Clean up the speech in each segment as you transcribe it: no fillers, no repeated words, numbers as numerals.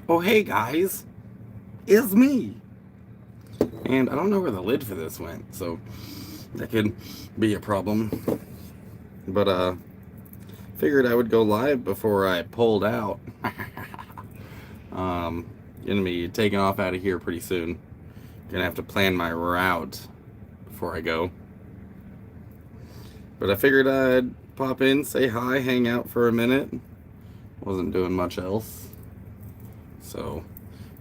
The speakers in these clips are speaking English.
Oh, hey guys, it's me. And I don't know where the lid for this went, so that could be a problem. But, figured I would go live before I pulled out. um, Gonna be taking off out of here pretty soon. Gonna have to plan my route before I go. But I figured I'd pop in, say hi, hang out for a minute. Wasn't doing much else. So,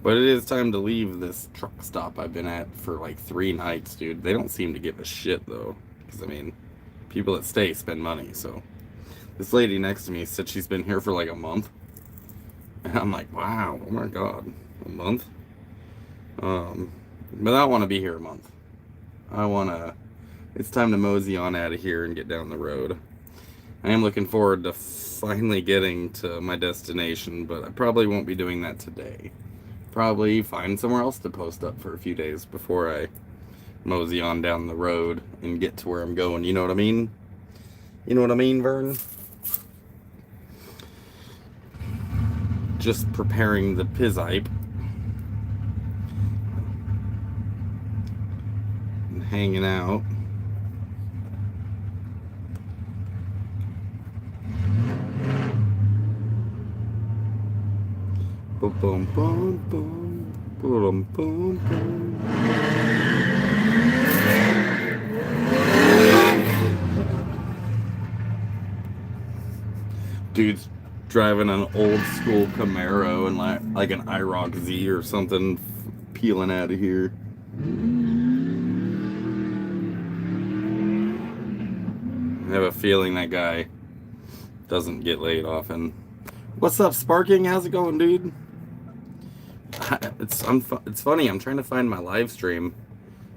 but it is time to leave this truck stop I've been at for like 3 nights, dude. They don't seem to give a shit though. Because, I mean, people that stay spend money, so. This lady next to me said she's been here for like a month. And I'm like, wow, oh my god, a month? But I don't want to be here a month. I want to, it's time to mosey on out of here and get down the road. I am looking forward to finally getting to my destination, but I probably won't be doing that today. Probably find somewhere else to post up for a few days before I mosey on down the road and get to where I'm going. You know what I mean? You know what I mean, Vern? Just preparing the pizipe and hanging out. Boom, boom, boom, boom, boom, boom, boom. Dude's driving an old school Camaro and like an IROC Z or something, peeling out of here. I have a feeling that guy doesn't get laid often. What's up, Sparking? How's it going, dude? It's funny. I'm trying to find my live stream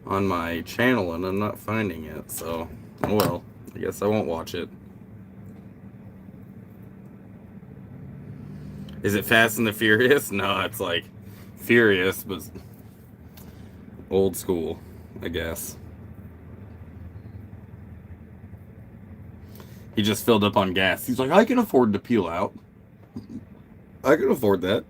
on my channel and I'm not finding it. So, oh well. I guess I won't watch it. Is it Fast and the Furious? No, it's like Furious, but old school, I guess. He just filled up on gas. He's like, I can afford to peel out. I can afford that.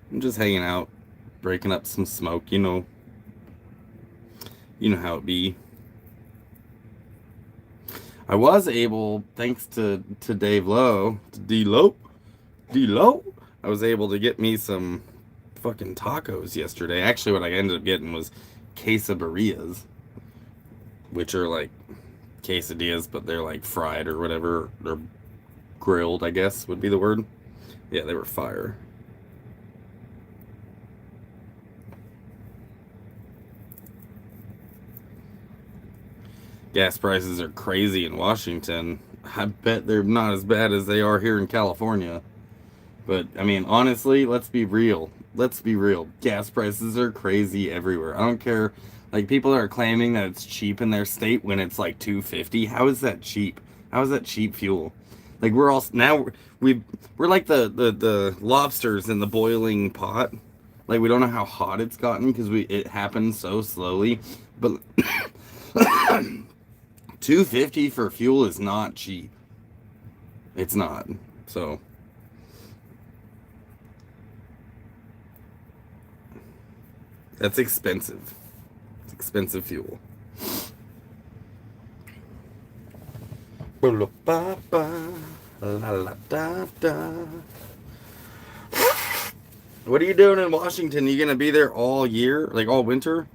I'm just hanging out, breaking up some smoke, you know. You know how it be. I was able, thanks to Dave Lowe, to D-Low, I was able to get me some fucking tacos yesterday. Actually, what I ended up getting was quesadillas, which are like quesadillas, but they're like fried or whatever. They're grilled, I guess would be the word. Yeah, they were fire. Gas prices are crazy in Washington. I bet they're not as bad as they are here in California. But, I mean, honestly, let's be real. Let's be real. Gas prices are crazy everywhere. I don't care. Like, people are claiming that it's cheap in their state when it's like $2.50. How is that cheap? How is that cheap fuel? Like, we're all now we're like the lobsters in the boiling pot. Like, we don't know how hot it's gotten because it happens so slowly. But $2.50 for fuel is not cheap. It's not. So that's expensive. It's expensive fuel. What are you doing in Washington? You gonna be there all year? Like all winter?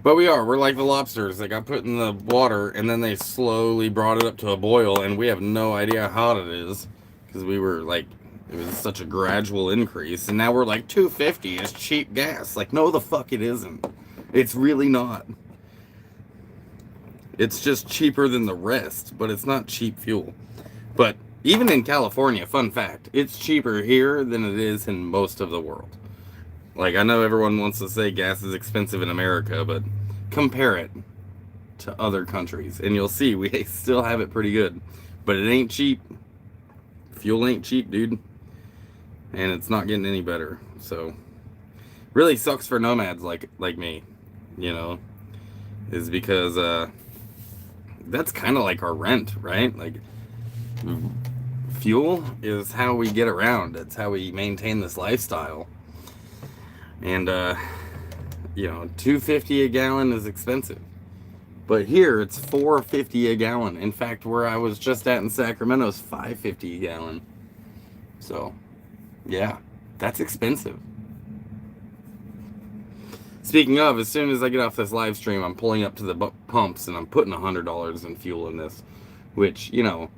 But we are. We're like the lobsters that got put in the water and then they slowly brought it up to a boil, and we have no idea how hot it is because we were like, it was such a gradual increase, and now we're like $2.50 is cheap gas. Like, no, the fuck it isn't. It's really not. It's just cheaper than the rest, but it's not cheap fuel. But even in California, fun fact, it's cheaper here than it is in most of the world. Like, I know everyone wants to say gas is expensive in America, but compare it to other countries, and you'll see we still have it pretty good. But it ain't cheap. Fuel ain't cheap, dude. and it's not getting any better. So really sucks for nomads like me, you know, is because that's kind of like our rent, right? Like fuel is how we get around. It's how we maintain this lifestyle. And you know, $2.50 a gallon is expensive. But here it's $4.50 a gallon. In fact, where I was just at in Sacramento is $5.50 a gallon. So, yeah, that's expensive. Speaking of, as soon as I get off this live stream, I'm pulling up to the pumps and I'm putting $100 in fuel in this, which, you know,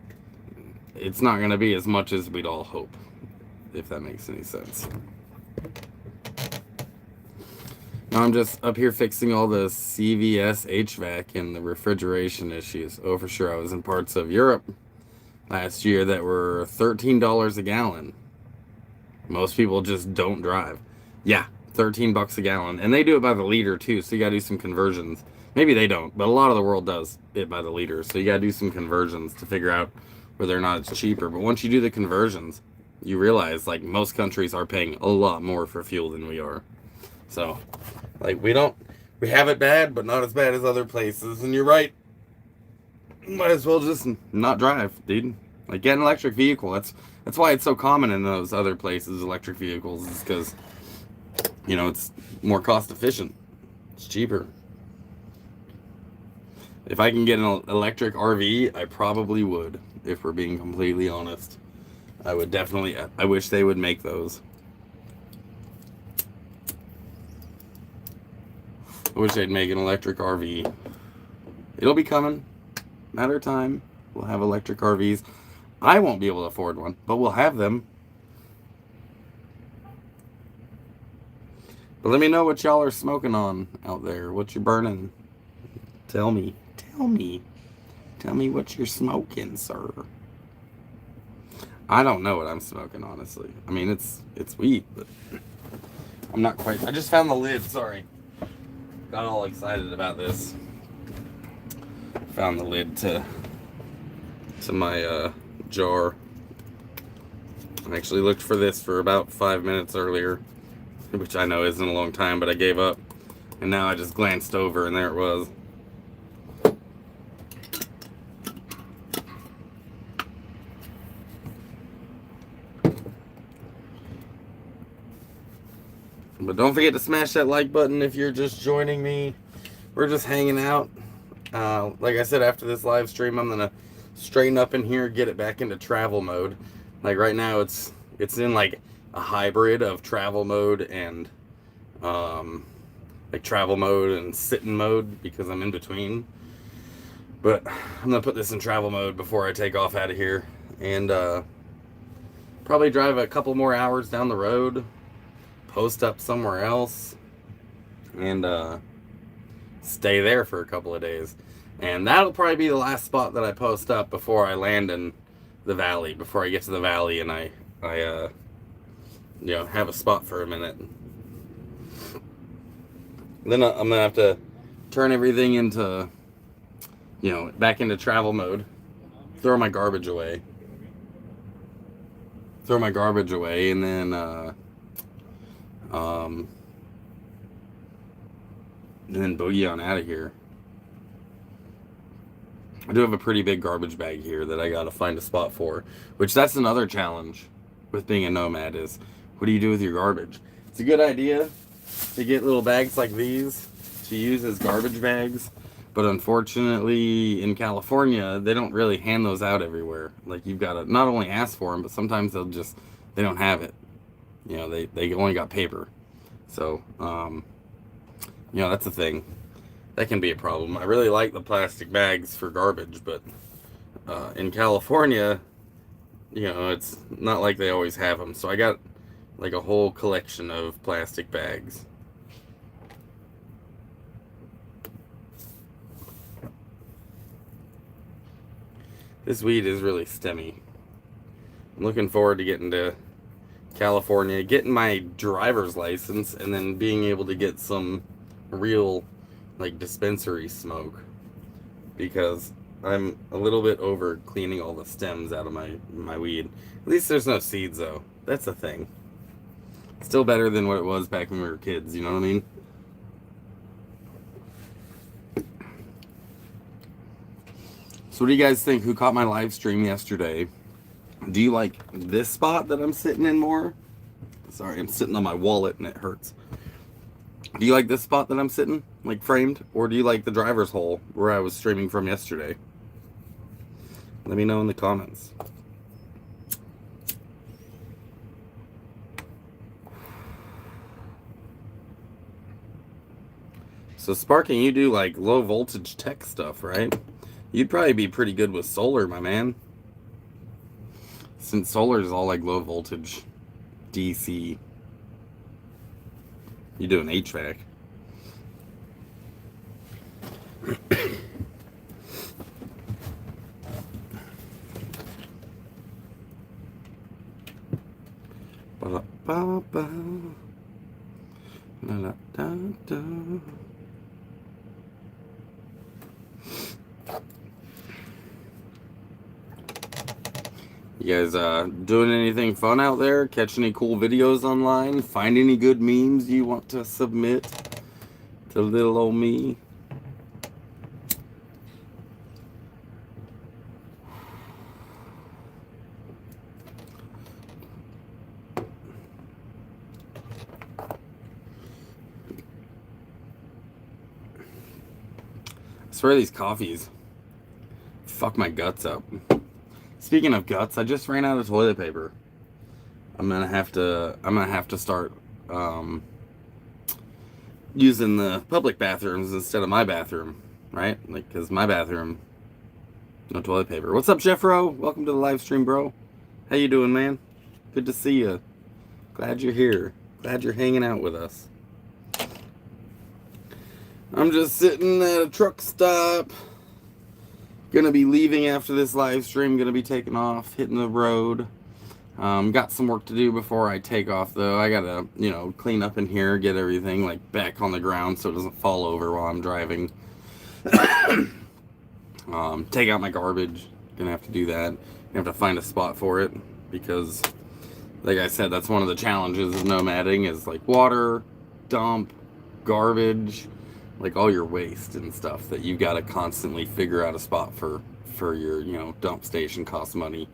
it's not going to be as much as we'd all hope, if that makes any sense. Now I'm just up here fixing all the CVS HVAC and the refrigeration issues. Oh, for sure. I was in parts of Europe last year that were $13 a gallon. Most people just don't drive. Yeah, $13 a gallon. And they do it by the liter too, so you gotta do some conversions. Maybe they don't, but a lot of the world does it by the liter. So you gotta do some conversions to figure out whether or not it's cheaper. But once you do the conversions, you realize like most countries are paying a lot more for fuel than we are. So, like, we have it bad, but not as bad as other places. And you're right. Might as well just not drive, dude. Like, get an electric vehicle. That's why it's so common in those other places, electric vehicles, is because, you know, it's more cost efficient. It's cheaper. If I can get an electric RV, I probably would, if we're being completely honest. I would definitely, I wish they would make those. I wish they'd make an electric RV. It'll be coming. Matter of time. We'll have electric RVs. I won't be able to afford one, but we'll have them. But let me know what y'all are smoking on out there. What you're burning. Tell me. Tell me. Tell me what you're smoking, sir. I don't know what I'm smoking, honestly. I mean, it's weed, but I'm not quite. I just found the lid. Sorry. Got all excited about this. Found the lid to my jar. I actually looked for this for about 5 minutes earlier, which I know isn't a long time, but I gave up. And now I just glanced over and there it was. But don't forget to smash that like button if you're just joining me. We're just hanging out. Like I said, after this live stream, I'm gonna straighten up in here, get it back into travel mode. Like right now, it's in like a hybrid of travel mode and like travel mode and sitting mode because I'm in between. But I'm gonna put this in travel mode before I take off out of here and probably drive a couple more hours down the road, post up somewhere else, and stay there for a couple of days. And that'll probably be the last spot that I post up before I land in the valley, before I get to the valley and I you know, have a spot for a minute. Then I'm gonna have to turn everything into, you know, back into travel mode, throw my garbage away, and then boogie on out of here. I do have a pretty big garbage bag here that I gotta find a spot for, which that's another challenge with being a nomad is, what do you do with your garbage? It's a good idea to get little bags like these to use as garbage bags, but unfortunately in California, they don't really hand those out everywhere. Like you've gotta not only ask for them, but sometimes they don't have it. You know, they only got paper. So, you know, that's a thing. That can be a problem. I really like the plastic bags for garbage, but in California, you know, it's not like they always have them. So I got like a whole collection of plastic bags. This weed is really stemmy. I'm looking forward to getting to California, getting my driver's license, and then being able to get some real like dispensary smoke, because I'm a little bit over cleaning all the stems out of my weed. At least there's no seeds though. That's the thing. Still better than what it was back when we were kids, you know what I mean? So what do you guys think? Who caught my live stream yesterday? Do you like this spot that I'm sitting in more? Sorry, I'm sitting on my wallet and it hurts. Do you like this spot that I'm sitting, like framed? Or do you like the driver's hole where I was streaming from yesterday? Let me know in the comments. So Sparking, you do like low voltage tech stuff, right? You'd probably be pretty good with solar, my man. Since solar is all like low voltage, DC. You do an HVAC. You guys doing anything fun out there? Catch any cool videos online? Find any good memes you want to submit to little old me? I swear these coffees fuck my guts up. Speaking of guts, I just ran out of toilet paper. I'm gonna have to start using the public bathrooms instead of my bathroom, right? Like, cause my bathroom, no toilet paper. What's up, Jeffro? Welcome to the live stream, bro. How you doing, man? Good to see you. Glad you're here. Glad you're hanging out with us. I'm just sitting at a truck stop. Gonna be leaving after this live stream. Gonna be taking off, hitting the road. Got some work to do before I take off, though. I gotta, clean up in here, get everything like back on the ground so it doesn't fall over while I'm driving. Take out my garbage. Gonna have to do that. Gonna have to find a spot for it because, like I said, that's one of the challenges of nomading is like water, dump, garbage, like all your waste and stuff that you've got to constantly figure out a spot for your, dump station. Costs money.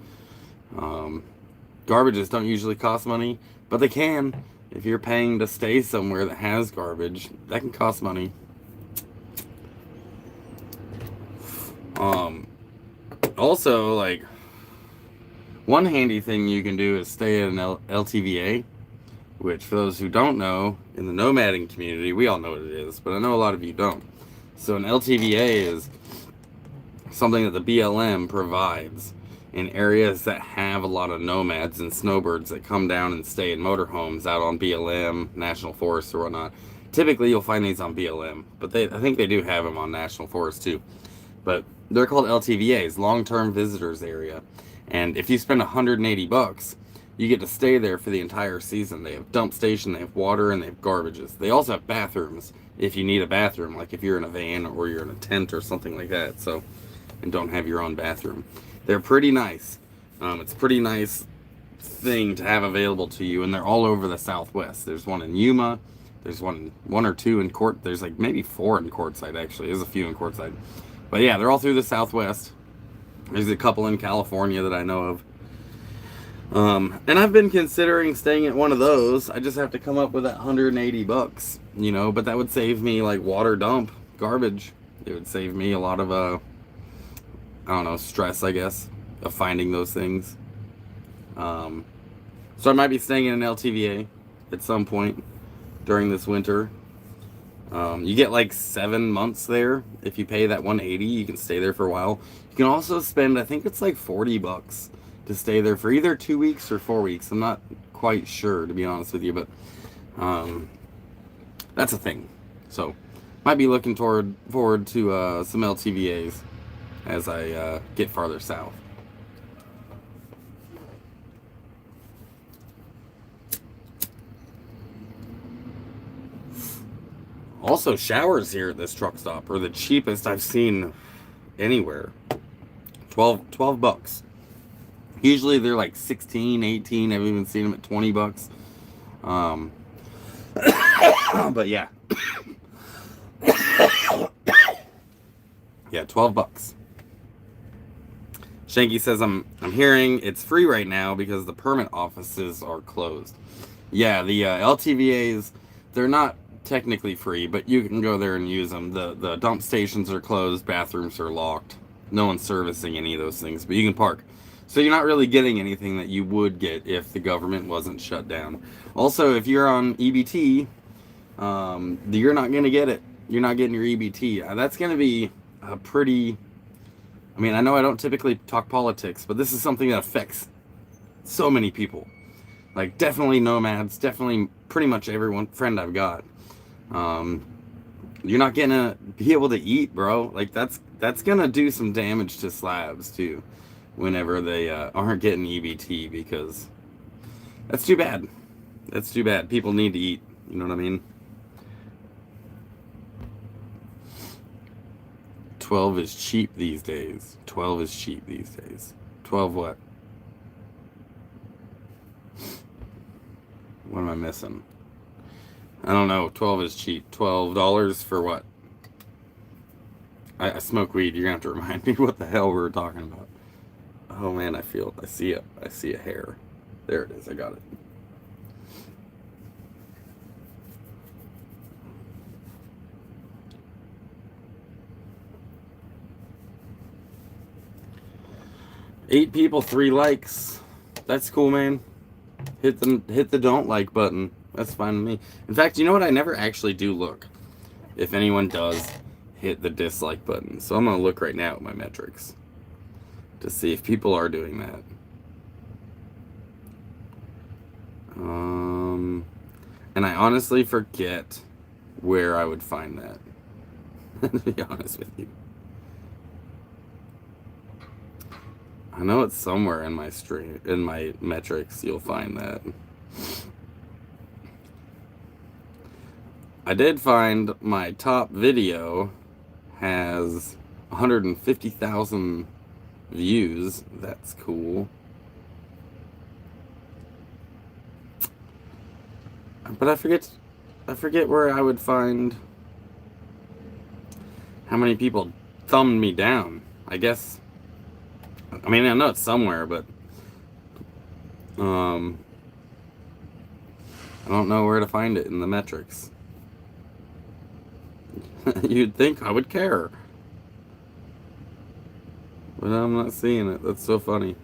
Garbages don't usually cost money, but they can. If you're paying to stay somewhere that has garbage, that can cost money. Also, like, one handy thing you can do is stay at an LTVA, which, for those who don't know, in the nomading community, we all know what it is, but I know a lot of you don't. So an LTVA is something that the BLM provides in areas that have a lot of nomads and snowbirds that come down and stay in motorhomes out on BLM, national forests, or whatnot. Typically, you'll find these on BLM, but I think they do have them on national forests too. But they're called LTVAs, long-term visitors area. And if you spend $180, you get to stay there for the entire season. They have dump station, they have water, and they have garbages. They also have bathrooms if you need a bathroom, like if you're in a van or you're in a tent or something like that, so, and don't have your own bathroom. They're pretty nice. It's a pretty nice thing to have available to you, and they're all over the Southwest. There's one in Yuma. There's one or two in Court. There's like maybe 4 in Quartzsite, actually. There's a few in Quartzsite. But yeah, they're all through the Southwest. There's a couple in California that I know of. And I've been considering staying at one of those. I just have to come up with that $180, but that would save me like water dump, garbage. It would save me a lot of, stress, I guess, of finding those things. So I might be staying in an LTVA at some point during this winter. You get like 7 months there. If you pay that $180, you can stay there for a while. You can also spend, I think it's like $40 to stay there for either 2 weeks or 4 weeks. I'm not quite sure, to be honest with you, but that's a thing. So might be looking forward to some LTVAs as I get farther south. Also, showers here at this truck stop are the cheapest I've seen anywhere. 12 bucks. Usually they're like 16, 18. I've even seen them at $20. Um, but yeah, yeah, $12. Shanky says I'm hearing it's free right now because the permit offices are closed. Yeah, the LTVAs, they're not technically free, but you can go there and use them. The dump stations are closed, bathrooms are locked. No one's servicing any of those things, but you can park. So you're not really getting anything that you would get if the government wasn't shut down. Also, if you're on EBT, you're not going to get it. You're not getting your EBT. That's going to be a pretty... I mean, I know I don't typically talk politics, but this is something that affects so many people. Like, definitely nomads, definitely pretty much everyone friend I've got. You're not gonna be able to eat, bro. Like, that's gonna do some damage to slabs too, whenever they aren't getting EBT, because that's too bad. That's too bad. People need to eat. You know what I mean? 12 is cheap these days. 12 is cheap these days. 12 what? What am I missing? I don't know. 12 is cheap. $12 for what? I smoke weed. You're gonna have to remind me what the hell we were talking about. Oh man, I see a hair. There it is. I got it. Eight people, 3 likes. That's cool, man. Hit the don't like button. That's fine with me. In fact, you know what? I never actually do look if anyone does hit the dislike button. So I'm gonna look right now at my metrics to see if people are doing that. And I honestly forget where I would find that. To be honest with you, I know it's somewhere in my stream, in my metrics. You'll find that. I did find my top video has 150,000 views. That's cool. But I forget where I would find how many people thumbed me down. I guess, I mean, I know it's somewhere, but I don't know where to find it in the metrics. You'd think I would care, but I'm not seeing it. That's so funny.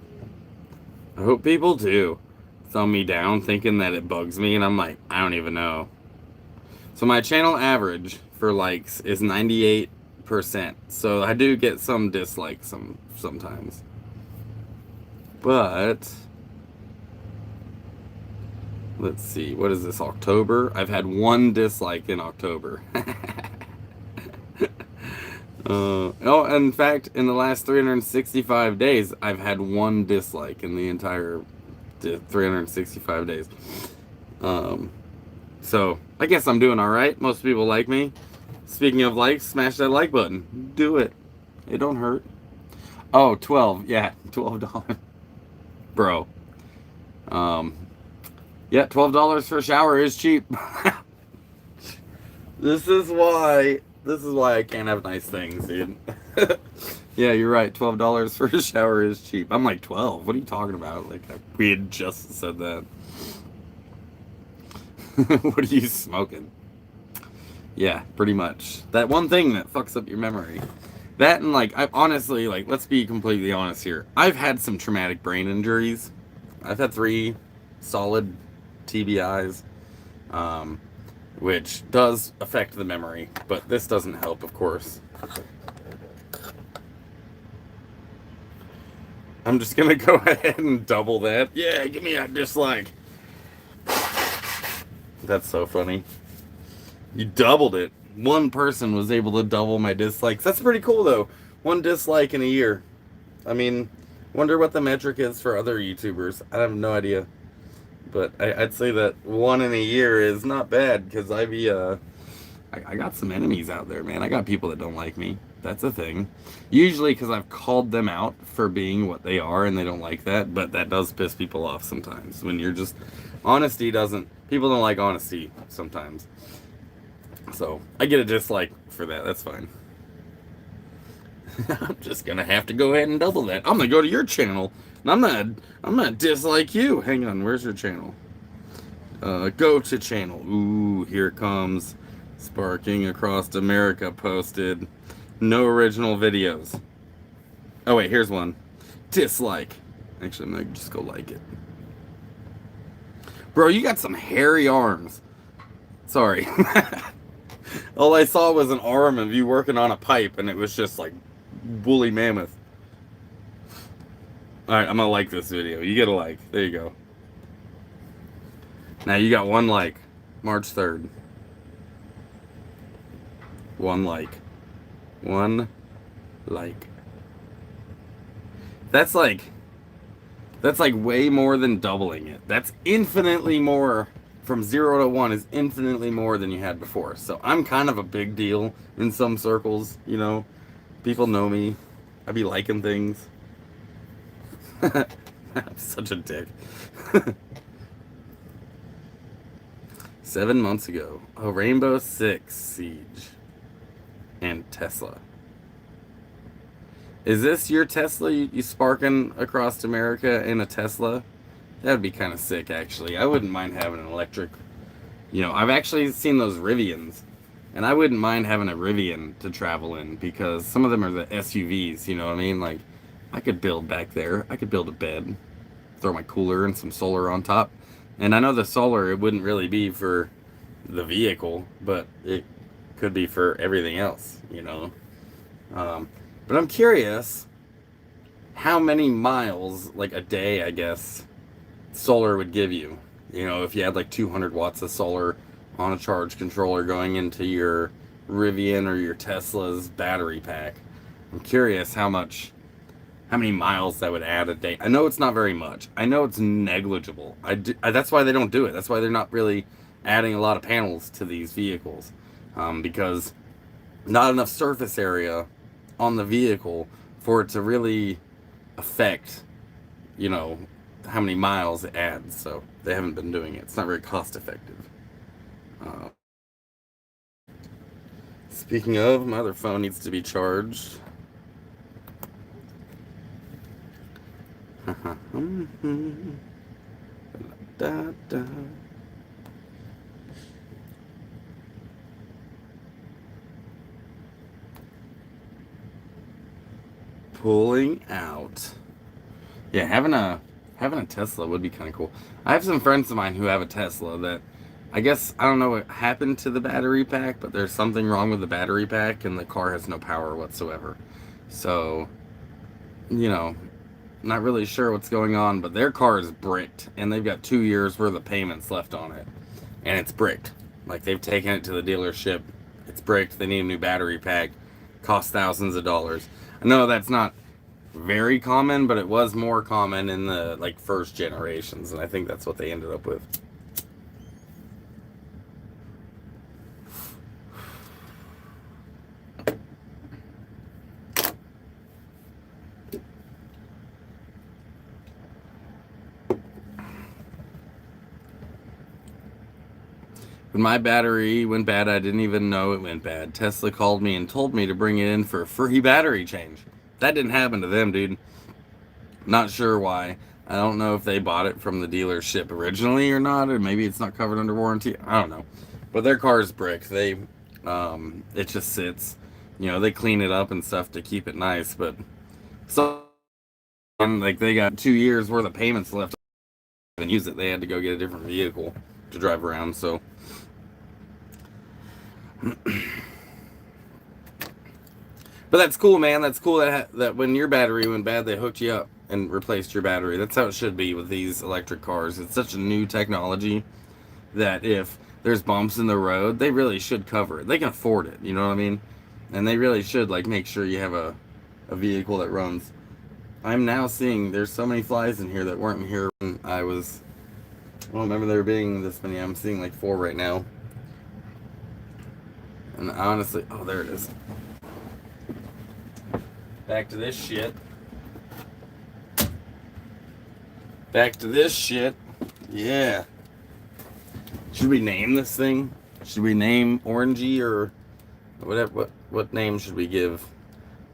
I hope people do thumb me down thinking that it bugs me, and I'm like, I don't even know. So my channel average for likes is 98%. So I do get some dislikes sometimes. But let's see, what is this, October? I've had 1 dislike in October. Oh, in fact, in the last 365 days, I've had 1 dislike in the entire 365 days. So I guess I'm doing all right. Most people like me. Speaking of likes, smash that like button. Do it. It don't hurt. Oh, 12. Yeah, $12. Bro. Yeah, $12 for a shower is cheap. This is why I can't have nice things, dude. Yeah, you're right. $12 for a shower is cheap. I'm like, 12? What are you talking about? Like, we had just said that. What are you smoking? Yeah, pretty much. That one thing that fucks up your memory. That and, like, I honestly, like, let's be completely honest here. I've had some traumatic brain injuries. I've had 3 solid TBIs, which does affect the memory, but this doesn't help, of course. I'm just gonna go ahead and double that. Yeah, give me a dislike. That's so funny. You doubled it. 1 person was able to double my dislikes. That's pretty cool, though. 1 dislike in a year. I mean, wonder what the metric is for other YouTubers. I have no idea. But I'd say that 1 in a year is not bad, because I got some enemies out there, man. I got people that don't like me. That's a thing. Usually because I've called them out for being what they are and they don't like that, but that does piss people off sometimes. When you're just. Honesty doesn't. People don't like honesty sometimes. So I get a dislike for that. That's fine. I'm just gonna have to go ahead and double that. I'm gonna go to your channel, and I'm gonna dislike you. Hang on, where's your channel? Go to channel. Ooh, here it comes. Sparking Across America posted. No original videos. Oh wait, here's one. Dislike. Actually, I'm gonna just go like it. Bro, you got some hairy arms. Sorry. All I saw was an arm of you working on a pipe, and it was just like woolly mammoth. Alright, I'm gonna like this video. You get a like. There you go. Now you got one like. March 3rd. One like. One like. That's like way more than doubling it. That's infinitely more. From 0 to 1 is infinitely more than you had before. So I'm kind of a big deal in some circles, you know. People know me. I be liking things. I'm such a dick. 7 months ago. Oh, Rainbow Six Siege. And Tesla. Is this your Tesla? You sparking across America in a Tesla? That would be kind of sick, actually. I wouldn't mind having an electric. You know, I've actually seen those Rivians. And I wouldn't mind having a Rivian to travel in. Because some of them are the SUVs, you know what I mean? Like, I could build back there. I could build a bed. Throw my cooler and some solar on top. And I know the solar, it wouldn't really be for the vehicle. But it could be for everything else, you know? But I'm curious how many miles, like a day, I guess, solar would give you. You know, if you had like 200 watts of solar on a charge controller going into your Rivian or your Tesla's battery pack. I'm curious how many miles that would add a day. I know it's not very much. I know it's negligible. That's why they don't do it. That's why they're not really adding a lot of panels to these vehicles. Because not enough surface area on the vehicle for it to really affect, you know, how many miles it adds. So they haven't been doing it. It's not very cost effective. Speaking of, my other phone needs to be charged. Da, da. Pulling out. Yeah, having a Tesla would be kind of cool. I have some friends of mine who have a Tesla that I guess I don't know what happened to the battery pack, but there's something wrong with the battery pack and the car has no power whatsoever. So, you know, not really sure what's going on, but their car is bricked and they've got 2 years worth of payments left on it. And it's bricked. Like they've taken it to the dealership. It's bricked. They need a new battery pack. Costs thousands of dollars. I know that's not very common, but it was more common in the like first generations, and I think that's what they ended up with. When my battery went bad, I didn't even know it went bad. Tesla called me and told me to bring it in for a free battery change. That didn't happen to them, dude. Not sure why. I don't know if they bought it from the dealership originally or not, or maybe it's not covered under warranty. I don't know. But their car is brick. It just sits. You know, they clean it up and stuff to keep it nice, but so like they got 2 years worth of payments left and use it. They had to go get a different vehicle to drive around, so but that's cool, man. That's cool that when your battery went bad, they hooked you up and replaced your battery. That's how it should be with these electric cars. It's such a new technology that if there's bumps in the road, they really should cover it. They can afford it, you know what I mean? And they really should like make sure you have a vehicle that runs. I'm now seeing there's so many flies in here that weren't here when I don't remember there being this many. I'm seeing like 4 right now. And honestly, oh, there it is. Back to this shit. Back to this shit. Yeah. Should we name this thing? Should we name Orangey or whatever? What name should we give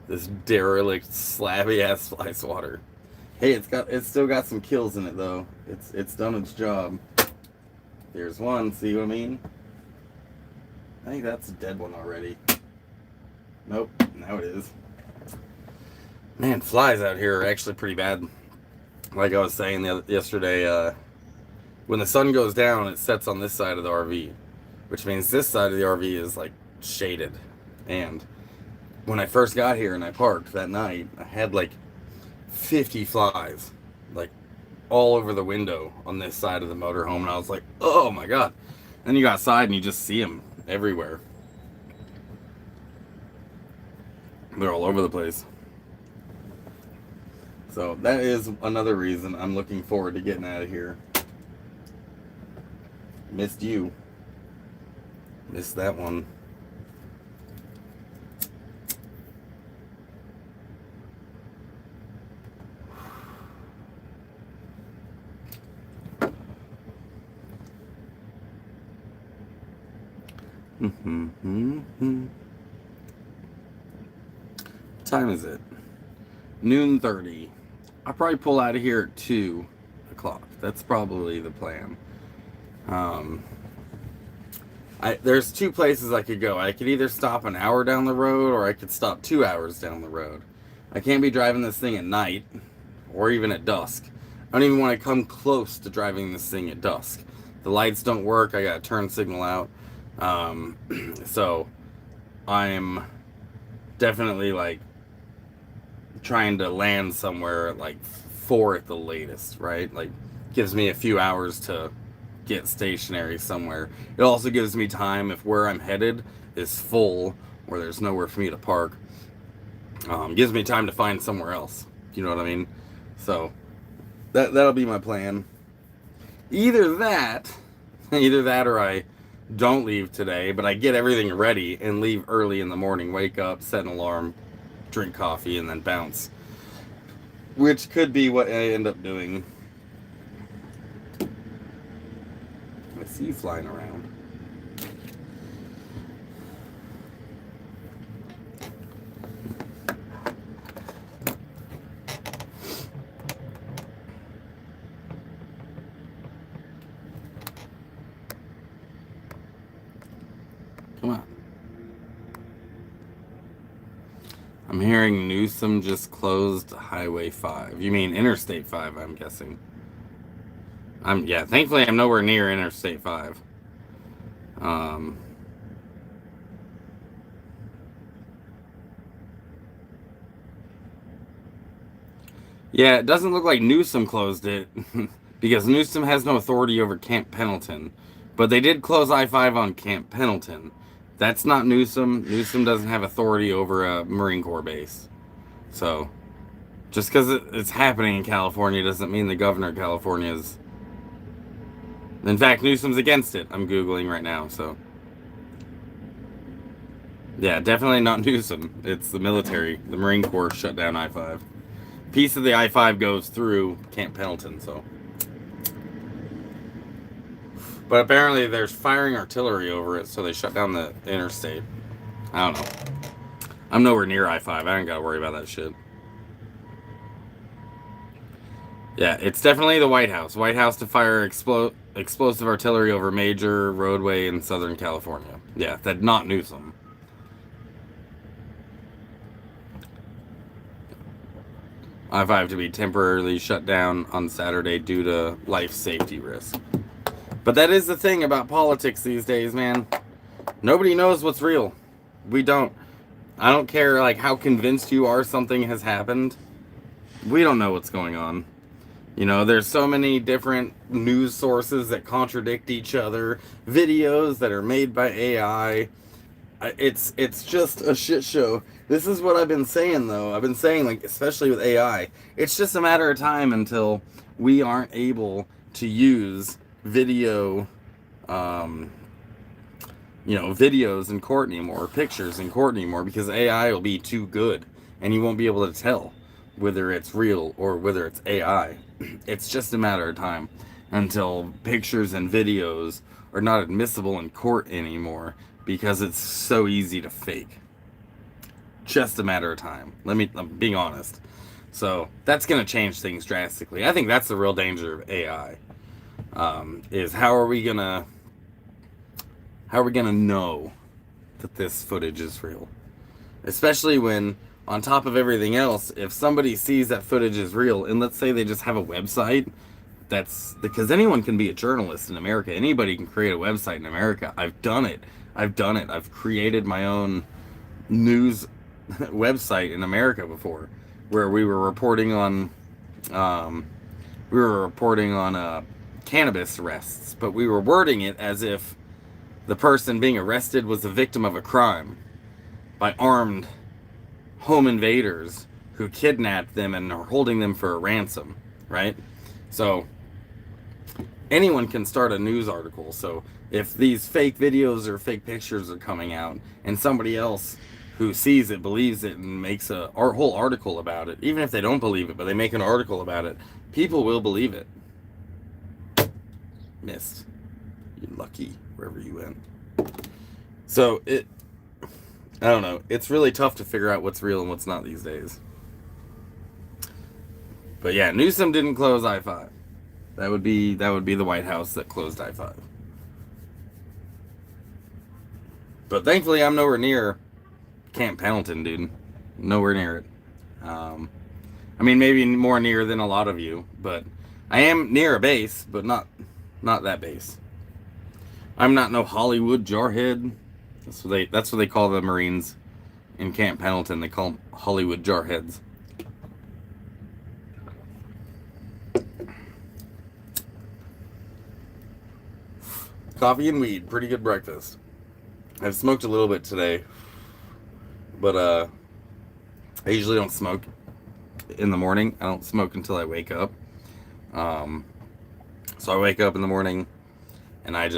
this derelict slabby ass fly swatter? Hey, it's still got some kills in it though. It's done its job. There's one. See what I mean? I think that's a dead one already. Nope. Now it is. Man, flies out here are actually pretty bad. Like I was saying yesterday, when the sun goes down, it sets on this side of the RV, which means this side of the RV is like shaded. And when I first got here and I parked that night, I had like 50 flies, like all over the window on this side of the motorhome, and I was like, oh my god. Then you go outside and you just see them everywhere. They're all over the place. So that is another reason I'm looking forward to getting out of here. Missed you. Missed that one. What time is it? Noon 30. I'll probably pull out of here at 2 o'clock. That's probably the plan. There's two places I could go. I could either stop an hour down the road or I could stop 2 hours down the road. I can't be driving this thing at night or even at dusk. I don't even want to come close to driving this thing at dusk. The lights don't work. I got a turn signal out. So I'm definitely like trying to land somewhere at like 4 at the latest, right? Like gives me a few hours to get stationary somewhere. It also gives me time if where I'm headed is full or there's nowhere for me to park. Gives me time to find somewhere else. You know what I mean? So that'll be my plan. Either that or I don't leave today, but I get everything ready and leave early in the morning, wake up, set an alarm, drink coffee, and then bounce. Which could be what I end up doing. I see you flying around. Come on. I'm hearing Newsom just closed Highway 5. You mean Interstate 5, I'm guessing. Yeah, thankfully I'm nowhere near Interstate 5. Yeah, it doesn't look like Newsom closed it because Newsom has no authority over Camp Pendleton. But they did close I-5 on Camp Pendleton. That's not Newsom. Newsom doesn't have authority over a Marine Corps base. So, just because it's happening in California doesn't mean the governor of California is... In fact, Newsom's against it. I'm Googling right now, so... Yeah, definitely not Newsom. It's the military. The Marine Corps shut down I-5. Piece of the I-5 goes through Camp Pendleton, so... But apparently there's firing artillery over it, so they shut down the interstate. I don't know. I'm nowhere near I-5. I ain't got to worry about that shit. Yeah, it's definitely the White House. White House to fire explosive artillery over major roadway in Southern California. Yeah, that's not Newsom. I-5 to be temporarily shut down on Saturday due to life safety risk. But that is the thing about politics these days, man. Nobody knows what's real. We don't. I don't care like how convinced you are something has happened. We don't know what's going on. You know, there's so many different news sources that contradict each other, videos that are made by AI. It's just a shit show. This is what I've been saying though. I've been saying, like, especially with AI, it's just a matter of time until we aren't able to use video, videos in court anymore, pictures in court anymore, because AI will be too good. and you won't be able to tell whether it's real or whether it's AI. It's just a matter of time until pictures and videos are not admissible in court anymore because it's so easy to fake. Just a matter of time. I'm being honest. So that's going to change things drastically. I think that's the real danger of AI. Is how are we gonna know that this footage is real? Especially when, on top of everything else, if somebody sees that footage is real, and let's say they just have a website, that's because anyone can be a journalist in America. Anybody can create a website in America. I've done it. I've created my own news website in America before, where we were reporting on cannabis arrests, but we were wording it as if the person being arrested was the victim of a crime by armed home invaders who kidnapped them and are holding them for a ransom, right? So anyone can start a news article. So if these fake videos or fake pictures are coming out and somebody else who sees it, believes it, and makes a whole article about it, even if they don't believe it, but they make an article about it, people will believe it. Missed. You lucky wherever you went. So I don't know. It's really tough to figure out what's real and what's not these days. But yeah, Newsom didn't close I-5. That would be the White House that closed I-5. But thankfully, I'm nowhere near Camp Pendleton, dude. Nowhere near it. I mean, maybe more near than a lot of you, but I am near a base, but not that base. I'm not no Hollywood jarhead. That's what they call the Marines in Camp Pendleton. They call them Hollywood jarheads. Coffee and weed, pretty good breakfast. I've smoked a little bit today, but I usually don't smoke in the morning. I don't smoke until I wake up. So I wake up in the morning and I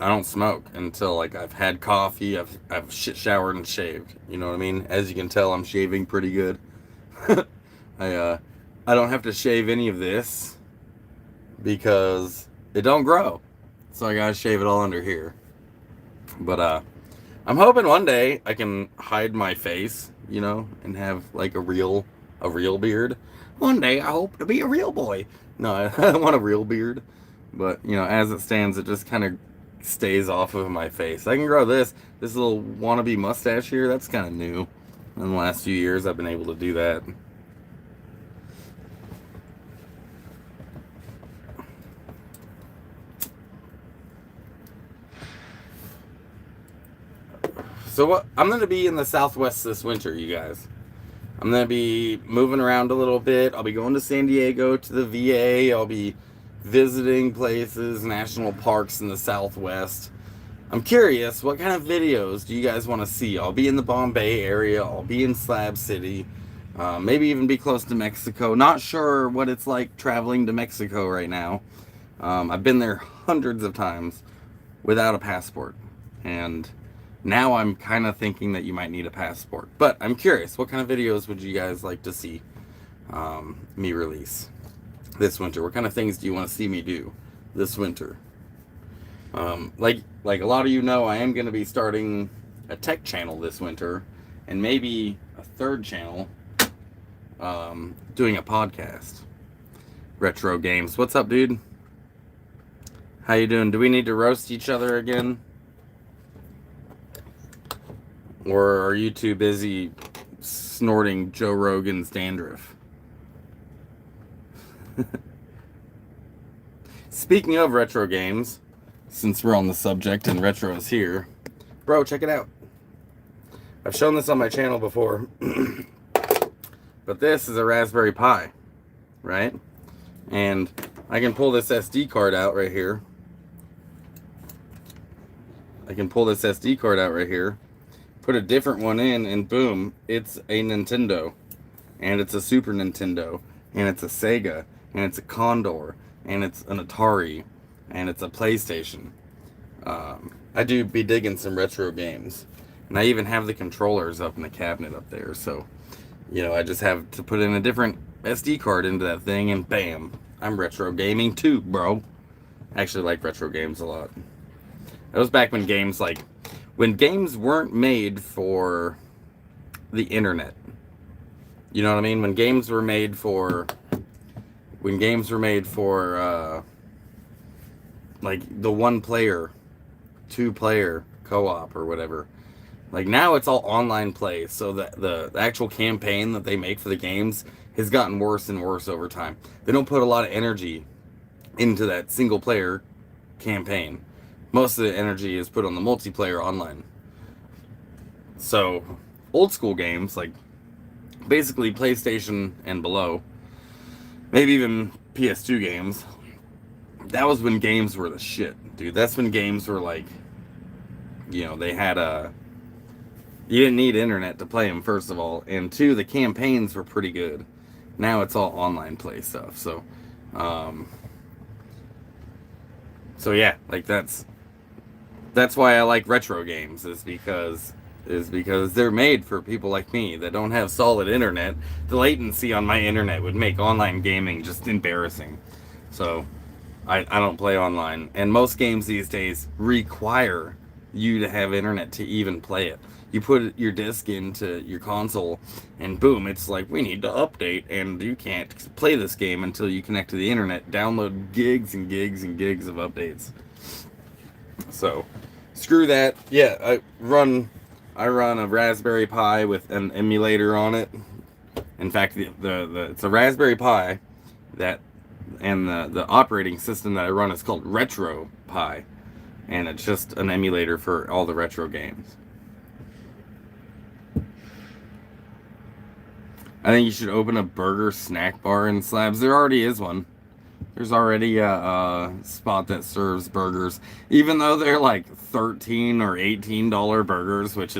don't smoke until like I've had coffee, I've showered and shaved. You know what I mean? As you can tell, I'm shaving pretty good. I don't have to shave any of this because it don't grow. So I gotta shave it all under here. But I'm hoping one day I can hide my face, you know, and have like a real beard. One day I hope to be a real boy. No, I don't want a real beard. But, you know, as it stands, it just kind of stays off of my face. I can grow this little wannabe mustache here. That's kind of new. In the last few years, I've been able to do that. So I'm going to be in the Southwest this winter, you guys. I'm going to be moving around a little bit. I'll be going to San Diego to the VA. I'll be visiting places, national parks in the Southwest. I'm curious, what kind of videos do you guys want to see? I'll be in the Bombay area. I'll be in Slab City. Maybe even be close to Mexico. Not sure what it's like traveling to Mexico right now. I've been there hundreds of times without a passport. And now I'm kind of thinking that you might need a passport. But I'm curious, what kind of videos would you guys like to see me release this winter? What kind of things do you want to see me do this winter? Like a lot of you know, I am going to be starting a tech channel this winter, and maybe a third channel, doing a podcast. Retro Games. What's up, dude? How you doing? Do we need to roast each other again? Or are you too busy snorting Joe Rogan's dandruff? Speaking of retro games, since we're on the subject and retro is here, bro, check it out. I've shown this on my channel before, but this is a Raspberry Pi, right? And I can pull this SD card out right here. Put a different one in, and boom, it's a Nintendo, and it's a Super Nintendo, and it's a Sega, and it's a Condor, and it's an Atari, and it's a PlayStation. I do be digging some retro games, and I even have the controllers up in the cabinet up there. So You know, I just have to put in a different SD card into that thing, and bam, I'm retro gaming too, bro. I actually like retro games a lot. That was back when games weren't made for the internet. You know what I mean? When games were made for like the one player, two player co-op or whatever. Like now it's all online play, so the actual campaign that they make for the games has gotten worse and worse over time. They don't put a lot of energy into that single player campaign. Most of the energy is put on the multiplayer online. So old school games, like basically PlayStation and below, maybe even PS2 games, that was when games were the shit, dude. That's when games were like, you know, they had you didn't need internet to play them, first of all, and two, the campaigns were pretty good. Now it's all online play stuff. So yeah, like that's why I like retro games, is because they're made for people like me that don't have solid internet. The latency on my internet would make online gaming just embarrassing. So I don't play online, and most games these days require you to have internet to even play it. You put your disc into your console, and boom, it's like, we need to update, and you can't play this game until you connect to the internet. Download gigs and gigs and gigs of updates. So, screw that. Yeah, I run a Raspberry Pi with an emulator on it. In fact, it's a Raspberry Pi that, and the operating system that I run is called Retro Pi, and it's just an emulator for all the retro games. I think you should open a burger snack bar in Slabs. There already is one. There's already a spot that serves burgers, even though they're like $13 or $18 burgers, which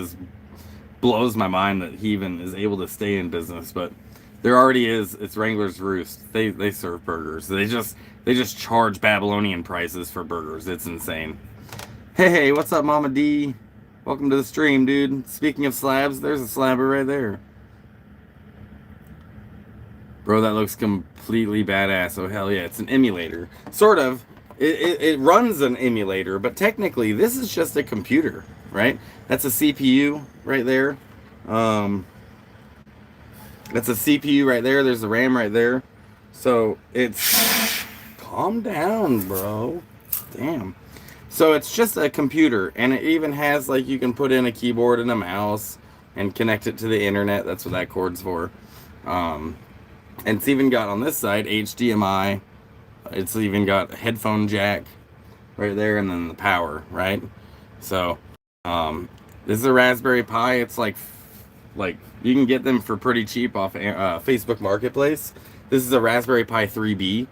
blows my mind that he even is able to stay in business. But there already is. It's Wrangler's Roost. They serve burgers. They just charge Babylonian prices for burgers. It's insane. Hey, what's up, Mama D? Welcome to the stream, dude. Speaking of slabs, there's a slabber right there. Bro, that looks completely badass. Oh, hell yeah. It's an emulator. Sort of. It runs an emulator, but technically this is just a computer, right? That's a CPU right there. That's a CPU right there. There's the RAM right there. So it's... Calm down, bro. Damn. So it's just a computer, and it even has, like, you can put in a keyboard and a mouse and connect it to the internet. That's what that cord's for. And it's even got on this side HDMI. It's even got a headphone jack right there, and then the power, right? So this is a Raspberry Pi. It's like you can get them for pretty cheap off Facebook Marketplace. This is a Raspberry Pi 3B,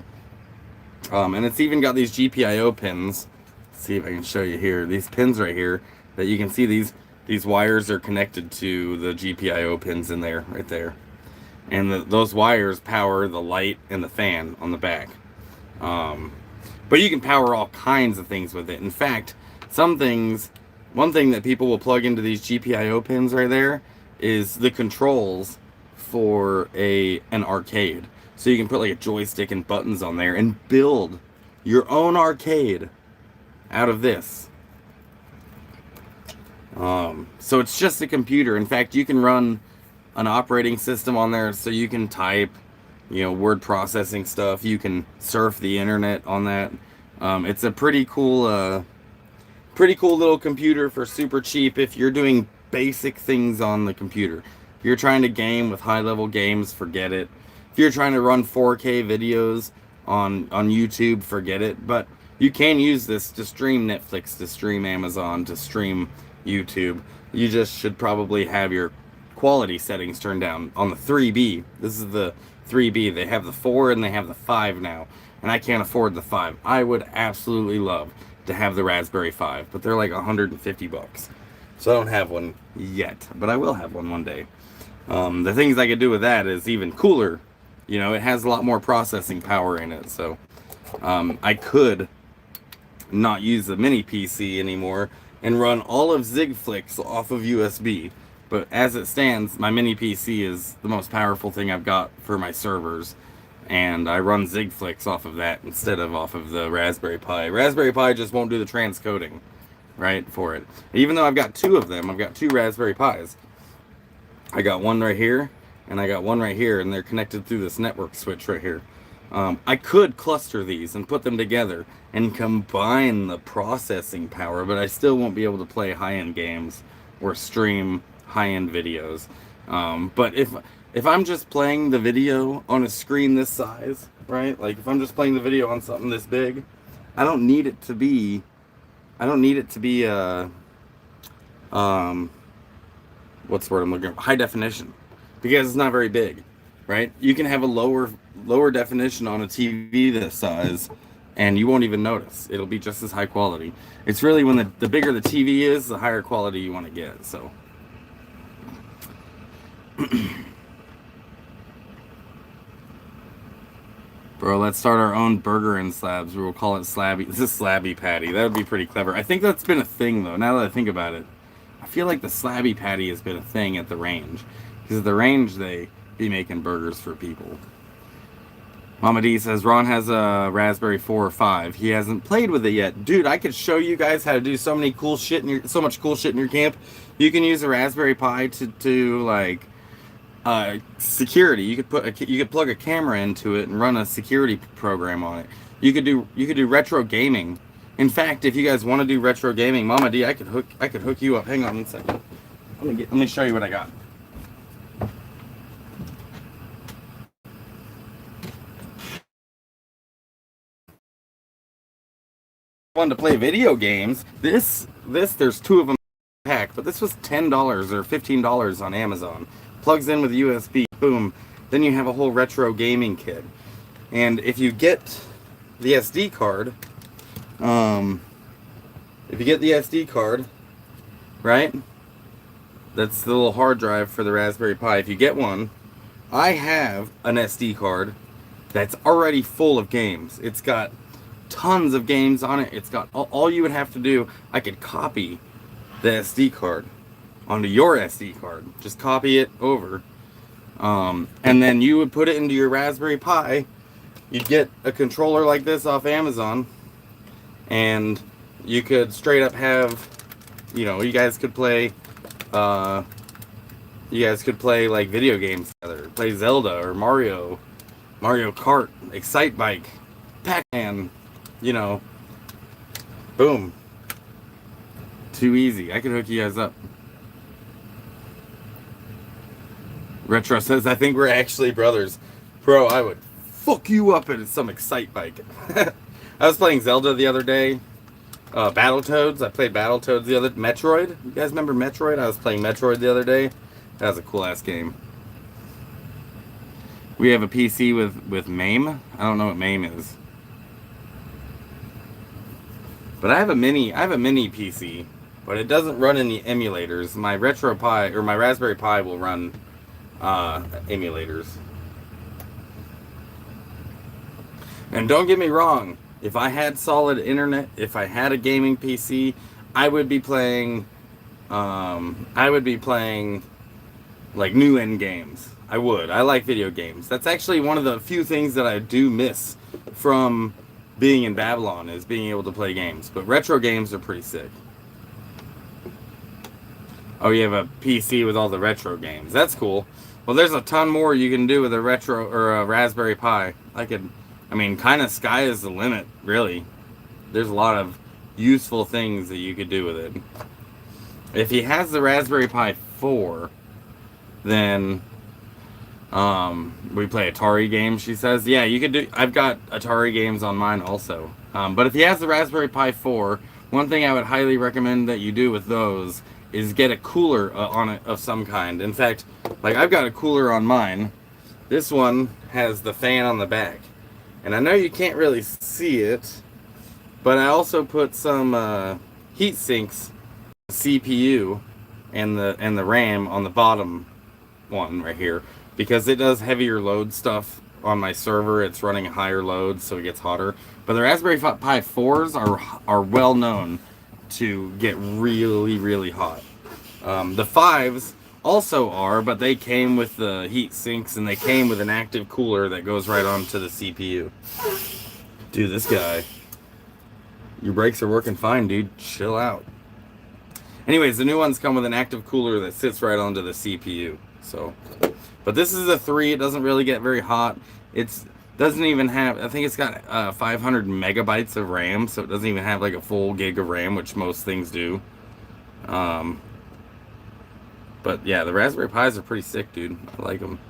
and it's even got these GPIO pins. Let's see if I can show you here. These pins right here that you can see, these wires are connected to the GPIO pins in there, right there. And those wires power the light and the fan on the back. But you can power all kinds of things with it. In fact, one thing that people will plug into these GPIO pins right there is the controls for an arcade. So you can put like a joystick and buttons on there and build your own arcade out of this. So it's just a computer. In fact, you can run an operating system on there, so you can type, word processing stuff. You can surf the internet on that. It's a pretty cool little computer for super cheap if you're doing basic things on the computer. If you're trying to game with high-level games, forget it. If you're trying to run 4K videos on YouTube, forget it. But you can use this to stream Netflix, to stream Amazon, to stream YouTube. You just should probably have your quality settings turned down on the 3B. This is the 3B. They have the 4 and they have the 5 now, and I can't afford the 5. I would absolutely love to have the Raspberry 5, but they're like $150, so I don't have one yet, but I will have one day. The things I could do with that is even cooler. It has a lot more processing power in it, so I could not use the mini PC anymore and run all of ZigFlix off of USB. But as it stands, my mini PC is the most powerful thing I've got for my servers, and I run ZigFlix off of that instead of off of the Raspberry Pi. Raspberry Pi just won't do the transcoding, right, for it. Even though I've got two of them, I've got two Raspberry Pis. I got one right here, and I got one right here, and they're connected through this network switch right here. I could cluster these and put them together and combine the processing power, but I still won't be able to play high-end games or stream high-end videos. But if I'm just playing the video on a screen this size, right? Like if I'm just playing the video on something this big, I don't need it to be what's the word I'm looking for? High definition, because it's not very big, right? You can have a lower definition on a TV this size, and you won't even notice. It'll be just as high quality. It's really when the bigger the TV is, the higher quality you want to get. So, bro, let's start our own burger and slabs. We'll call it Slabby. This is Slabby Patty. That would be pretty clever. I think that's been a thing though. Now that I think about it, I feel like the Slabby Patty has been a thing at the range, because at the range they be making burgers for people. Mama D says Ron has a Raspberry 4 or 5. He hasn't played with it yet. Dude, I could show you guys how to do so much cool shit in your camp. You can use a Raspberry Pi to like security. You could plug a camera into it and run a security program on it. You could do retro gaming. In fact, if you guys want to do retro gaming, Mama D, I could hook you up. Hang on 1 second. Let me show you what I got. Fun to play video games. This there's two of them in the pack, but this was $10 or $15 on Amazon. Plugs in with USB, boom. Then you have a whole retro gaming kit. And if you get the SD card, right? That's the little hard drive for the Raspberry Pi. If you get one, I have an SD card that's already full of games. It's got tons of games on it. It's got all you would have to do. I could copy the SD card onto your SD card. Just copy it over, and then you would put it into your Raspberry Pi. You'd get a controller like this off Amazon, and you could straight up have, you guys could play like video games together. Play Zelda or Mario Kart, Excite Bike, Pac-Man. Boom. Too easy. I could hook you guys up. Retro says, I think we're actually brothers. Bro, I would fuck you up in some Excite Bike. I was playing Zelda the other day. Battletoads. I played Battletoads the other... Metroid. You guys remember Metroid? I was playing Metroid the other day. That was a cool-ass game. We have a PC with MAME. I don't know what MAME is. But I have a mini PC, but it doesn't run any emulators. My Retro Pi or my Raspberry Pi will run emulators. And don't get me wrong, if I had solid internet, if I had a gaming PC, I would be playing like new end games. I would. I like video games. That's actually one of the few things that I do miss from being in Babylon, is being able to play games. But retro games are pretty sick. Oh, you have a PC with all the retro games. That's cool. Well, there's a ton more you can do with a retro or a Raspberry Pi. Kind of sky is the limit, really. There's a lot of useful things that you could do with it. If he has the Raspberry Pi 4, then we play Atari games, she says. Yeah, you could do. I've got Atari games on mine also. But if he has the Raspberry Pi 4, one thing I would highly recommend that you do with those is get a cooler on it of some kind. In fact, like I've got a cooler on mine. This one has the fan on the back. And I know you can't really see it, but I also put some heat sinks, CPU, and the RAM on the bottom one right here, because it does heavier load stuff on my server. It's running higher loads, so it gets hotter. But the Raspberry Pi 4s are well known to get really, really hot. The 5s also are, but they came with the heat sinks and they came with an active cooler that goes right onto the CPU. Dude, this guy. Your brakes are working fine, dude. Chill out. Anyways, the new ones come with an active cooler that sits right onto the CPU. So, but this is a 3. It doesn't really get very hot. It's doesn't even have. I think it's got 500 megabytes of RAM, so it doesn't even have like a full gig of RAM, which most things do. But yeah, the Raspberry Pis are pretty sick, dude. I like them.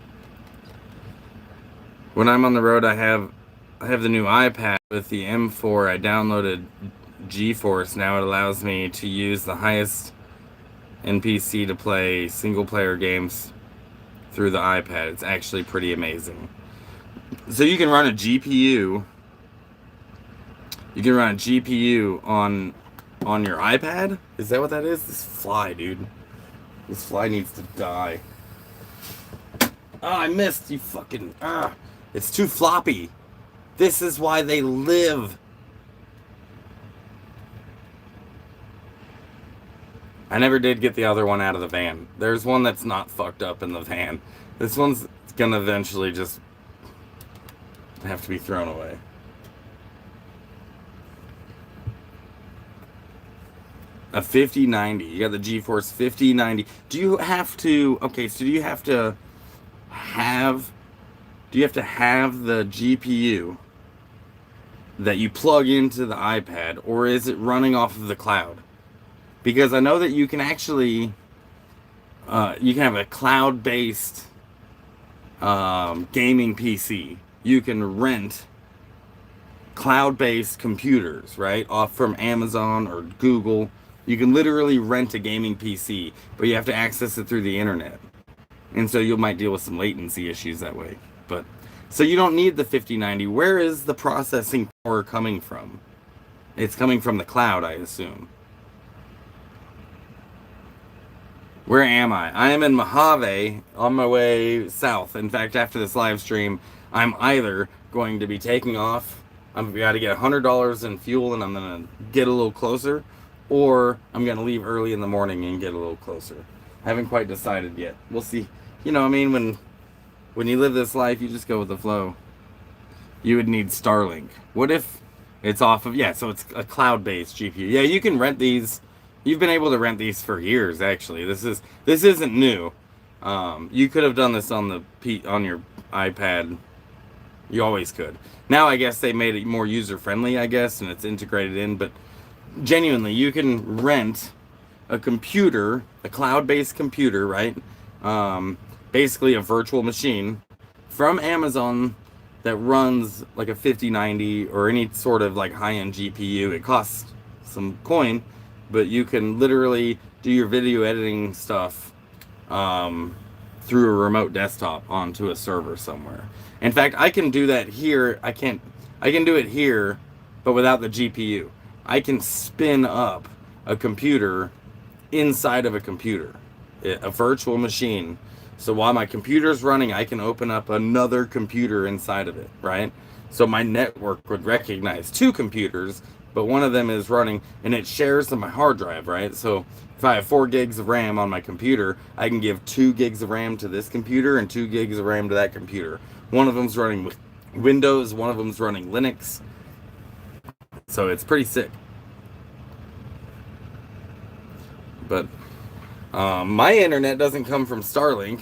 When I'm on the road, I have the new iPad with the M4. I downloaded GeForce. Now it allows me to use the highest NPC to play single-player games through the iPad. It's actually pretty amazing. So you can run a GPU. You can run a GPU on your iPad? Is that what that is? This fly, dude. This fly needs to die. Ah, I missed, you fucking... It's too floppy. This is why they live. I never did get the other one out of the van. There's one that's not fucked up in the van. This one's gonna eventually just have to be thrown away. A 5090. You got the GeForce 5090. Do you have to... Okay, so do you have to have the GPU that you plug into the iPad, or is it running off of the cloud? Because I know that you can actually you can have a cloud-based gaming PC. You can rent cloud-based computers, right, off from Amazon or Google. You can literally rent a gaming PC, but you have to access it through the internet. And so you might deal with some latency issues that way. But so you don't need the 5090. Where is the processing power coming from? It's coming from the cloud, I assume. Where am I? I am in Mojave on my way south. In fact, after this live stream, I'm either going to be taking off. I've got to get $100 in fuel and I'm going to get a little closer, or I'm going to leave early in the morning and get a little closer. I haven't quite decided yet. We'll see. You know, I mean, when you live this life, you just go with the flow. You would need Starlink. What if it's off of... Yeah, so it's a cloud-based GPU. Yeah, you can rent these. You've been able to rent these for years, actually. This isn't new. You could have done this on your iPad. You always could. Now, I guess they made it more user-friendly, I guess, and it's integrated in. But genuinely, you can rent a computer, a cloud-based computer, right? Basically a virtual machine from Amazon that runs like a 5090 or any sort of like high-end GPU. It costs some coin, but you can literally do your video editing stuff through a remote desktop onto a server somewhere. In fact, I can do that here. I can do it here, but without the GPU. I can spin up a computer inside of a computer, a virtual machine. So while my computer's running, I can open up another computer inside of it, right? So my network would recognize 2 computers, but one of them is running, and it shares to my hard drive, right? So if I have 4 gigs of RAM on my computer, I can give 2 gigs of RAM to this computer and 2 gigs of RAM to that computer. One of them's running Windows, one of them's running Linux. So it's pretty sick. But my internet doesn't come from Starlink.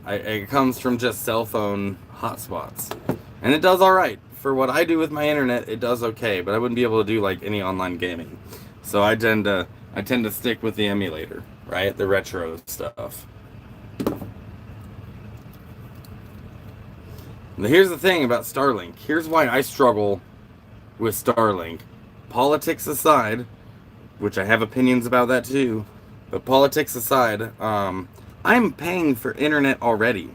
It comes from just cell phone hotspots. And it does alright. For what I do with my internet, it does okay. But I wouldn't be able to do like any online gaming. So I tend to stick with the emulator, right? The retro stuff. Now here's the thing about Starlink. Here's why I struggle with Starlink. Politics aside, which I have opinions about that too. But politics aside, I'm paying for internet already.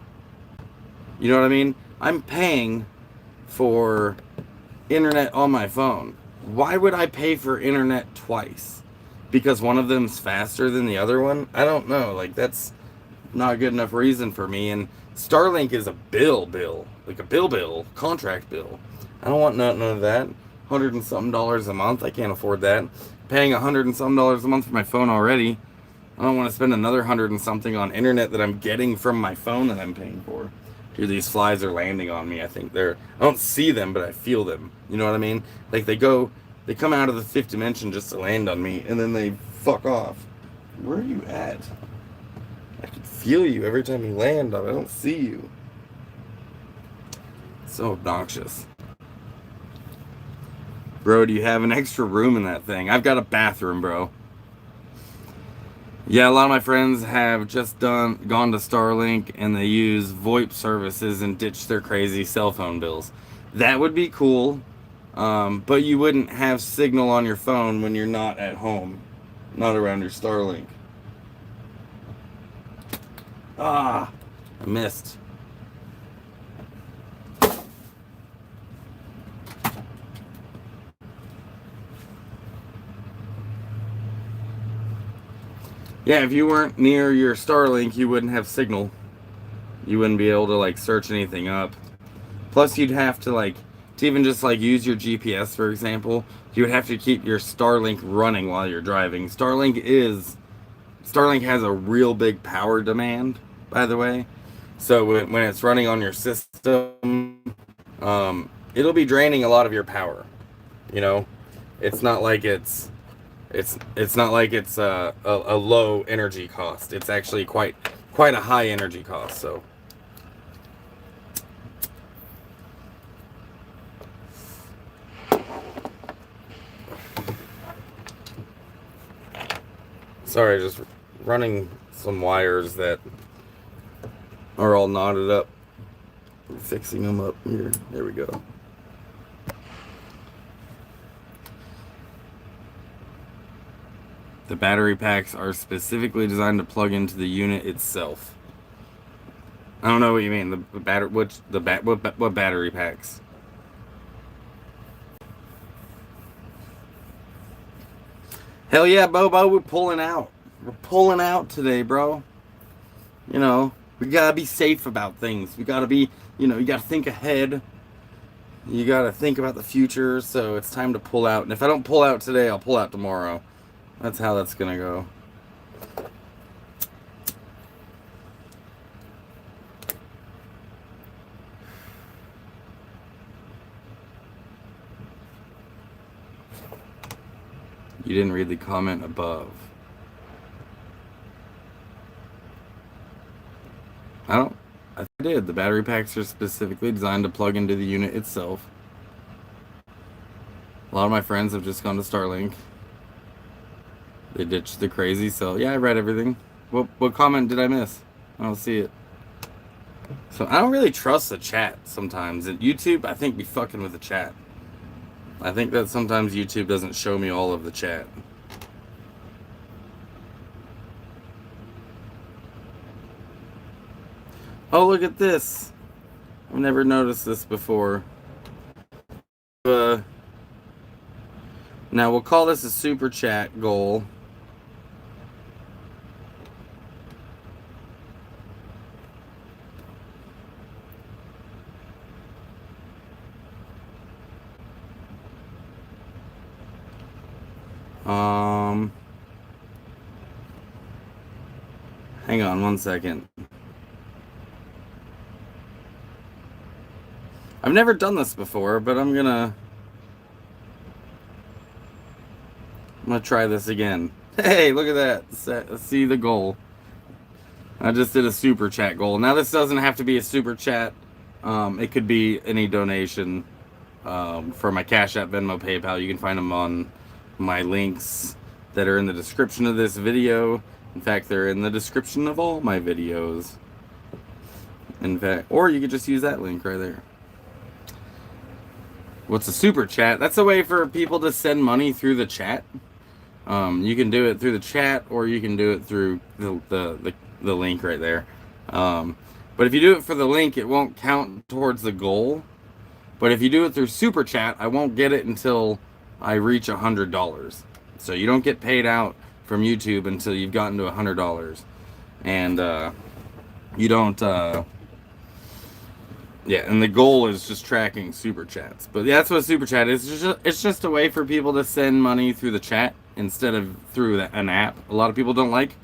You know what I mean? I'm paying for internet on my phone. Why would I pay for internet twice? Because one of them's faster than the other one? I don't know. Like, that's not a good enough reason for me. And Starlink is a bill. Like a bill, contract bill. I don't want none of that. $100 and something a month. I can't afford that. Paying $100 and something a month for my phone already. I don't want to spend another 100 and something on internet that I'm getting from my phone that I'm paying for. Dude, these flies are landing on me. I think I don't see them, but I feel them. You know what I mean? Like they come out of the fifth dimension just to land on me, and then they fuck off. Where are you at? I can feel you every time you land on. I don't see you. So obnoxious. Bro, do you have an extra room in that thing? I've got a bathroom, bro. Yeah, a lot of my friends have just gone to Starlink and they use VoIP services and ditch their crazy cell phone bills. That would be cool, but you wouldn't have signal on your phone when you're not at home, not around your Starlink. Ah, I missed. Yeah, if you weren't near your Starlink, you wouldn't have signal. You wouldn't be able to like search anything up. Plus, you'd have to to even just use your GPS, for example. You would have to keep your Starlink running while you're driving. Starlink has a real big power demand, by the way. So when it's running on your system, it'll be draining a lot of your power. You know, it's not like it's a low energy cost. It's actually quite a high energy cost. So sorry, just running some wires that are all knotted up. Fixing them up here. There we go. The battery packs are specifically designed to plug into the unit itself. I don't know what you mean. What battery packs? Hell yeah, Bobo, we're pulling out. We're pulling out today, bro. You know, we gotta be safe about things. We gotta be, you gotta think ahead. You gotta think about the future, so it's time to pull out. And if I don't pull out today, I'll pull out tomorrow. That's how that's gonna go. You didn't read the comment above. I did. The battery packs are specifically designed to plug into the unit itself. A lot of my friends have just gone to Starlink. They ditched the crazy cell. Yeah, I read everything. What comment did I miss? I don't see it. So I don't really trust the chat sometimes. At YouTube, I think be fucking with the chat. I think that sometimes YouTube doesn't show me all of the chat. Oh, look at this. I've never noticed this before. Now we'll call this a super chat goal. Hang on one second. I've never done this before, but I'm gonna try this again. Hey, look at that. See the goal. I just did a super chat goal. Now this doesn't have to be a super chat. It could be any donation for my Cashapp, Venmo, PayPal. You can find them on my links that are in the description of this video. In fact, they're in the description of all my videos. In fact, or you could just use that link right there. What's a super chat? That's a way for people to send money through the chat. You can do it through the chat, or you can do it through the link right there. But if you do it for the link, it won't count towards the goal. But if you do it through super chat, I won't get it until I reach $100. So you don't get paid out from YouTube until you've gotten to $100, and you don't. Yeah, and the goal is just tracking super chats. But yeah, that's what a super chat is. It's just a way for people to send money through the chat instead of through an app. A lot of people don't like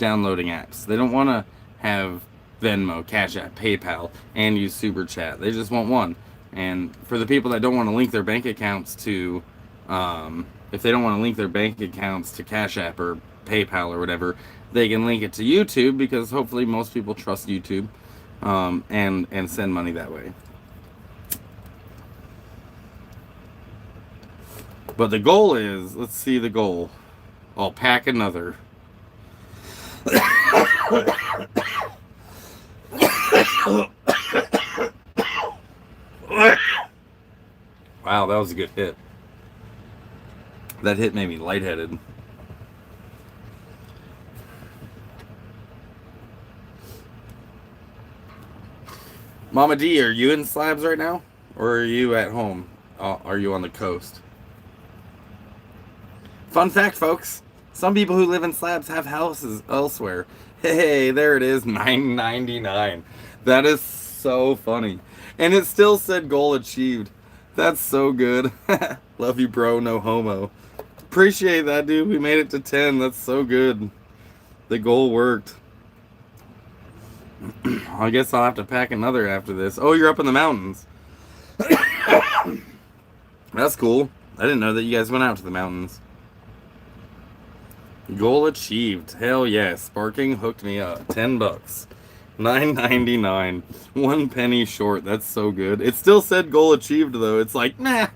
downloading apps. They don't want to have Venmo, Cashapp, PayPal, and use Super Chat. They just want one. And for the people that don't want to link their bank accounts to, if they don't want to link their bank accounts to Cash App or PayPal or whatever, they can link it to YouTube, because hopefully most people trust YouTube, and send money that way. But the goal is, let's see the goal. I'll pack another. Wow, that was a good hit. That hit made me lightheaded. Mama D, are you in Slabs right now? Or are you at home? Are you on the coast? Fun fact, folks. Some people who live in Slabs have houses elsewhere. Hey, there it is, $9.99. That is so funny. And it still said goal achieved. That's so good. Love you, bro. No homo. Appreciate that, dude. We made it to 10. That's so good. The goal worked. I guess I'll have to pack another after this. Oh, you're up in the mountains. That's cool. I didn't know that you guys went out to the mountains. Goal achieved. Hell yeah. Sparking hooked me up. $10. $9.99. 1 penny short. That's so good. It still said goal achieved, though. It's like, nah.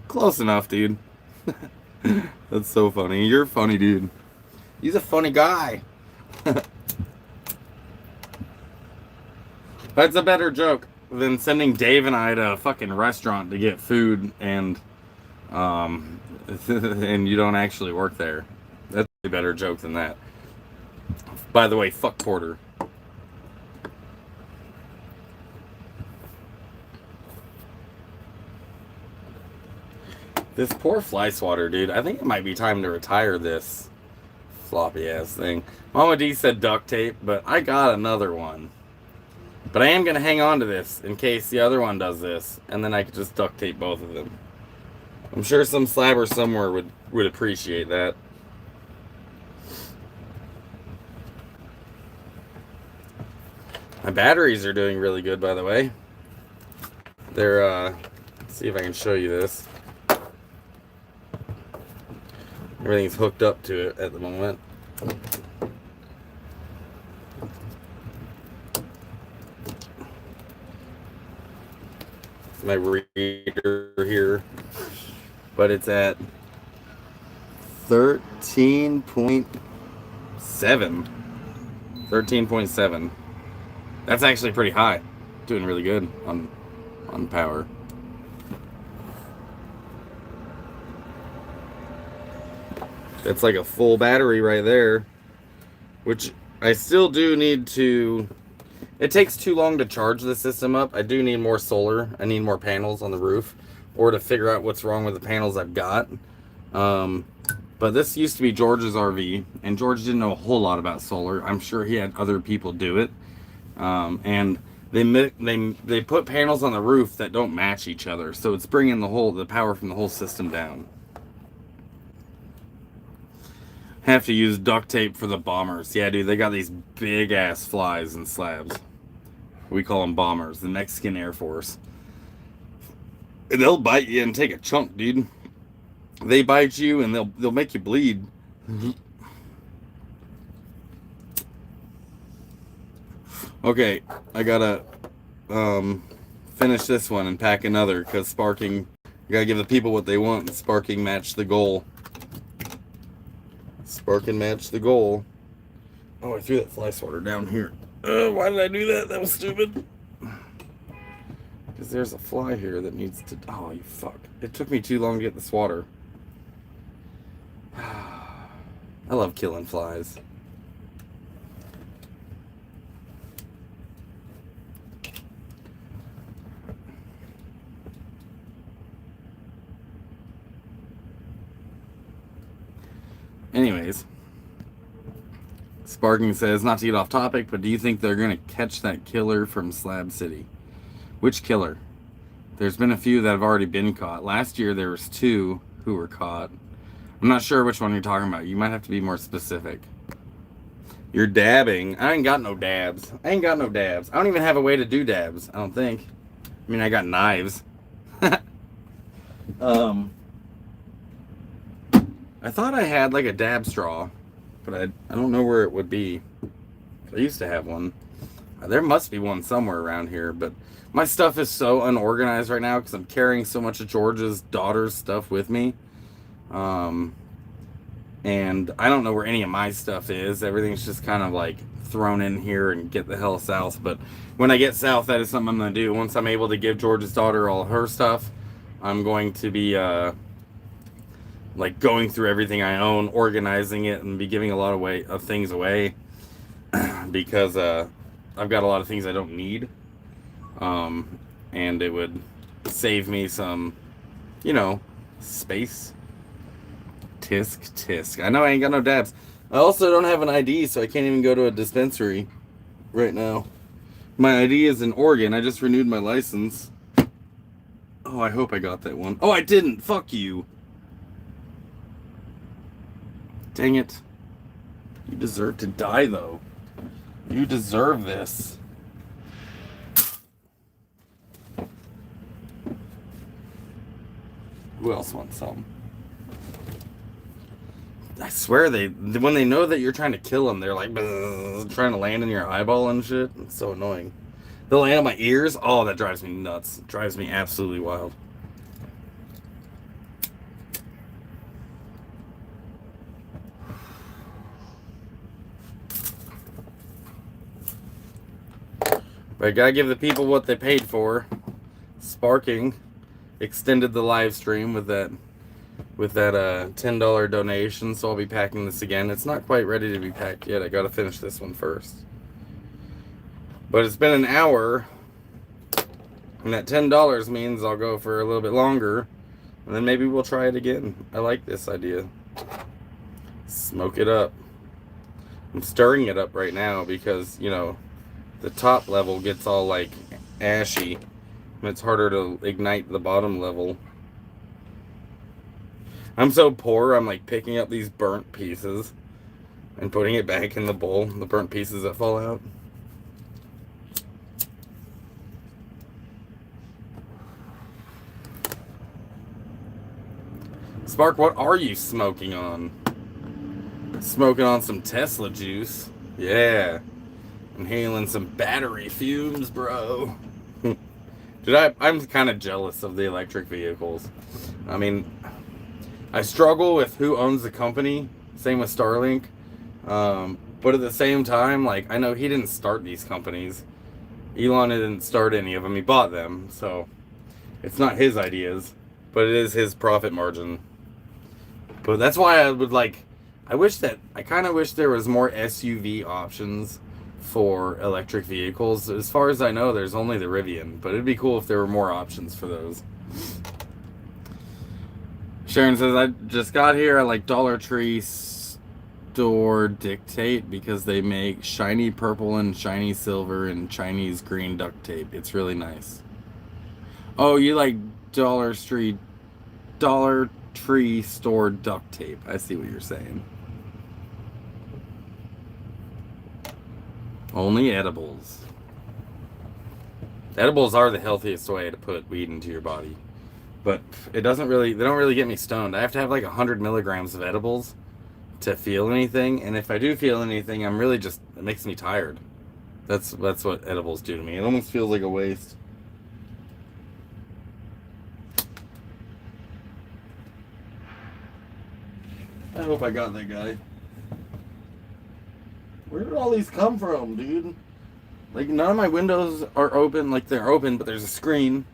Close enough, dude. That's so funny. You're funny, dude. He's a funny guy. That's a better joke than sending Dave and I to a fucking restaurant to get food and and you don't actually work there. That's a better joke than that. By the way, fuck Porter. This poor fly swatter, dude. I think it might be time to retire this floppy ass thing. Mama D said duct tape, but I got another one. But I am going to hang on to this in case the other one does this, and then I could just duct tape both of them. I'm sure some slabber somewhere would appreciate that. My batteries are doing really good, by the way. They're, let's see if I can show you this. Everything's hooked up to it at the moment. My reader here, but it's at 13.7. 13.7. That's actually pretty high. Doing really good on power. That's like a full battery right there, which I still do need to. It takes too long to charge the system up. I do need more solar. I need more panels on the roof, or to figure out what's wrong with the panels I've got. But this used to be George's RV, and George didn't know a whole lot about solar. I'm sure he had other people do it. And they put panels on the roof that don't match each other, so it's bringing the power from the whole system down. Have to use duct tape for the bombers. Yeah, dude, they got these big ass flies in Slabs. We call them bombers, the Mexican Air Force. And they'll bite you and take a chunk, dude. They bite you and they'll make you bleed. Okay, I gotta finish this one and pack another, because sparking, you gotta give the people what they want, and sparking matched the goal. Sparking matched the goal. Oh, I threw that fly swatter down here. Why did I do that? That was stupid. Because there's a fly here that needs to... Oh, you fuck. It took me too long to get the swatter. I love killing flies. Anyways, Sparking says, not to get off topic, but do you think they're going to catch that killer from Slab City? Which killer? There's been a few that have already been caught. Last year there was 2 who were caught. I'm not sure which one you're talking about. You might have to be more specific. You're dabbing. I ain't got no dabs. I ain't got no dabs. I don't even have a way to do dabs, I don't think. I mean, I got knives. I thought I had like a dab straw, but I don't know where it would be. I used to have one. There must be one somewhere around here, but my stuff is so unorganized right now because I'm carrying so much of George's daughter's stuff with me. And I don't know where any of my stuff is. Everything's just kind of like thrown in here and get the hell south. But when I get south, that is something I'm going to do. Once I'm able to give George's daughter all her stuff, I'm going to be like going through everything I own, organizing it, and be giving a lot of things away because I've got a lot of things I don't need. And it would save me some, space. Tisk. I know I ain't got no dabs. I also don't have an ID, so I can't even go to a dispensary right now. My ID is in Oregon. I just renewed my license. Oh, I hope I got that one. Oh, I didn't. Fuck you. Dang it. You deserve to die, though. You deserve this. Who else wants some? I swear when they know that you're trying to kill them, they're like trying to land in your eyeball and shit. It's so annoying. They'll land on my ears. Oh, that drives me nuts. It drives me absolutely wild. But I gotta give the people what they paid for. Sparking extended the live stream with that $10 donation, so I'll be packing this again. It's not quite ready to be packed yet. I gotta finish this one first. But it's been an hour, and that $10 means I'll go for a little bit longer, and then maybe we'll try it again. I like this idea. Smoke it up. I'm stirring it up right now because, the top level gets all like ashy, and it's harder to ignite the bottom level. I'm so poor, I'm like picking up these burnt pieces and putting it back in the bowl, the burnt pieces that fall out. Spark, what are you smoking on? Smoking on some Tesla juice. Yeah. Inhaling some battery fumes, bro. Dude, I'm kind of jealous of the electric vehicles. I mean, I struggle with who owns the company. Same with Starlink. But at the same time, like, I know he didn't start these companies. Elon didn't start any of them. He bought them. So it's not his ideas, but it is his profit margin. But that's why I would like, I kind of wish there was more SUV options for electric vehicles. As far as I know, there's only the Rivian, but it'd be cool if there were more options for those. Sharon says, I just got here. I like Dollar Tree store Dictate because they make shiny purple and shiny silver and Chinese green duct tape. It's really nice. Oh, you like Dollar Tree store duct tape. I see what you're saying. Only edibles. Edibles are the healthiest way to put weed into your body. But they don't really get me stoned. I have to have like 100 milligrams of edibles to feel anything. And if I do feel anything, it makes me tired. That's what edibles do to me. It almost feels like a waste. I hope I got that guy. Where did all these come from, dude? Like, none of my windows are open. Like, they're open, but there's a screen.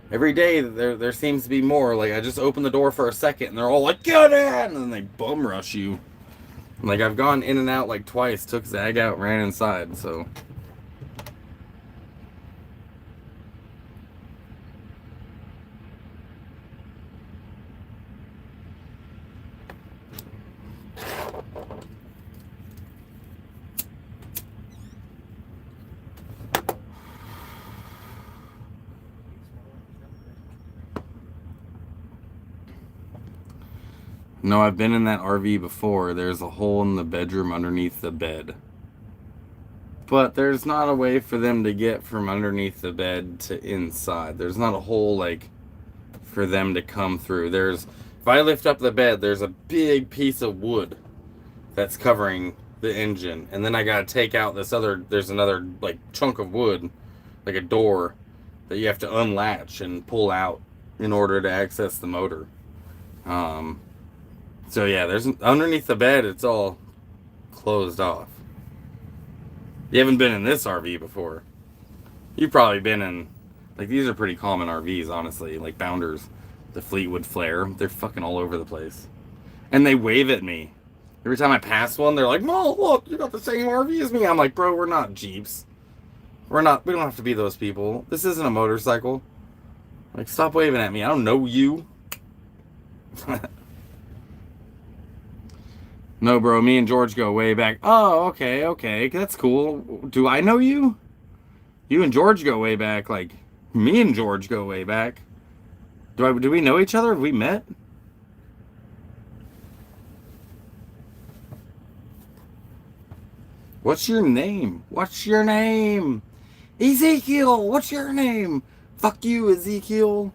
Every day, there seems to be more. Like, I just open the door for a second, and they're all like, get in! And then they bum rush you. Like, I've gone in and out, like, twice. Took Zag out, ran inside, so... No, I've been in that RV before. There's a hole in the bedroom underneath the bed. But there's not a way for them to get from underneath the bed to inside. There's not a hole, like, for them to come through. If I lift up the bed, there's a big piece of wood that's covering the engine. And then I gotta take out there's another, like, chunk of wood, like a door, that you have to unlatch and pull out in order to access the motor. So yeah, there's underneath the bed, it's all closed off. You haven't been in this RV before. You've probably been in, like, these are pretty common RVs, honestly, like Bounders, the Fleetwood Flare. They're fucking all over the place. And they wave at me. Every time I pass one, they're like, "Mo, look, you got the same RV as me." I'm like, "Bro, we're not Jeeps. We don't have to be those people. This isn't a motorcycle. Like, stop waving at me. I don't know you." No, bro, me and George go way back. Oh, okay. That's cool. Do I know you? You and George go way back. Like, me and George go way back. Do we know each other? Have we met? What's your name? What's your name? Ezekiel, what's your name? Fuck you, Ezekiel.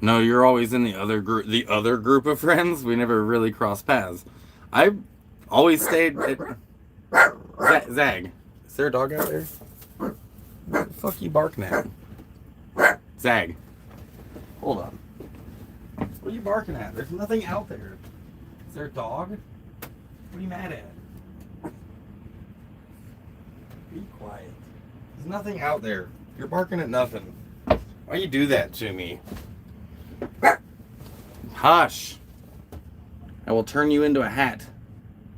No, you're always in the other group. The other group of friends. We never really crossed paths. I always stayed at Zag. Is there a dog out there? What the fuck you barking at? Zag. Hold on. What are you barking at? There's nothing out there. Is there a dog? What are you mad at? Be quiet. There's nothing out there. You're barking at nothing. Why you do that to me? Hush. I will turn you into a hat.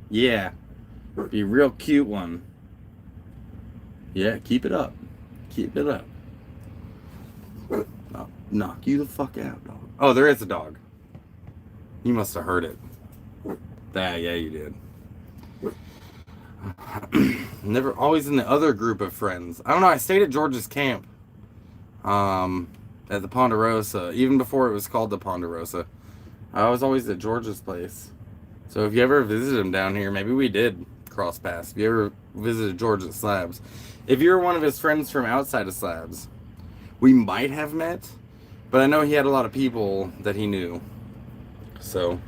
Yeah. Be a real cute one. Yeah, keep it up. Keep it up. I'll knock you the fuck out, dog. Oh, there is a dog. You must have heard it. Yeah, you did. Never, always in the other group of friends. I don't know, I stayed at George's camp. At the Ponderosa, even before it was called the Ponderosa. I was always at George's place. So if you ever visited him down here, maybe we did cross paths. If you ever visited George at Slabs. If you're one of his friends from outside of Slabs, we might have met, but I know he had a lot of people that he knew. So,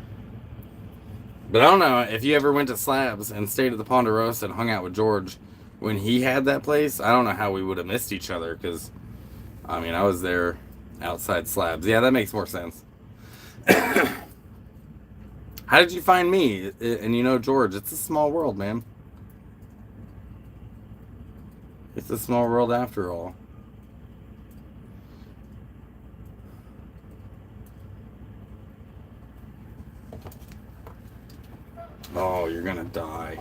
but I don't know, if you ever went to Slabs and stayed at the Ponderosa and hung out with George when he had that place, I don't know how we would have missed each other, because, I mean, I was there outside Slabs. Yeah, that makes more sense. How did you find me? And you know, George, it's a small world, man. It's a small world after all. Oh, you're gonna die.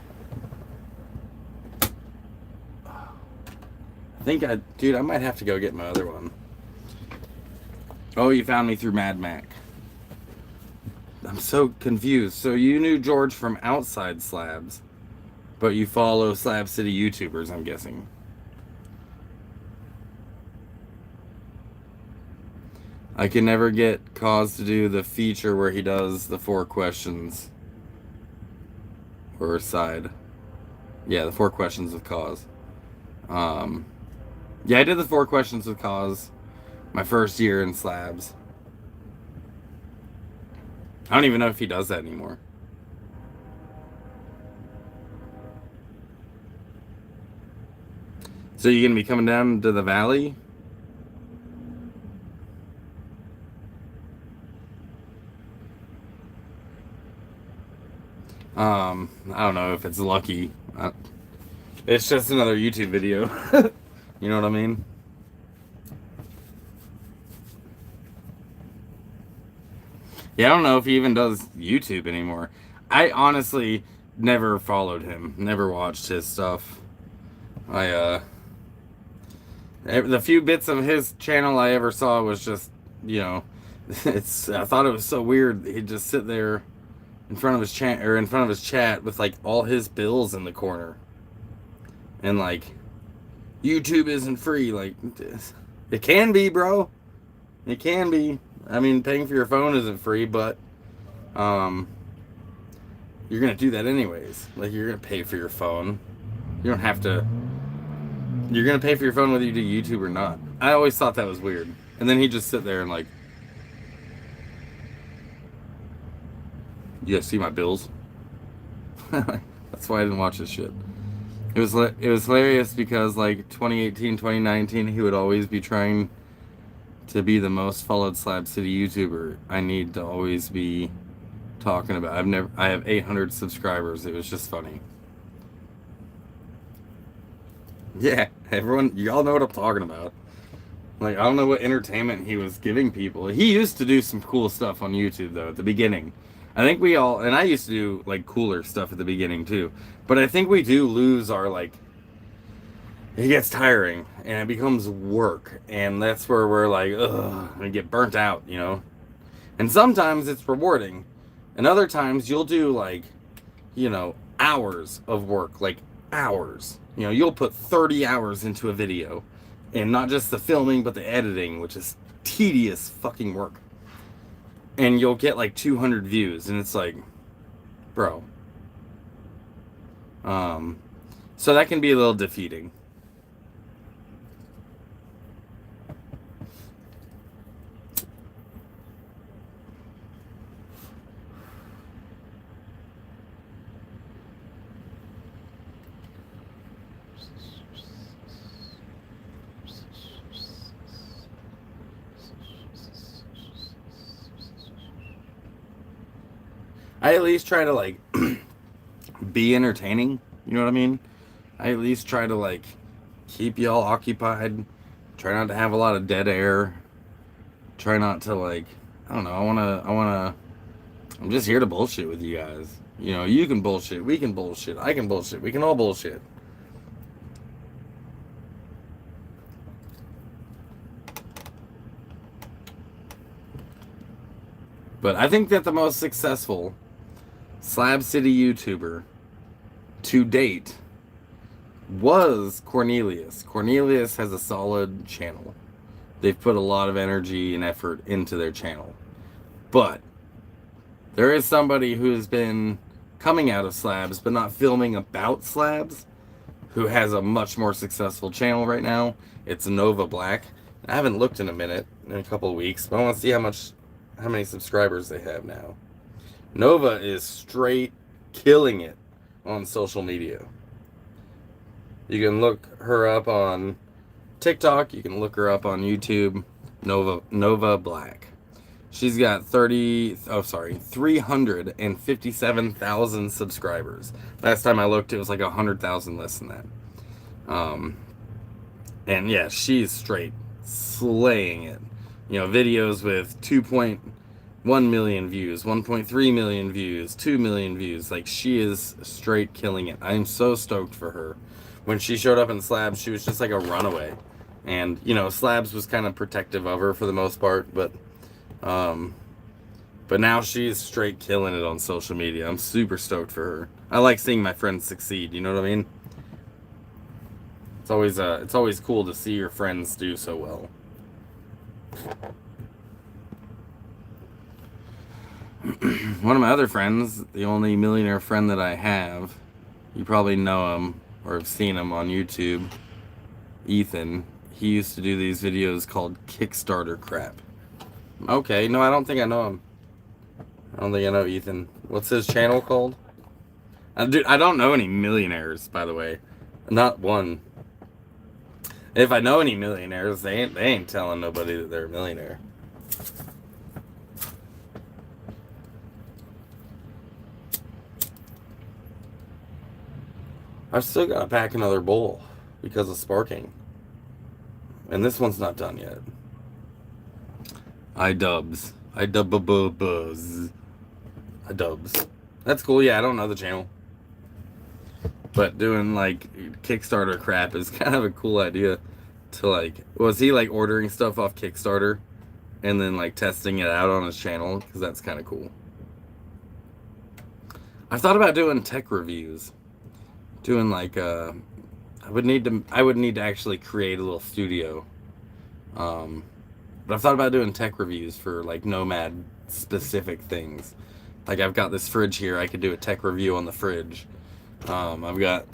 Dude, I might have to go get my other one. Oh, you found me through Mad Mac. I'm so confused. So you knew George from outside Slabs, but you follow Slab City YouTubers, I'm guessing. I can never get Cause to do the feature where he does the 4 questions. Or side. Yeah, the 4 questions with Cause. Yeah, I did the 4 questions with Cause my first year in Slabs. I don't even know if he does that anymore. So you gonna be coming down to the valley? I don't know if it's lucky. It's just another YouTube video. You know what I mean? Yeah, I don't know if he even does YouTube anymore. I honestly never followed him. Never watched his stuff. The few bits of his channel I ever saw was just, you know, I thought it was so weird. He'd just sit there in front of his chat with like all his bills in the corner, and like, YouTube isn't free. Like, it can be, bro. It can be. I mean, paying for your phone isn't free, but you're gonna do that anyways. Like, you're gonna pay for your phone. You don't have to. You're gonna pay for your phone whether you do YouTube or not. I always thought that was weird. And then he'd just sit there and like, you guys see my bills? That's why I didn't watch this shit. It was hilarious because like 2018, 2019, he would always be trying to be the most followed Slab City YouTuber. I need to always be talking about. I have 800 subscribers. It was just funny. Yeah, everyone, y'all know what I'm talking about. Like, I don't know what entertainment he was giving people. He used to do some cool stuff on YouTube, though, at the beginning. I think we all, and I used to do, like, cooler stuff at the beginning, too. But I think we do lose our, like, it gets tiring, and it becomes work. And that's where we're like, ugh, and get burnt out, you know? And sometimes it's rewarding. And other times you'll do, like, you know, hours of work, like, hours. You know, you'll put 30 hours into a video, and not just the filming, but the editing, which is tedious fucking work. And you'll get like 200 views, and it's like, bro. So that can be a little defeating. I at least try to like be entertaining, you know what I mean? I at least try to like keep y'all occupied, try not to have a lot of dead air, try not to like, I don't know, I'm just here to bullshit with you guys. You know, you can bullshit, we can bullshit, I can bullshit, we can all bullshit. But I think that the most successful Slab City YouTuber to date was Cornelius. Cornelius has a solid channel. They've put a lot of energy and effort into their channel. But there is somebody who's been coming out of slabs but not filming about slabs, who has a much more successful channel right now. It's Nova Black. I haven't looked in a couple of weeks, but I want to see how many subscribers they have now. Nova is straight killing it on social media. You can look her up on TikTok. You can look her up on YouTube. Nova Black. She's got 357,000 subscribers. Last time I looked, it was like 100,000 less than that. And yeah, she's straight slaying it. You know, videos with 2.1 million views, 1.3 million views, 2 million views. Like, she is straight killing it. I'm so stoked for her. When she showed up in Slabs, she was just like a runaway. And, you know, Slabs was kind of protective of her for the most part, but now she's straight killing it on social media. I'm super stoked for her. I like seeing my friends succeed, you know what I mean? It's always cool to see your friends do so well. One of my other friends, the only millionaire friend that I have, you probably know him or have seen him on YouTube, Ethan. He used to do these videos called Kickstarter crap. Okay, no, I don't think I know him. I don't think I know Ethan. What's his channel called? Dude, I don't know any millionaires, by the way. Not one. If I know any millionaires, they ain't telling nobody that they're a millionaire. I've still got to pack another bowl because of sparking. And this one's not done yet. iDubbbz. iDubbbz. That's cool. Yeah, I don't know the channel. But doing like Kickstarter crap is kind of a cool idea to like, was he like ordering stuff off Kickstarter and then like testing it out on his channel? Because that's kind of cool. I've thought about doing tech reviews, doing like I would need to actually create a little studio. But I've thought about doing tech reviews for like Nomad specific things. Like I've got this fridge here, I could do a tech review on the fridge. I've got,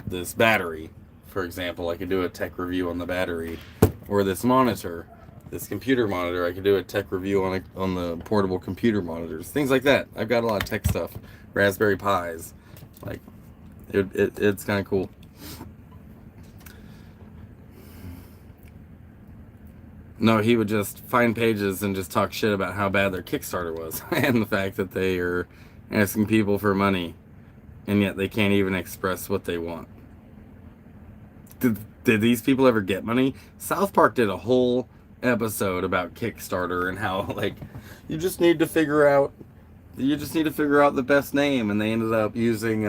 this battery, for example, I could do a tech review on the battery. Or this monitor, this computer monitor, I could do a tech review on the portable computer monitors. Things like that. I've got a lot of tech stuff. Raspberry Pis. Like, it's kind of cool. No, he would just find pages and just talk shit about how bad their Kickstarter was and the fact that they are asking people for money and yet they can't even express what they want. Did these people ever get money? South Park did a whole episode about Kickstarter and how like you just need to figure out the best name, and they ended up using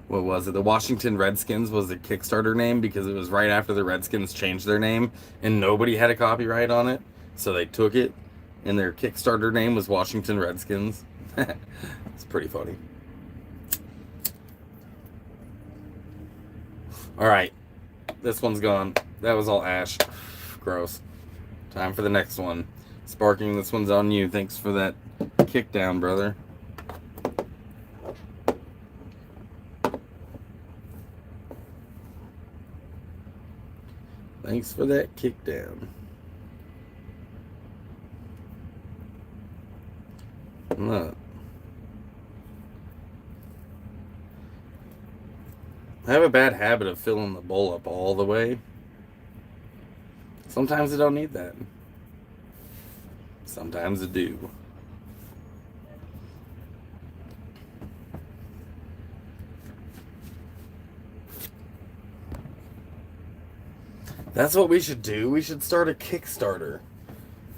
what was it? The Washington Redskins was the Kickstarter name because it was right after the Redskins changed their name and nobody had a copyright on it. So they took it and their Kickstarter name was Washington Redskins. It's pretty funny. Alright. This one's gone. That was all ash. Gross. Time for the next one. Sparking, this one's on you. Thanks for that kick down, brother. Thanks for that kick down. Look. I have a bad habit of filling the bowl up all the way. Sometimes I don't need that. Sometimes I do. That's what we should do. We should start a Kickstarter.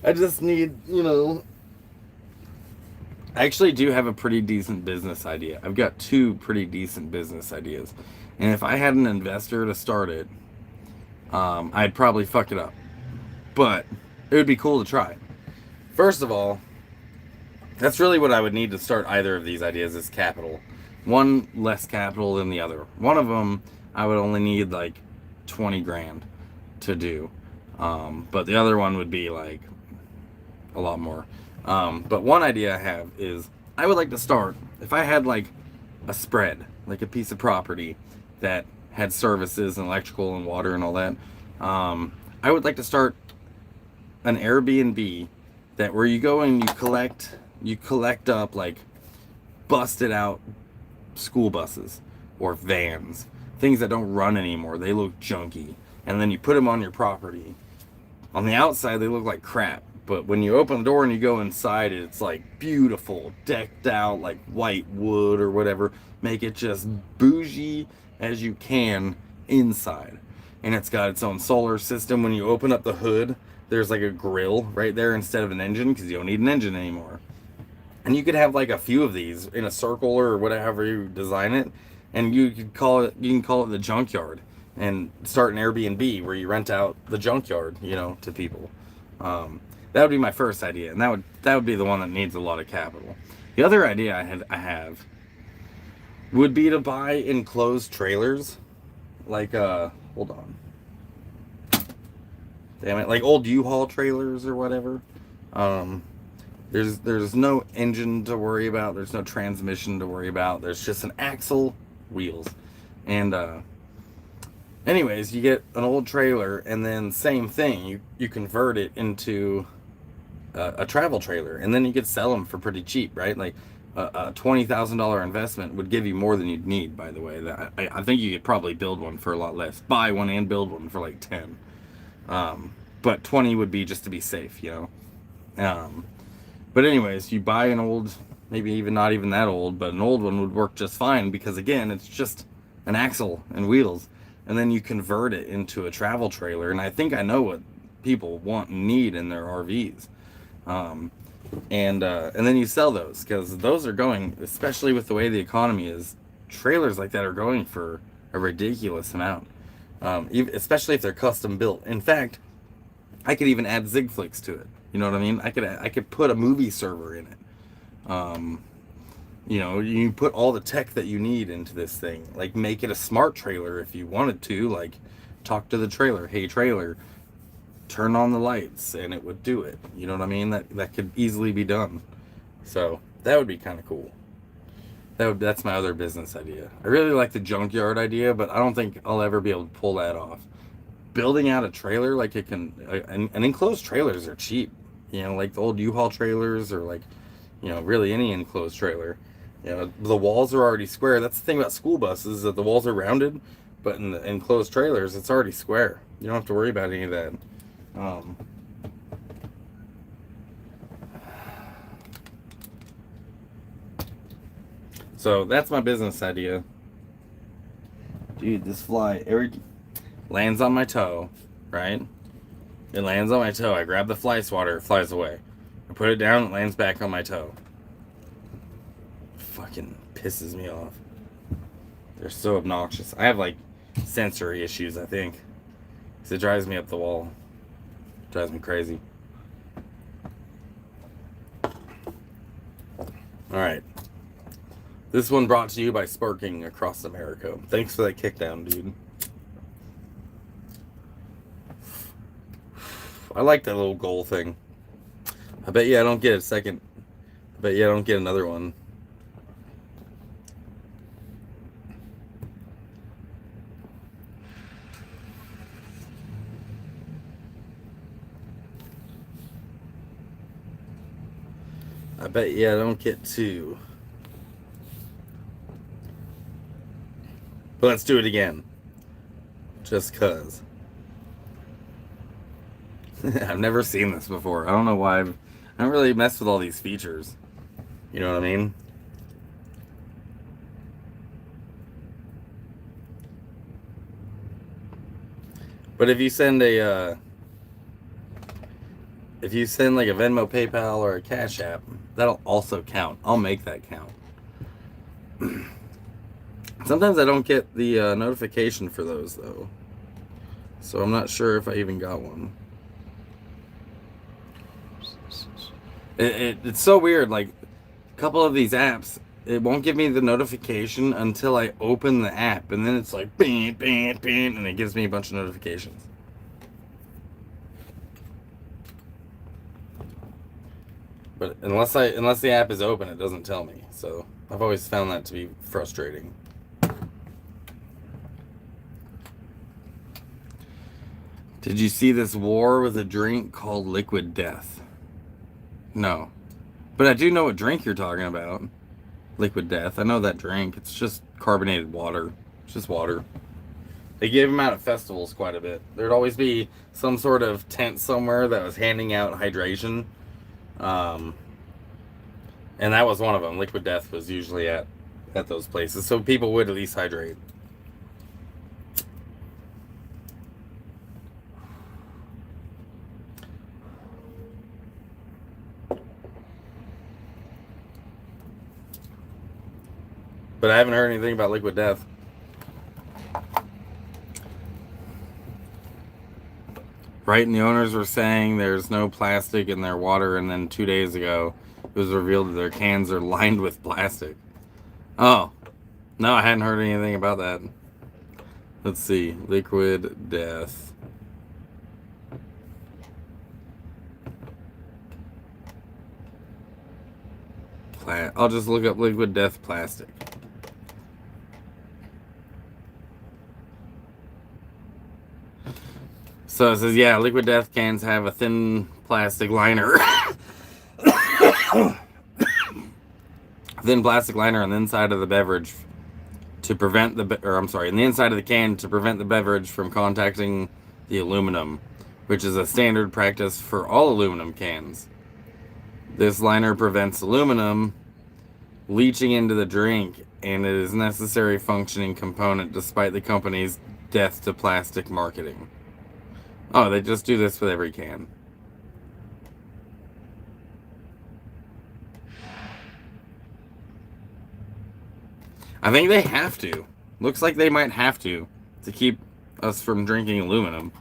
I just need, I actually do have a pretty decent business idea. I've got 2 pretty decent business ideas. And if I had an investor to start it, I'd probably fuck it up. But it would be cool to try. First of all, that's really what I would need to start either of these ideas is capital. One less capital than the other. One of them, I would only need like 20 grand to do. But the other one would be like a lot more. But one idea I have is I would like to start, if I had like a spread, like a piece of property that had services and electrical and water and all that, I would like to start an Airbnb that where you go and you collect up like busted out school buses or vans, things that don't run anymore. They look junky. And then you put them on your property. On the outside, they look like crap. But when you open the door and you go inside, it's like beautiful, decked out, like white wood or whatever. Make it just bougie as you can inside. And it's got its own solar system. When you open up the hood, there's like a grill right there instead of an engine because you don't need an engine anymore. And you could have like a few of these in a circle or whatever you design it. And you can call it the junkyard. And start an Airbnb where you rent out the junkyard, to people. That would be my first idea, and that would be the one that needs a lot of capital. The other idea I have would be to buy enclosed trailers, like hold on, damn it, like old U-Haul trailers or whatever. There's no engine to worry about. There's no transmission to worry about. There's just an axle, wheels, and anyways, you get an old trailer, and then same thing. You convert it into a travel trailer, and then you could sell them for pretty cheap, right? Like a $20,000 investment would give you more than you'd need. By the way, I think you could probably build one for a lot less. Buy one and build one for like 10. But 20 would be just to be safe, But anyways, you buy an old, maybe even not even that old, but an old one would work just fine because again, it's just an axle and wheels. And then you convert it into a travel trailer. And I think I know what people want and need in their RVs. And then you sell those because those are going, especially with the way the economy is, trailers like that are going for a ridiculous amount. Especially if they're custom built. In fact, I could even add Zigflix to it. You know what I mean? I could put a movie server in it. You put all the tech that you need into this thing. Like, make it a smart trailer if you wanted to. Like, talk to the trailer. Hey, trailer, turn on the lights, and it would do it. You know what I mean? That could easily be done. So that would be kind of cool. That's my other business idea. I really like the junkyard idea, but I don't think I'll ever be able to pull that off. Building out a trailer, like it can, and enclosed trailers are cheap. Like the old U-Haul trailers, or like, really any enclosed trailer. The walls are already square. That's the thing about school buses, that the walls are rounded, but in the enclosed trailers, it's already square. You don't have to worry about any of that. So that's my business idea. Dude, this fly lands on my toe, right? It lands on my toe. I grab the fly swatter, it flies away. I put it down, it lands back on my toe. Fucking pisses me off. They're so obnoxious. I have like sensory issues, I think. Because it drives me up the wall. It drives me crazy. Alright. This one brought to you by Sparking Across America. Thanks for that kickdown, dude. I like that little goal thing. I bet you I don't get a second. I bet you I don't get another one. I bet you I don't get two. But let's do it again. Just cuz. I've never seen this before. I don't know why. I don't really mess with all these features. You know what I mean? But if you send like a Venmo, PayPal, or a Cashapp, that'll also count. I'll make that count. Sometimes I don't get the notification for those, though. So I'm not sure if I even got one. It's so weird. Like, a couple of these apps, it won't give me the notification until I open the app. And then it's like, bing, bing, bing, and it gives me a bunch of notifications. But unless the app is open, it doesn't tell me. So I've always found that to be frustrating. Did you see this war with a drink called Liquid Death? No. But I do know what drink you're talking about. Liquid Death. I know that drink. It's just carbonated water. It's just water. They gave them out at festivals quite a bit. There'd always be some sort of tent somewhere that was handing out hydration. And that was one of them. Liquid Death was usually at those places. So people would at least hydrate. But I haven't heard anything about Liquid Death. Right, and the owners were saying there's no plastic in their water, and then 2 days ago, it was revealed that their cans are lined with plastic. Oh. No, I hadn't heard anything about that. Let's see. Liquid Death. I'll just look up Liquid Death plastic. So it says, yeah, Liquid Death cans have a thin plastic liner. Thin plastic liner on the inside of the beverage to prevent in the inside of the can to prevent the beverage from contacting the aluminum, which is a standard practice for all aluminum cans. This liner prevents aluminum leaching into the drink, and it is a necessary functioning component despite the company's death to plastic marketing. Oh, they just do this with every can. I think they have to. Looks like they might have to keep us from drinking aluminum.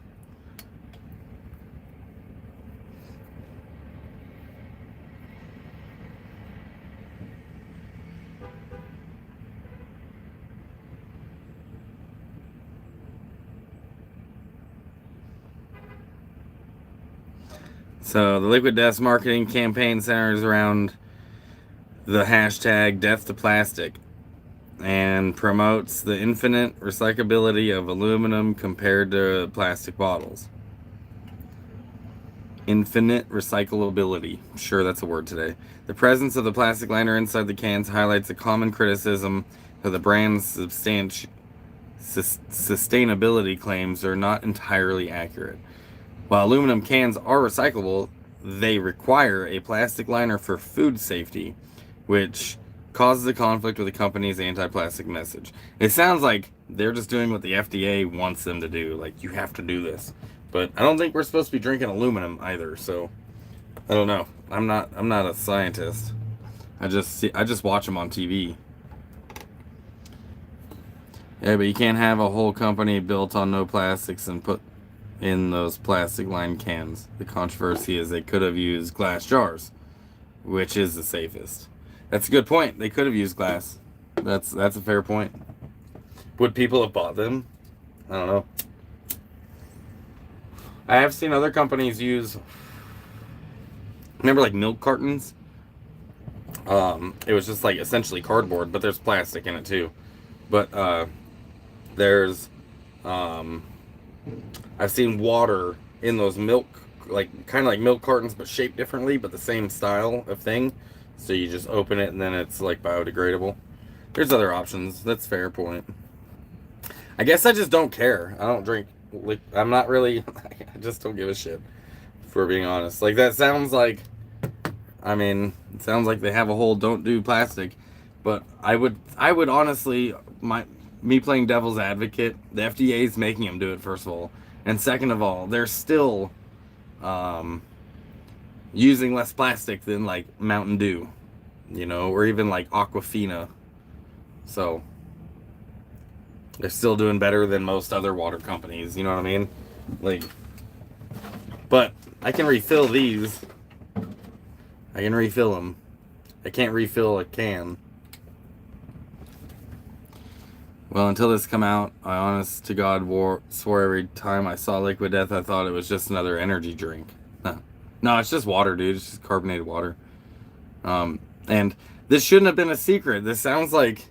So the Liquid Death's marketing campaign centers around the hashtag Death to Plastic and promotes the infinite recyclability of aluminum compared to plastic bottles. Infinite recyclability. Sure, that's a word today. The presence of the plastic liner inside the cans highlights a common criticism that the brand's sustainability claims are not entirely accurate. While aluminum cans are recyclable, they require a plastic liner for food safety, which causes a conflict with the company's anti-plastic message. It sounds like they're just doing what the FDA wants them to do. Like, you have to do this. But I don't think we're supposed to be drinking aluminum either, so I don't know. I'm not a scientist. I just watch them on TV. Yeah, but you can't have a whole company built on no plastics and put in those plastic lined cans. The controversy is they could have used glass jars, which is the safest. That's a good point. They could have used glass. That's a fair point. Would people have bought them? I don't know. I have seen other companies use, remember, like milk cartons? It was just like essentially cardboard, but there's plastic in it too. But there's I've seen water in those milk, like kind of like milk cartons, but shaped differently, but the same style of thing. So you just open it and then it's like biodegradable. There's other options. That's a fair point. I guess I just don't care. I don't drink. I'm not really. I just don't give a shit. For being honest, like that sounds like. I mean, it sounds like they have a whole don't do plastic, but I would honestly, me playing devil's advocate, the FDA is making them do it, first of all. And second of all, they're still using less plastic than like Mountain Dew, you know, or even like Aquafina. So they're still doing better than most other water companies, you know what I mean? Like, but I can refill these. I can refill them. I can't refill a can. Well, until this come out, I honest to God swore every time I saw Liquid Death, I thought it was just another energy drink. No, it's just water, dude. It's just carbonated water. And this shouldn't have been a secret. It sounds like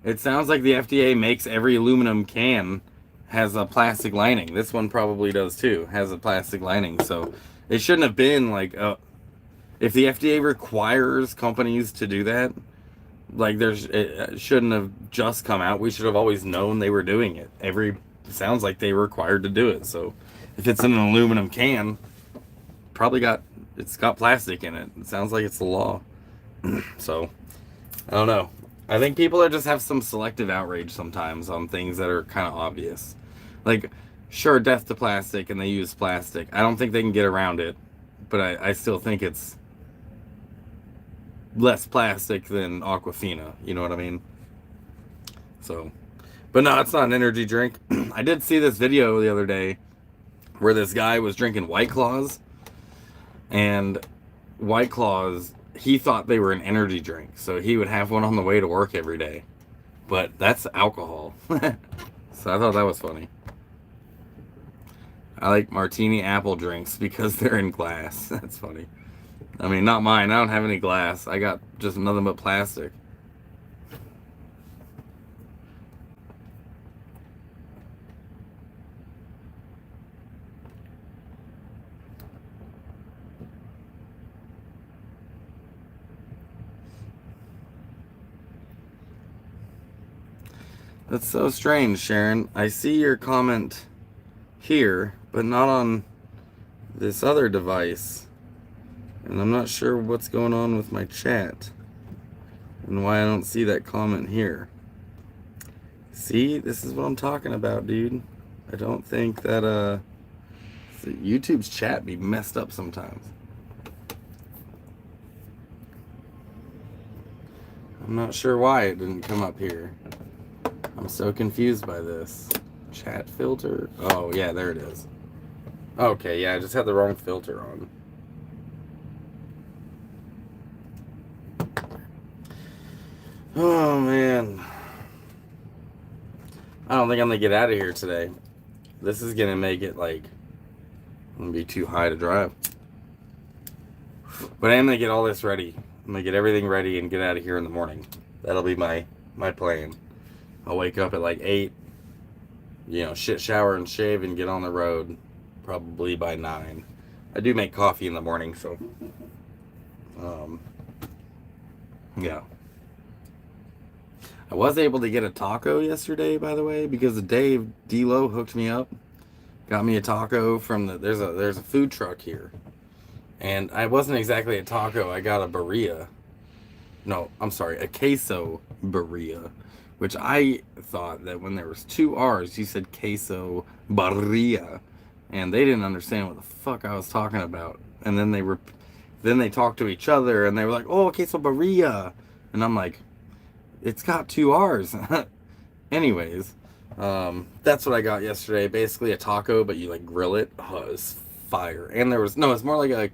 the FDA makes every aluminum can has a plastic lining. This one probably does too. Has a plastic lining. So it shouldn't have been like, if the FDA requires companies to do that, like it shouldn't have just come out. We should have always known they were doing it. It sounds like they were required to do it. So if it's in an aluminum can, it's got plastic in it. It sounds like it's the law. So I don't know. I think people just have some selective outrage sometimes on things that are kind of obvious. Like, sure, death to plastic, and they use plastic. I don't think they can get around it, but I still think it's less plastic than Aquafina, you know what I mean? So, but no, it's not an energy drink. I did see this video the other day where this guy was drinking White Claws, and White Claws, he thought they were an energy drink, so he would have one on the way to work every day. But that's alcohol. So I thought that was funny. I like martini apple drinks because they're in glass. That's funny. I mean, not mine. I don't have any glass. I got just nothing but plastic. That's so strange, Sharon. I see your comment here, but not on this other device. And I'm not sure what's going on with my chat and why I don't see that comment here. See, this is what I'm talking about, dude. I don't think that YouTube's chat be messed up sometimes. I'm not sure why it didn't come up here. I'm so confused by this. Chat filter. Oh, yeah, there it is. Okay, yeah, I just had the wrong filter on. Oh, man. I don't think I'm going to get out of here today. This is going to make it, like, going to be too high to drive. But I am going to get all this ready. I'm going to get everything ready and get out of here in the morning. That'll be my plan. I'll wake up at, like, 8. You know, shit, shower, and shave and get on the road. Probably by 9. I do make coffee in the morning, so... yeah. I was able to get a taco yesterday, by the way, because Dave D-Lo hooked me up. Got me a taco from there's a food truck here. And I wasn't exactly a taco, I got a birria. No, I'm sorry, a queso birria. Which I thought that when there was 2 R's, you said queso birria. And they didn't understand what the fuck I was talking about. And then they talked to each other and they were like, oh, queso birria. And I'm like, it's got 2 R's. Anyways, that's what I got yesterday. Basically a taco, but you like grill it. Oh, it was fire. And it's more like a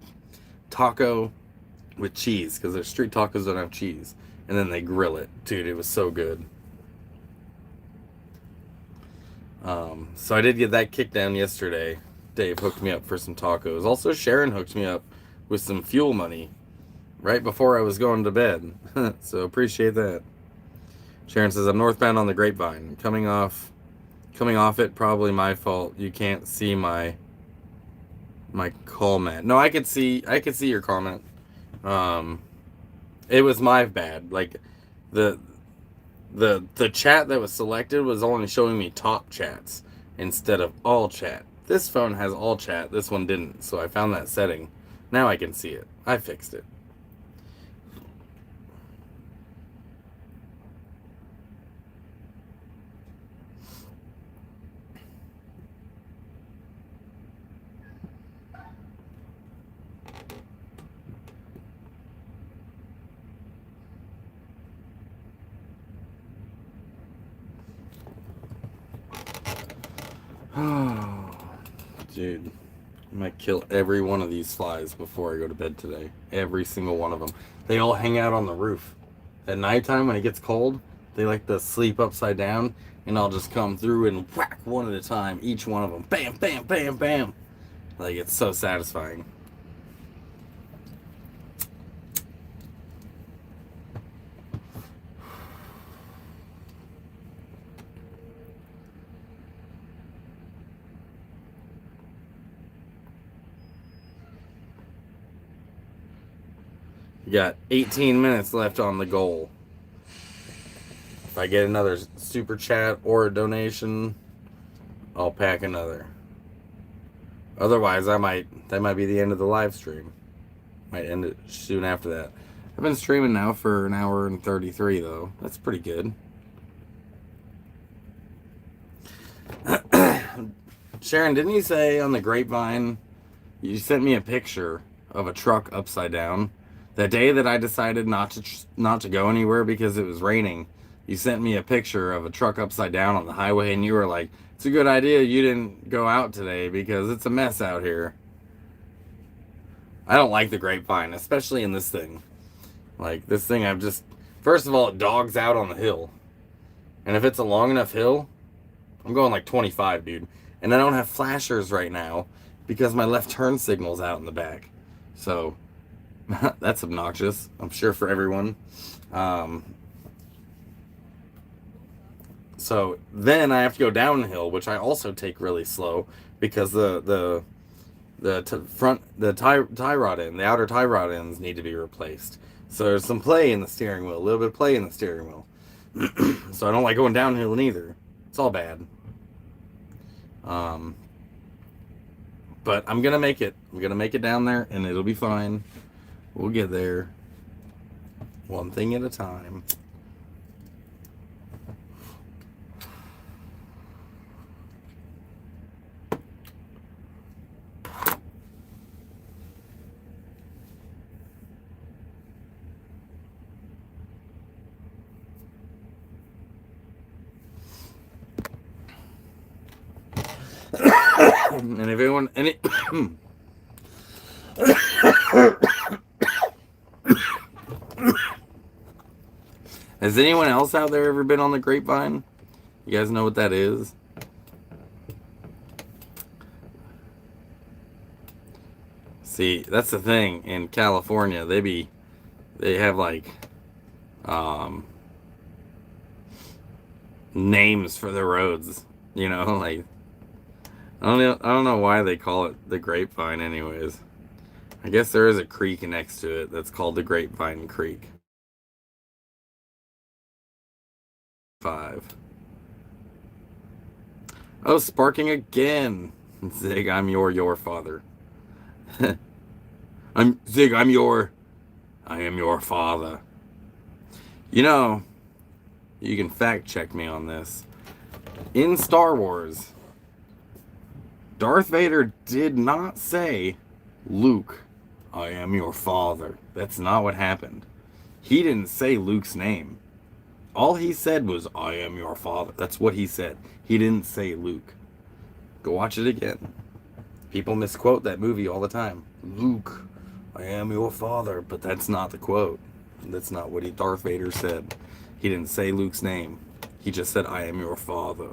taco with cheese, because their street tacos don't have cheese. And then they grill it. Dude, it was so good. So I did get that kicked down yesterday. Dave hooked me up for some tacos. Also, Sharon hooked me up with some fuel money right before I was going to bed. So appreciate that. Sharon says, I'm northbound on the Grapevine. Coming off it, probably my fault. You can't see my comment. No, I could see your comment. It was my bad. Like the chat that was selected was only showing me top chats instead of all chat. This phone has all chat. This one didn't. So I found that setting. Now I can see it. I fixed it. Oh, dude. I might kill every one of these flies before I go to bed today. Every single one of them. They all hang out on the roof. At nighttime when it gets cold, they like to sleep upside down, and I'll just come through and whack one at a time, each one of them. Bam, bam, bam, bam. Like, it's so satisfying. You got 18 minutes left on the goal. If I get another super chat or a donation, I'll pack another. Otherwise, that might be the end of the live stream. Might end it soon after that. I've been streaming now for 1 hour and 33 though. That's pretty good. Sharon, didn't you say on the Grapevine you sent me a picture of a truck upside down? The day that I decided not to go anywhere because it was raining, you sent me a picture of a truck upside down on the highway, and you were like, it's a good idea you didn't go out today because it's a mess out here. I don't like the Grapevine, especially in this thing. Like, this thing first of all, it dogs out on the hill. And if it's a long enough hill, I'm going like 25, dude. And I don't have flashers right now because my left turn signal's out in the back. So, that's obnoxious, I'm sure, for everyone. So then I have to go downhill, which I also take really slow because the tie rod end, the outer tie rod ends need to be replaced. So there's some play in the steering wheel, a little bit of play in the steering wheel. So I don't like going downhill either. It's all bad. But I'm gonna make it. I'm gonna make it down there, and it'll be fine. We'll get there. One thing at a time. And if anyone, has anyone else out there ever been on the grapevine? You guys know what that is? See, that's the thing. In California, they have like um, names for the roads. You know, like I don't know why they call it the Grapevine. Anyways, I guess there is a creek next to it that's called the Grapevine Creek. 5. Oh, sparking again. Zig, I'm your father. Zig, I am your father. You know, you can fact check me on this. In Star Wars, Darth Vader did not say, Luke, I am your father. That's not what happened. He didn't say Luke's name. All he said was, I am your father. That's what he said. He didn't say Luke. Go watch it again. People misquote that movie all the time. Luke, I am your father. But that's not the quote. That's not what Darth Vader said. He didn't say Luke's name. He just said, I am your father.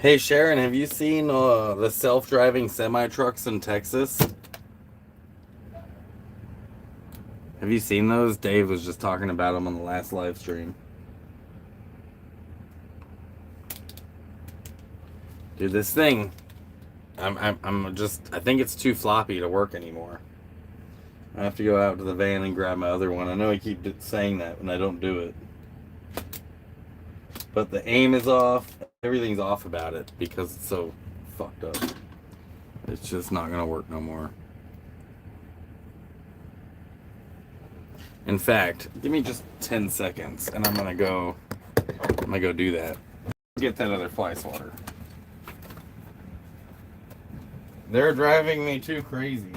Hey Sharon, have you seen the self-driving semi-trucks in Texas? Have you seen those? Dave was just talking about them on the last live stream. Dude, this thing, I think it's too floppy to work anymore. I have to go out to the van and grab my other one. I know I keep saying that when I don't do it. But the aim is off. Everything's off about it because it's so fucked up. It's just not gonna work no more. In fact, give me just 10 seconds and I'm gonna go do that. Get that other fly swatter. They're driving me too crazy.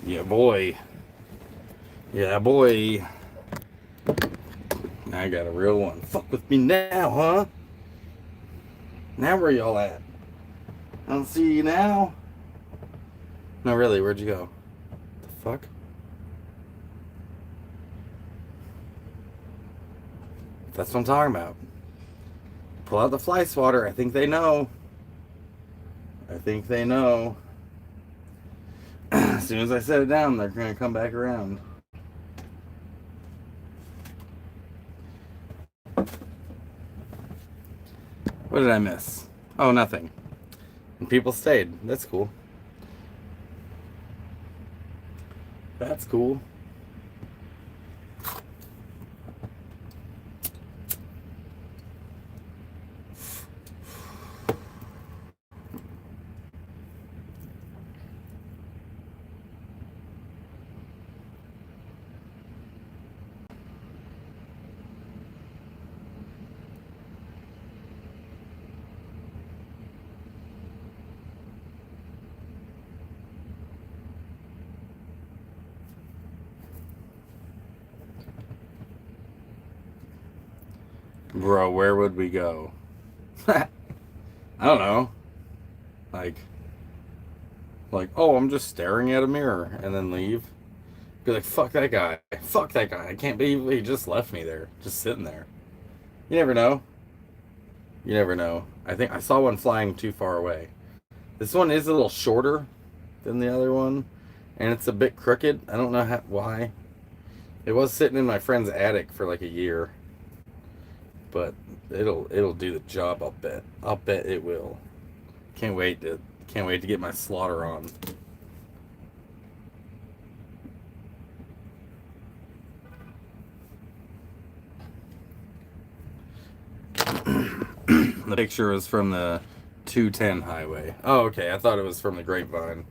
Yeah, boy. Yeah, boy. I got a real one. Fuck with me now, huh? Now where y'all at? I don't see you now. No, really, where'd you go? The fuck? That's what I'm talking about. Pull out the fly swatter. I think they know. I think they know. As soon as I set it down, they're going to come back around. What did I miss? Oh, nothing. And people stayed. That's cool. That's cool. Bro, where would we go? I don't know, like oh, I'm just staring at a mirror, and then leave. Be like, fuck that guy, fuck that guy. I can't believe he just left me there, just sitting there. You never know. You never know. I think I saw one flying too far away. This one is a little shorter than the other one, and it's a bit crooked. I don't know why. It was sitting in my friend's attic for like a year, but it'll do the job. I'll bet. I'll bet it will. Can't wait to get my slaughter on. The picture was from the 210 highway. Oh, okay. I thought it was from the Grapevine.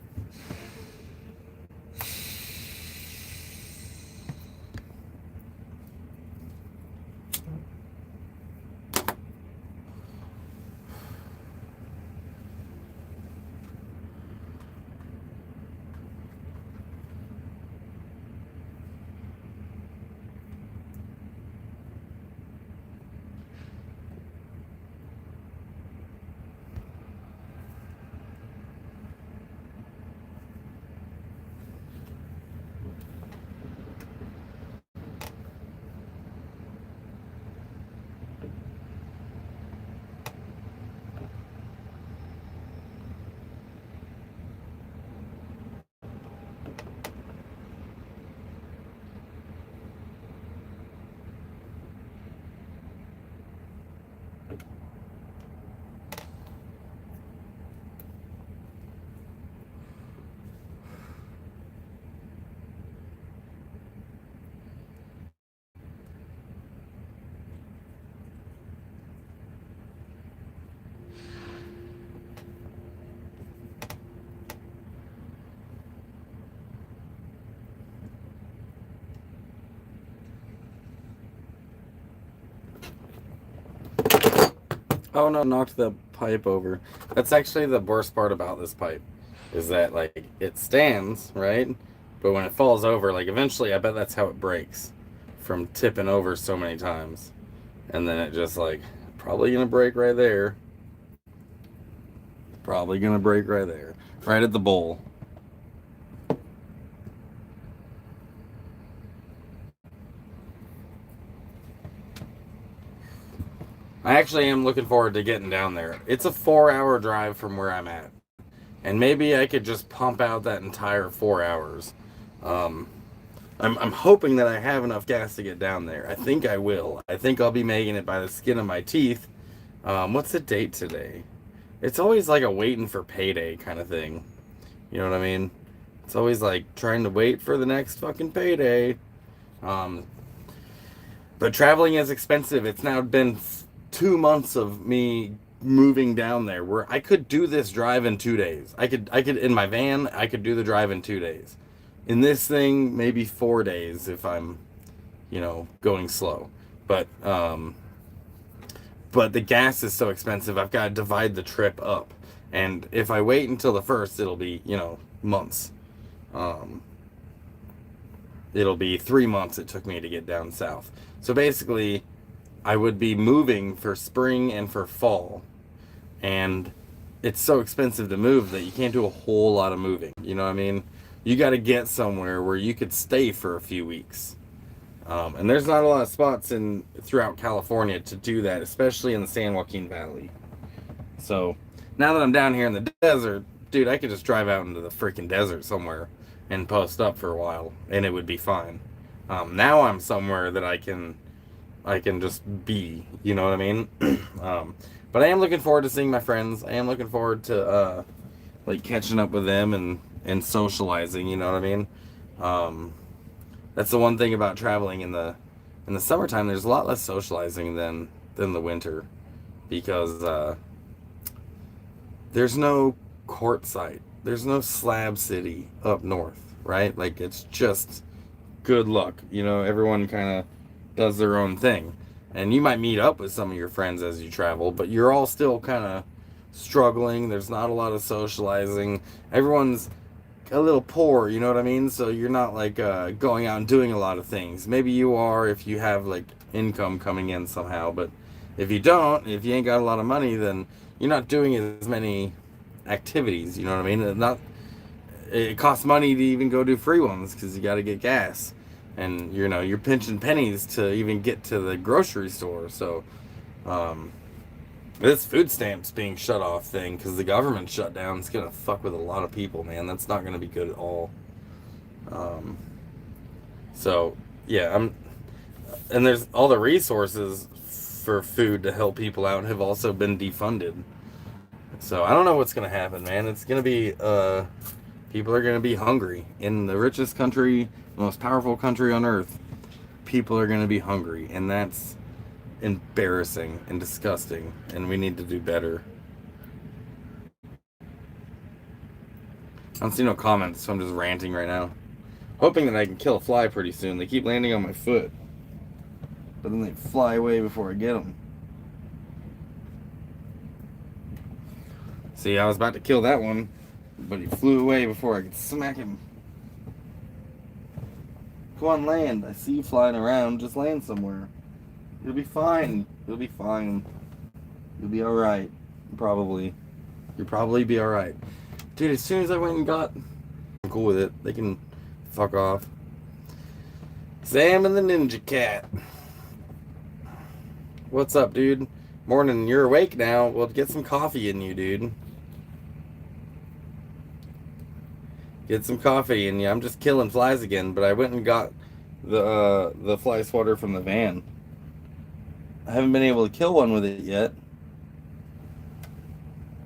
Oh no, knocked the pipe over. That's actually the worst part about this pipe, is that like it stands, right? But when it falls over, like eventually I bet that's how it breaks from tipping over so many times. And then it just like probably gonna break right there. Probably gonna break right there. Right at the bowl. I actually am looking forward to getting down there. It's a 4-hour drive from where I'm at. And maybe I could just pump out that entire 4 hours. Um, I'm hoping that I have enough gas to get down there. I think I will. I think I'll be making it by the skin of my teeth. What's the date today? It's always like a waiting for payday kind of thing. You know what I mean? It's always like trying to wait for the next fucking payday. Um, but traveling is expensive. It's now been 2 months of me moving down there where I could do this drive in 2 days. I could in my van, I could do the drive in 2 days. In this thing, maybe 4 days if I'm, going slow. But the gas is so expensive. I've got to divide the trip up. And if I wait until the first, it'll be, months. It'll be 3 months it took me to get down south. So basically, I would be moving for spring and for fall. And it's so expensive to move that you can't do a whole lot of moving. You know what I mean? You got to get somewhere where you could stay for a few weeks. And there's not a lot of spots throughout California to do that, especially in the San Joaquin Valley. So now that I'm down here in the desert, dude, I could just drive out into the freaking desert somewhere and post up for a while, and it would be fine. Now I'm somewhere that I can just be, you know what I mean? But I am looking forward to seeing my friends. I am looking forward to catching up with them and socializing, you know what I mean? That's the one thing about traveling in the summertime. There's a lot less socializing than the winter, because there's no Quartzsite, there's no Slab City up north, right? Like, it's just good luck. Everyone kind of does their own thing. And you might meet up with some of your friends as you travel, but you're all still kind of struggling. There's not a lot of socializing. Everyone's a little poor, you know what I mean? So you're not going out and doing a lot of things. Maybe you are if you have income coming in somehow, but if you don't, if you ain't got a lot of money, then you're not doing as many activities. You know what I mean? It costs money to even go do free ones because you got to get gas, and you're pinching pennies to even get to the grocery store. So um, this food stamps being shut off thing because the government shut down is gonna fuck with a lot of people, man. That's not gonna be good at all. Um, so yeah, and there's all the resources for food to help people out have also been defunded. So I don't know what's gonna happen, man. It's gonna be people are gonna be hungry in the richest country, the most powerful country on earth. People are gonna be hungry, and that's embarrassing and disgusting, and we need to do better. I don't see no comments, so I'm just ranting right now. Hoping that I can kill a fly pretty soon. They keep landing on my foot, but then they fly away before I get them. See, I was about to kill that one, but he flew away before I could smack him. Come on, land. I see you flying around. Just land somewhere. You'll be fine. You'll be fine. You'll be alright. Probably. You'll probably be alright. Dude, as soon as I went and got... I'm cool with it. They can fuck off. Sam and the Ninja Cat. What's up, dude? Morning, you're awake now. Well, get some coffee in you, dude. Get some coffee in you. I'm just killing flies again, but I went and got the fly swatter from the van. I haven't been able to kill one with it yet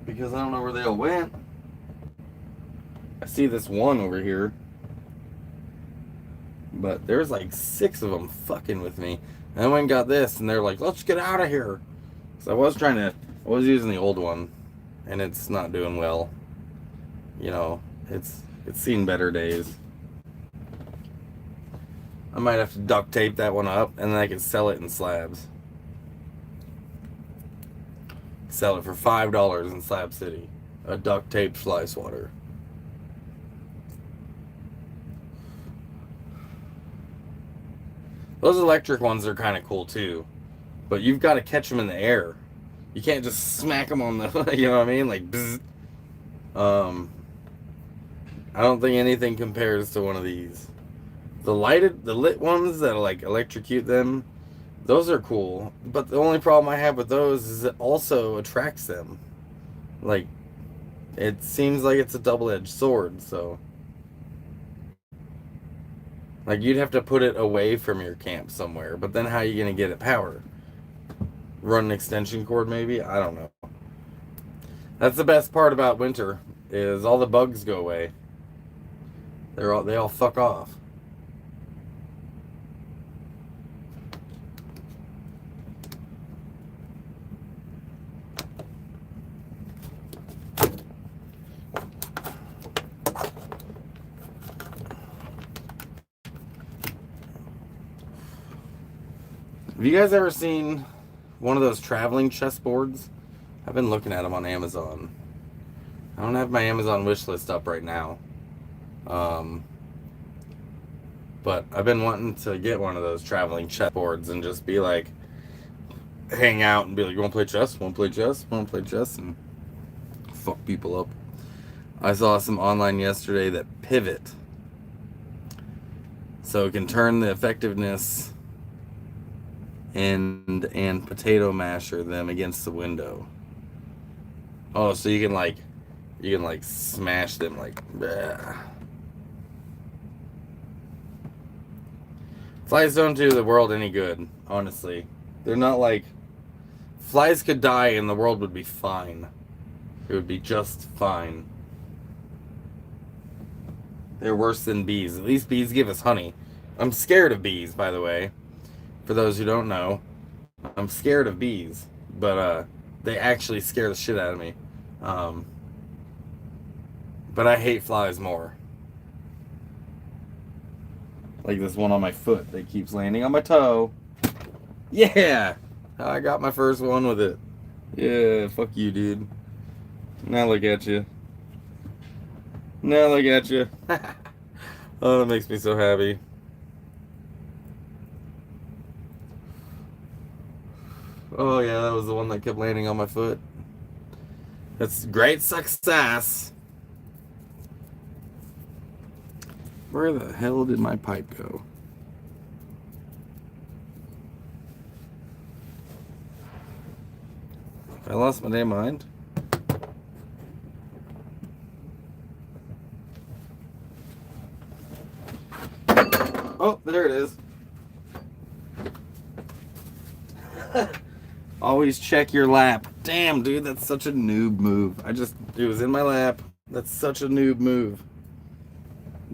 because I don't know where they all went. I see this one over here, but there's like 6 of them fucking with me. And I went and got this, and they're like, "Let's get out of here." So I was using the old one, and it's not doing well. It's seen better days. I might have to duct tape that one up, and then I can sell it in slabs. Sell it for $5 in Slab City. A duct taped fly swatter. Those electric ones are kind of cool too, but you've got to catch them in the air. You can't just smack them on the, you know what I mean? Like, bzz. I don't think anything compares to one of these. The lit ones that like electrocute them, those are cool. But the only problem I have with those is it also attracts them. Like, it seems like it's a double-edged sword, so. Like, you'd have to put it away from your camp somewhere, but then how are you going to get it power? Run an extension cord, maybe? I don't know. That's the best part about winter, is all the bugs go away. They all fuck off. Have you guys ever seen one of those traveling chessboards? I've been looking at them on Amazon. I don't have my Amazon wish list up right now. But I've been wanting to get one of those traveling chessboards and just be like, hang out and be like, you want to play chess? Want to play chess? Want to play chess? And fuck people up. I saw some online yesterday that pivot. So it can turn the effectiveness and potato masher them against the window. Oh, so you can like smash them like bleh. Flies don't do the world any good, honestly. They're not like flies could die and the world would be fine. It would be just fine. They're worse than bees. At least bees give us honey. I'm scared of bees, by the way. For those who don't know, I'm scared of bees, but they actually scare the shit out of me. But I hate flies more. Like this one on my foot that keeps landing on my toe. Yeah! I got my first one with it. Yeah, fuck you, dude. Now look at you. Now look at you. Oh, that makes me so happy. Oh yeah, that was the one that kept landing on my foot. That's great success. Where the hell did my pipe go? I lost my damn mind. Oh, there it is. Always check your lap. Damn, dude, that's such a noob move. It was in my lap. That's such a noob move.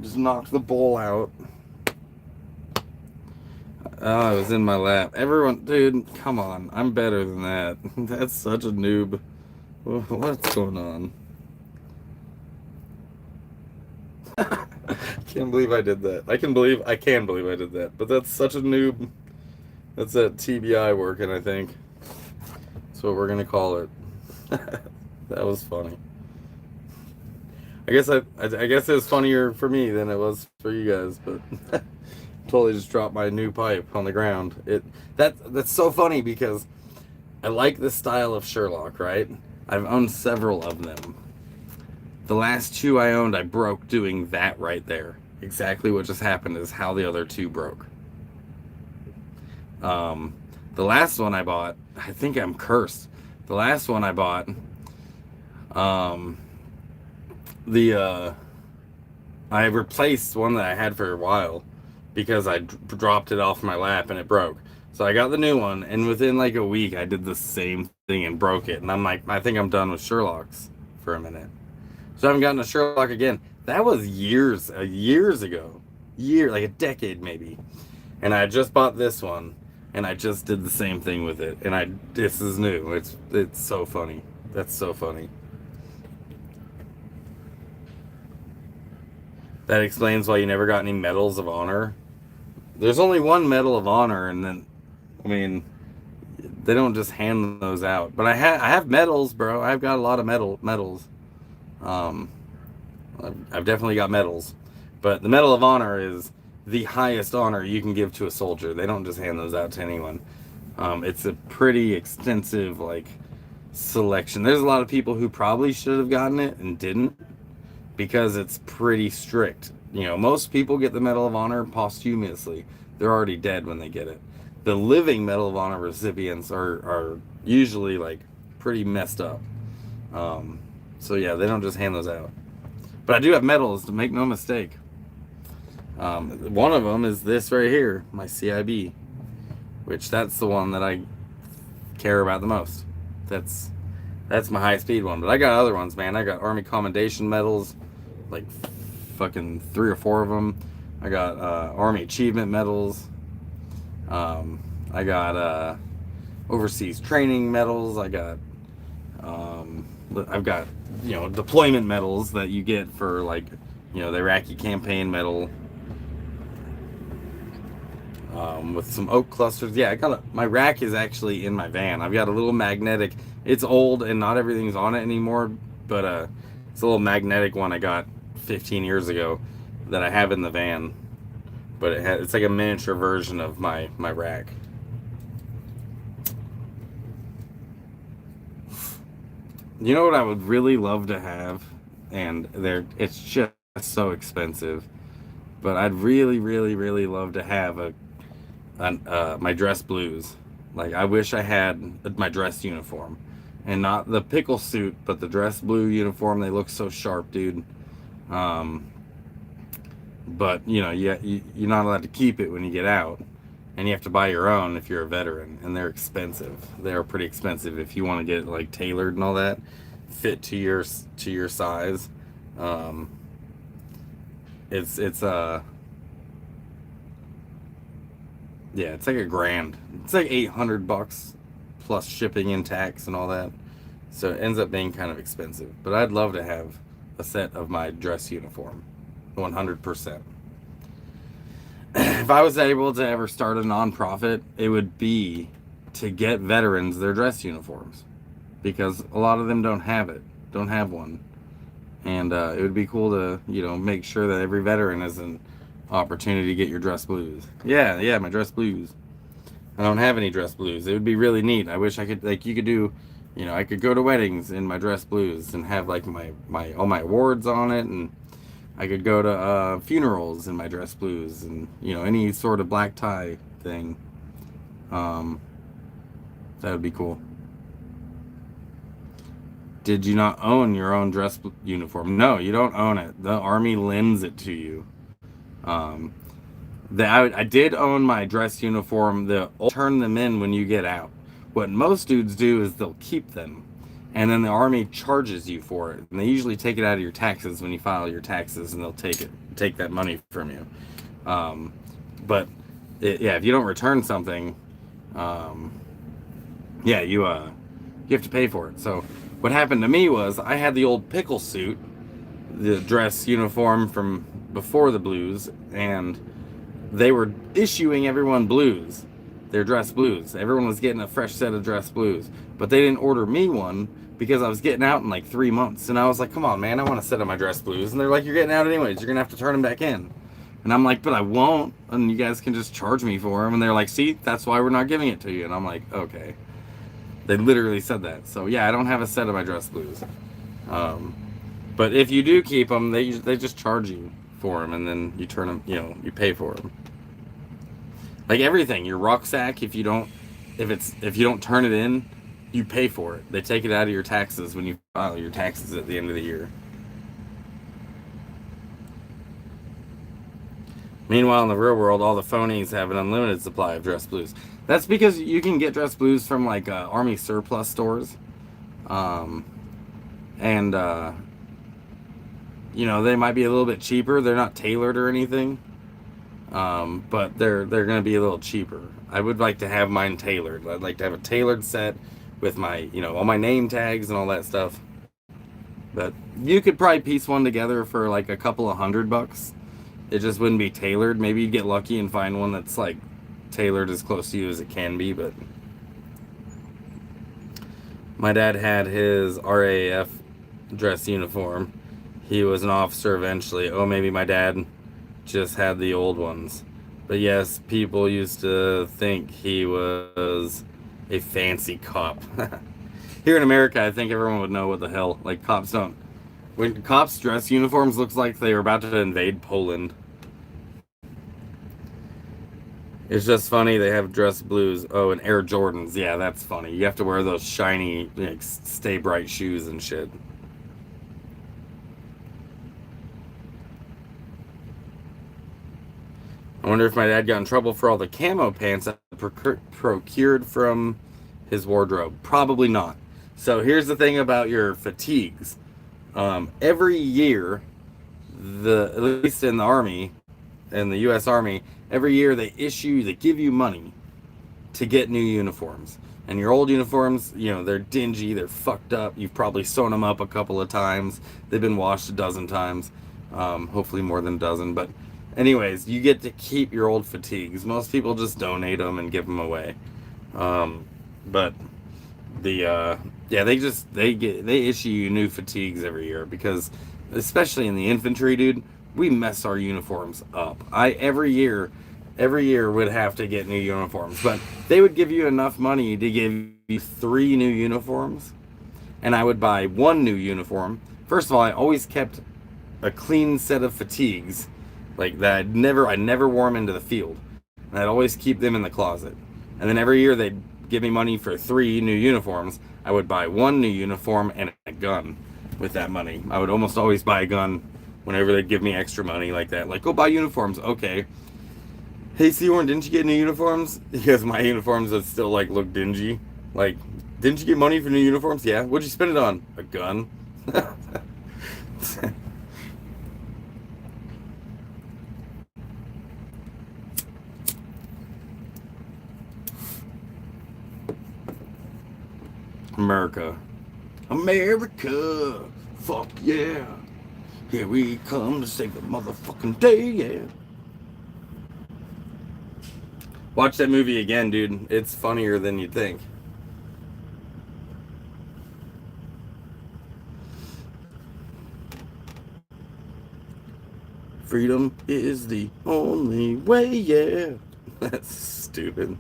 Just knocked the bowl out. Oh, it was in my lap. Everyone, dude, come on. I'm better than that. That's such a noob. What's going on? Can't believe I did that. I can believe I did that. But that's such a noob. That's that TBI working, I think. That's what we're gonna call it. That was funny. I guess it was funnier for me than it was for you guys, but totally just dropped my new pipe on the ground. That's so funny because I like the style of Sherlock, right? I've owned several of them. The last two I owned, I broke doing that right there. Exactly what just happened is how the other two broke. The last one I bought, I think I'm cursed. The last one I bought, I replaced one that I had for a while because I dropped it off my lap and it broke. So I got the new one, and within like a week, I did the same thing and broke it. And I'm like, I think I'm done with Sherlocks for a minute. So I haven't gotten a Sherlock again. That was years ago. Like a decade maybe. And I just bought this one, and I just did the same thing with it. And this is new. It's so funny. That's so funny. That explains why you never got any medals of honor. There's only one medal of honor, and then, I mean, they don't just hand those out. But I have medals, bro. I've got a lot of medals. I've definitely got medals. But the Medal of Honor is the highest honor you can give to a soldier. They don't just hand those out to anyone. It's a pretty extensive, like, selection. There's a lot of people who probably should have gotten it and didn't, because it's pretty strict. You know, most people get the Medal of Honor posthumously. They're already dead when they get it. The living Medal of Honor recipients are usually, like, pretty messed up. So yeah, they don't just hand those out. But I do have medals, to make no mistake. One of them is this right here, my CIB, which that's the one that I care about the most. That's my high speed one. But I got other ones, man. I got Army Commendation medals, like fucking 3 or 4 of them. I got Army Achievement medals. I got overseas training medals. I've got, you know, deployment medals that you get for, like, you know, the Iraqi campaign medal, with some oak clusters. Yeah, my rack is actually in my van. I've got a little magnetic. It's old and not everything's on it anymore, but it's a little magnetic one I got 15 years ago that I have in the van. But it's like a miniature version of my rack. You know what I would really love to have, and it's just so expensive, but I'd really, really, really love to have my dress blues. Like, I wish I had my dress uniform, and not the pickle suit, but the dress blue uniform. They look so sharp, dude. But you know, you're not allowed to keep it when you get out, and you have to buy your own if you're a veteran, and they're expensive. They're pretty expensive if you want to get it, like, tailored and all that, fit to your size. It's yeah, it's like $1,000. It's like $800 plus shipping and tax and all that. So it ends up being kind of expensive. But I'd love to have a set of my dress uniform, 100%. If I was able to ever start a nonprofit, it would be to get veterans their dress uniforms, because a lot of them don't have one. And it would be cool to, you know, make sure that every veteran has an opportunity to get your dress blues. Yeah, my dress blues. I don't have any dress blues. It would be really neat. I wish I could, like, you could do You know, I could go to weddings in my dress blues and have like my all my awards on it, and I could go to funerals in my dress blues, and you know, any sort of black tie thing. Um, that would be cool. Did you not own your own dress uniform? No, you don't own it. The Army lends it to you. Um, I did own my dress uniform. They'll turn them in when you get out. What most dudes do is they'll keep them, and then the Army charges you for it. And they usually take it out of your taxes when you file your taxes, and they'll take that money from you. Um, but yeah, if you don't return something, um, yeah, you have to pay for it. So what happened to me was I had the old pickle suit, the dress uniform from before the blues, and they were issuing everyone blues, their dress blues. Everyone was getting a fresh set of dress blues, but they didn't order me one because I was getting out in like 3 months. And I was like, come on, man, I want a set of my dress blues. And they're like, you're getting out anyways. You're going to have to turn them back in. And I'm like, but I won't. And you guys can just charge me for them. And they're like, see, that's why we're not giving it to you. And I'm like, okay. They literally said that. So yeah, I don't have a set of my dress blues. But if you do keep them, they just charge you for them, and then you turn them. You know, you pay for them. Like everything, your rucksack. If you don't turn it in, you pay for it. They take it out of your taxes when you file your taxes at the end of the year. Meanwhile, in the real world, all the phonies have an unlimited supply of dress blues. That's because you can get dress blues from like Army surplus stores, um, and you know, they might be a little bit cheaper. They're not tailored or anything, but they're going to be a little cheaper. I would like to have mine tailored. I'd like to have a tailored set with my, you know, all my name tags and all that stuff. But you could probably piece one together for like a couple of $100. It just wouldn't be tailored. Maybe you'd get lucky and find one that's like tailored as close to you as it can be. But my dad had his RAF dress uniform. He was an officer eventually. Oh, maybe my dad just had the old ones. But yes, people used to think he was a fancy cop. Here in America, I think everyone would know what the hell. Like, cops don't. When cops' dress uniforms looks like they were about to invade Poland. It's just funny they have dress blues. Oh, and Air Jordans. Yeah, that's funny. You have to wear those shiny, like, stay bright shoes and shit. I wonder if my dad got in trouble for all the camo pants I procured from his wardrobe. Probably not. So here's the thing about your fatigues. Every year, at least in the Army, in the U.S. Army, every year they give you money to get new uniforms. And your old uniforms, you know, they're dingy, they're fucked up. You've probably sewn them up a couple of times. They've been washed a dozen times, hopefully more than a dozen. But anyways, you get to keep your old fatigues. Most people just donate them and give them away. But yeah, they issue you new fatigues every year because, especially in the infantry, dude, we mess our uniforms up. Every year would have to get new uniforms, but they would give you enough money to give you 3 new uniforms, and I would buy 1 new uniform. First of all, I always kept a clean set of fatigues, like that. I never wore them into the field, and I'd always keep them in the closet. And then every year they'd give me money for 3 new uniforms. I would buy 1 new uniform and a gun with that money. I would almost always buy a gun whenever they'd give me extra money like that. Like, go buy uniforms. Okay. Hey, Sehorn, didn't you get new uniforms? Because my uniforms would still, like, look dingy. Like, didn't you get money for new uniforms? Yeah. What'd you spend it on? A gun. America. Fuck yeah. Here we come to save the motherfucking day, yeah. Watch that movie again, dude. It's funnier than you'd think. Freedom is the only way, yeah. That's stupid.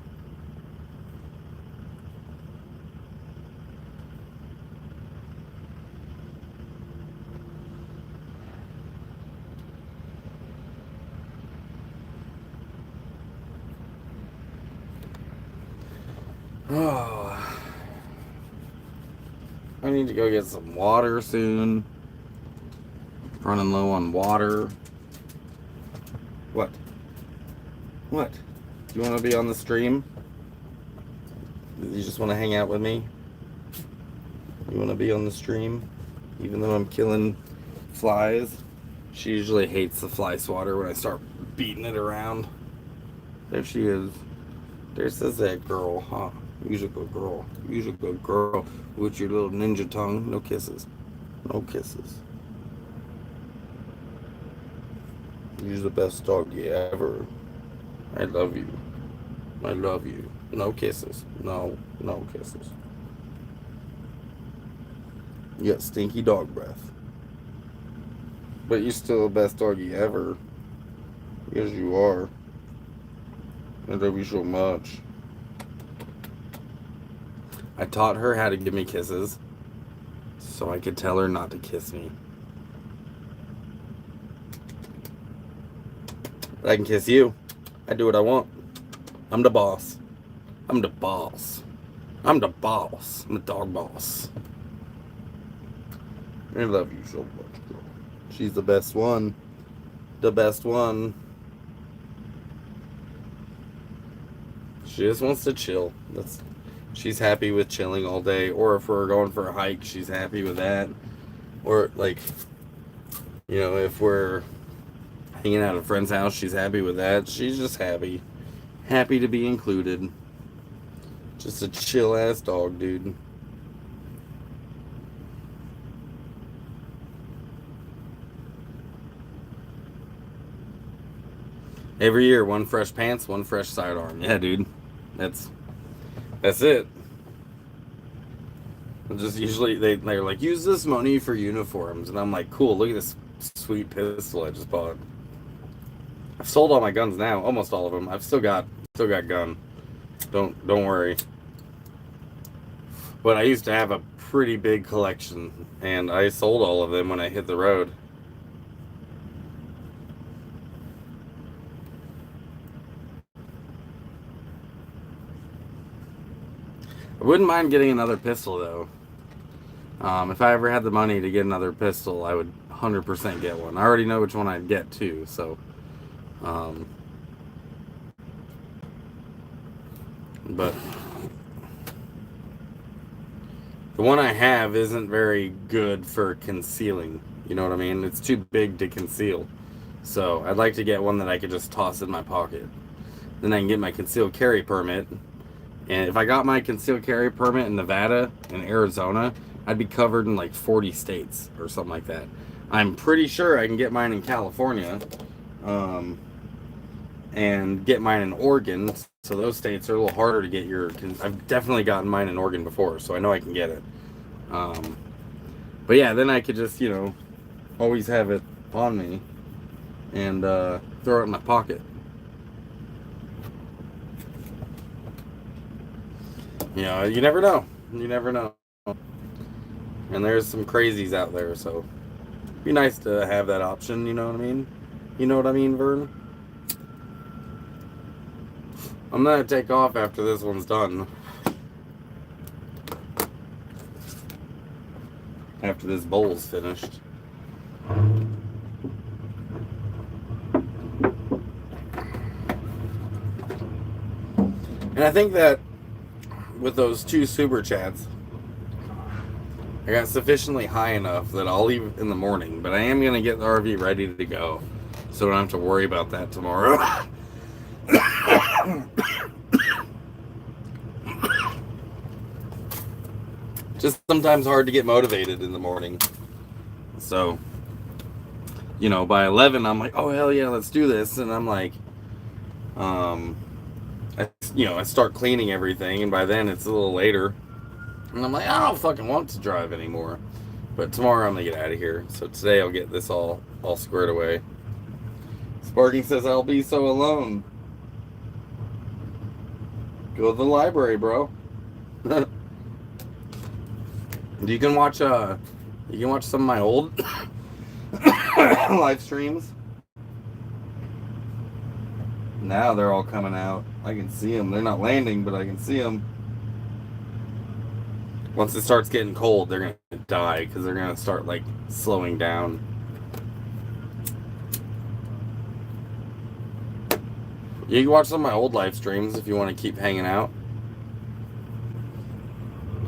Oh, I need to go get some water soon. Running low on water. What? What? Do you want to be on the stream? You just want to hang out with me? You want to be on the stream? Even though I'm killing flies? She usually hates the fly swatter when I start beating it around. There she is. There's that girl, huh? You's a good girl. You's a good girl with your little ninja tongue. No kisses. No kisses. You're the best doggy ever. I love you. I love you. No kisses. No kisses. You got stinky dog breath. But you're still the best doggy ever. Yes, you are. I love you so much. I taught her how to give me kisses so I could tell her not to kiss me. I can kiss you. I do what I want. I'm the boss. I'm the boss. I'm the boss. I'm the dog boss. I love you so much, girl. She's the best one. The best one. She just wants to chill. She's happy with chilling all day. Or if we're going for a hike, she's happy with that. Or like, if we're hanging out at a friend's house, she's happy with that. She's just happy. Happy to be included. Just a chill ass dog, dude. Every year, one fresh pants, one fresh sidearm. Yeah, dude. That's it. Just usually they're like, use this money for uniforms, and I'm like, cool. Look at this sweet pistol I just bought. I've sold all my guns now, almost all of them. I've still got gun. Don't worry. But I used to have a pretty big collection, and I sold all of them when I hit the road. I wouldn't mind getting another pistol though. If I ever had the money to get another pistol, I would 100% get one. I already know which one I'd get too, so. But the one I have isn't very good for concealing. You know what I mean? It's too big to conceal. So I'd like to get one that I could just toss in my pocket. Then I can get my concealed carry permit. And if I got my concealed carry permit in Nevada and Arizona, I'd be covered in like 40 states or something like that. I'm pretty sure I can get mine in California. And get mine in Oregon. So those states are a little harder to get I've definitely gotten mine in Oregon before, so I know I can get it. But yeah, then I could just, always have it on me and throw it in my pocket. You never know. You never know. And there's some crazies out there, so it'd be nice to have that option, you know what I mean? You know what I mean, Vern? I'm gonna take off after this one's done. After this bowl's finished. And I think that with those 2 super chats, I got sufficiently high enough that I'll leave in the morning, but I am gonna get the RV ready to go, so I don't have to worry about that tomorrow. Just sometimes hard to get motivated in the morning. So, by 11, I'm like, oh, hell yeah, let's do this. And I'm like, I start cleaning everything, and by then it's a little later. And I'm like, I don't fucking want to drive anymore. But tomorrow I'm gonna get out of here. So today I'll get this all squared away. Sparking says I'll be so alone. Go to the library, bro. You can watch some of my old live streams. Now they're all coming out. I can see them. They're not landing, but I can see them. Once it starts getting cold, they're gonna die because they're gonna start like slowing down. You can watch some of my old live streams if you want to keep hanging out.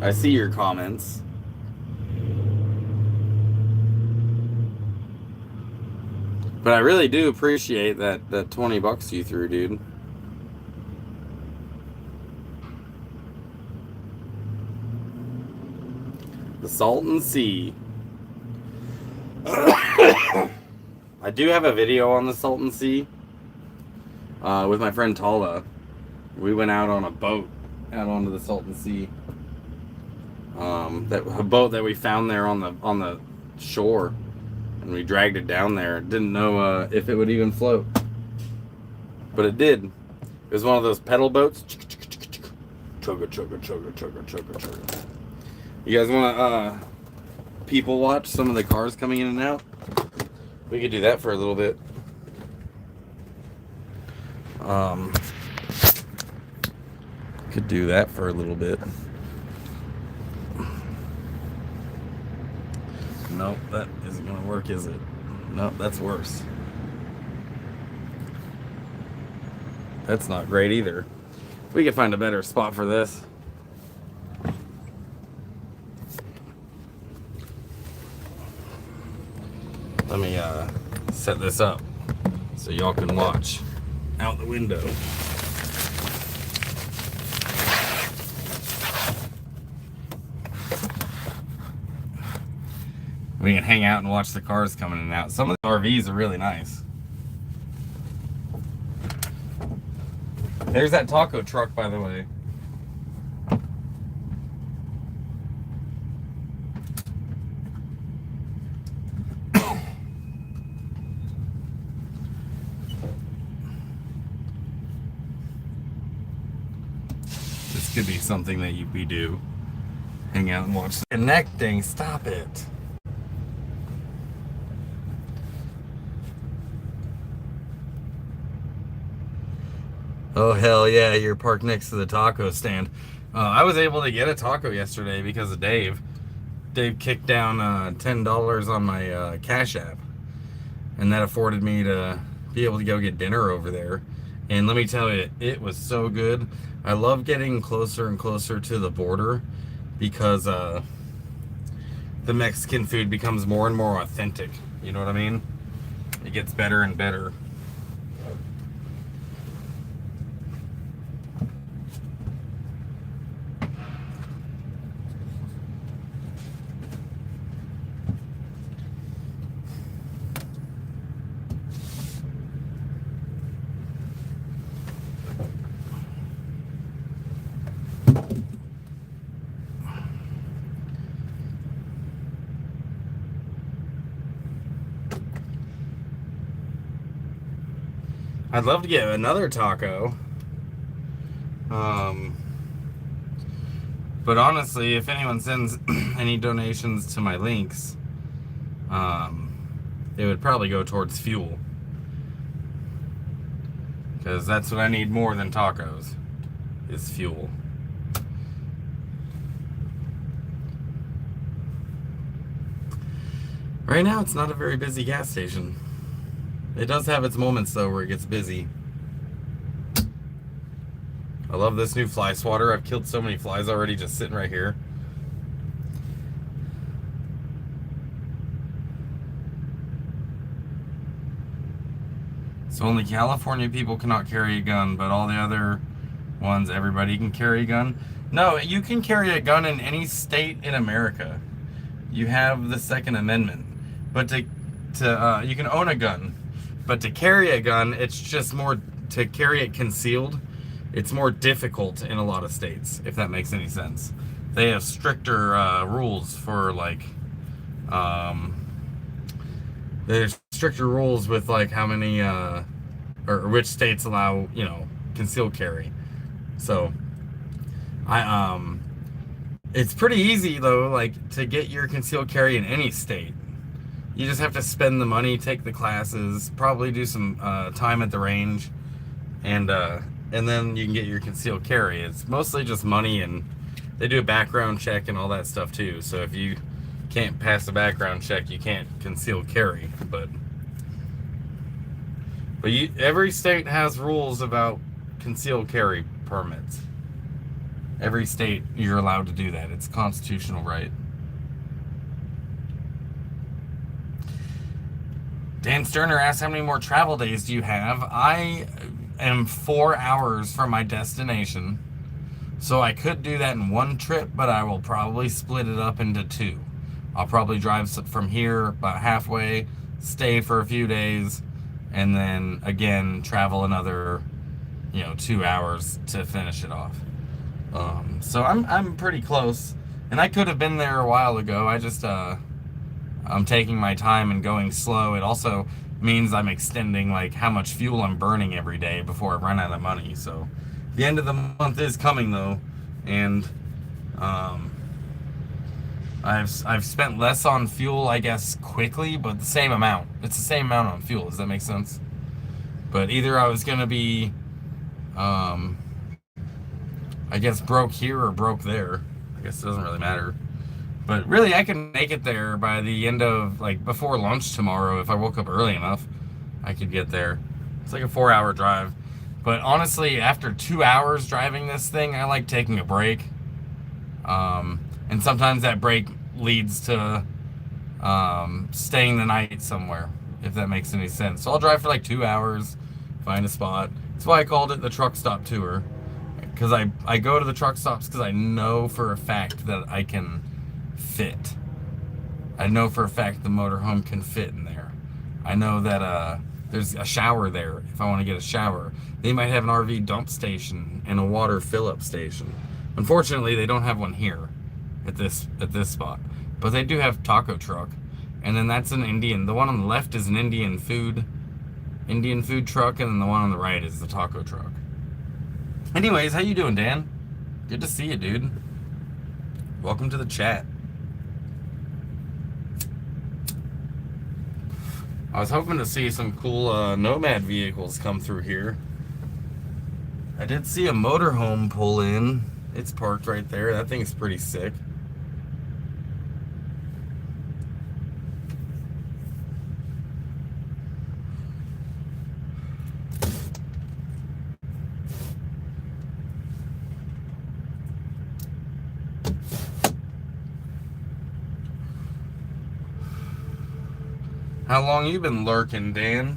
I see your comments. But I really do appreciate that $20 you threw, dude. The Salton Sea. I do have a video on the Salton Sea with my friend Tala. We went out on a boat out onto the Salton Sea. A boat that we found there on the shore, and we dragged it down there. Didn't know if it would even float, but it did. It was one of those pedal boats. Chugga chugga chugga chugga chugga chugga. You guys want to people watch some of the cars coming in and out? We could do that for a little bit. Could do that for a little bit. Nope, that isn't gonna work, is it? Nope, that's worse. That's not great either. We could find a better spot for this. Let me set this up so y'all can watch out the window. We can hang out and watch the cars coming in and out. Some of the RVs are really nice. There's that taco truck, by the way. This could be something that we do. Hang out and watch. Connecting, stop it. Oh, hell yeah, you're parked next to the taco stand. I was able to get a taco yesterday because of Dave. Dave kicked down $10 on my Cashapp. And that afforded me to be able to go get dinner over there. And let me tell you, it was so good. I love getting closer and closer to the border because the Mexican food becomes more and more authentic. You know what I mean? It gets better and better. I'd love to get another taco. But honestly, if anyone sends any donations to my links, it would probably go towards fuel. Because that's what I need more than tacos, is fuel. Right now, it's not a very busy gas station. It does have its moments, though, where it gets busy. I love this new fly swatter. I've killed so many flies already just sitting right here. So only California people cannot carry a gun, but all the other ones, everybody can carry a gun. No, you can carry a gun in any state in America. You have the Second Amendment. But you can own a gun. But to carry a gun, it's just more, to carry it concealed, it's more difficult in a lot of states, if that makes any sense. They have stricter rules for, like, there's stricter rules with, like, how many, or which states allow, you know, concealed carry. So, it's pretty easy, though, like, to get your concealed carry in any state. You just have to spend the money, take the classes, probably do some time at the range, and then you can get your concealed carry. It's mostly just money and They do a background check and all that stuff too. So if you can't pass a background check, you can't conceal carry. But every state has rules about concealed carry permits. Every state, you're allowed to do that. It's a constitutional right. Dan Sterner asks, how many more travel days do you have? I am 4 hours from my destination, so I could do that in one trip, but I will probably split it up into two. I'll probably drive from here about halfway, stay for a few days, and then again travel another 2 hours to finish it off. So I'm pretty close, and I could have been there a while ago. I just I'm taking my time and going slow. It also means I'm extending like how much fuel I'm burning every day before I run out of money. So the end of the month is coming though, and I've spent less on fuel, I guess, quickly, but the same amount. It's the same amount on fuel. Does that make sense? But either I was gonna be, I guess, broke here or broke there. I guess it doesn't really matter. But really, I can make it there by the end of, like, before lunch tomorrow. If I woke up early enough, I could get there. It's like a 4-hour drive. But honestly, after 2 hours driving this thing, I like taking a break. And sometimes that break leads to staying the night somewhere, if that makes any sense. So I'll drive for like 2 hours, find a spot. That's why I called it the truck stop tour. Because I go to the truck stops because I know for a fact that I can fit. I know for a fact the motorhome can fit in there. I know that there's a shower there if I want to get a shower. They might have an RV dump station and a water fill-up station. Unfortunately, they don't have one here at this spot, but they do have taco truck, and then that's an Indian. The one on the left is an Indian food truck, and then the one on the right is the taco truck. Anyways, how you doing, Dan? Good to see you, dude. Welcome to the chat. I was hoping to see some cool Nomad vehicles come through here. I did see a motorhome pull in. It's parked right there. That thing's pretty sick. How long you been lurking, Dan?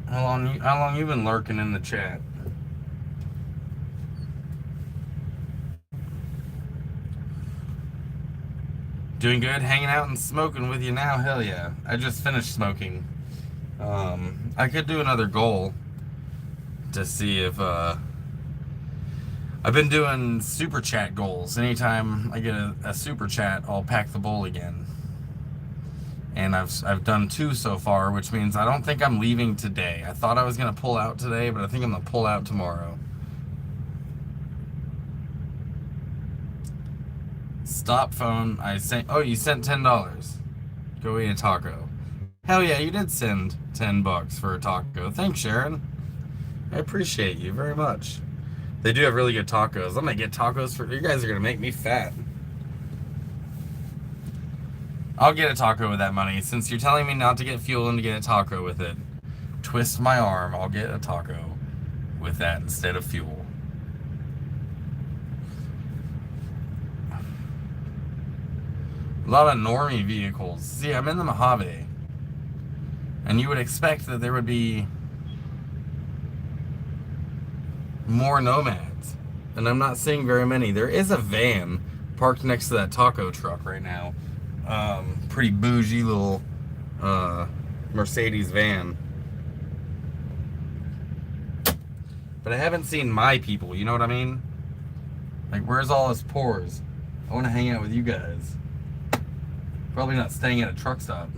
How long you been lurking in the chat? Doing good, hanging out and smoking with you now. Hell yeah! I just finished smoking. I could do another goal to see if I've been doing super chat goals. Anytime I get a super chat, I'll pack the bowl again. And I've done 2 so far, which means I don't think I'm leaving today. I thought I was gonna pull out today, but I think I'm gonna pull out tomorrow. Stop phone. Oh, you sent $10. Go eat a taco. Hell yeah, you did send $10 for a taco. Thanks, Sharon. I appreciate you very much. They do have really good tacos. I'm gonna get tacos for you guys. Are gonna make me fat. I'll get a taco with that money. Since you're telling me not to get fuel and to get a taco with it, twist my arm. I'll get a taco with that instead of fuel. A lot of normie vehicles. See, I'm in the Mojave, and you would expect that there would be more Nomads, and I'm not seeing very many. There is a van parked next to that taco truck right now. Pretty bougie little Mercedes van. But I haven't seen my people, you know what I mean? Like, where's all this pores? I want to hang out with you guys. Probably not staying at a truck stop.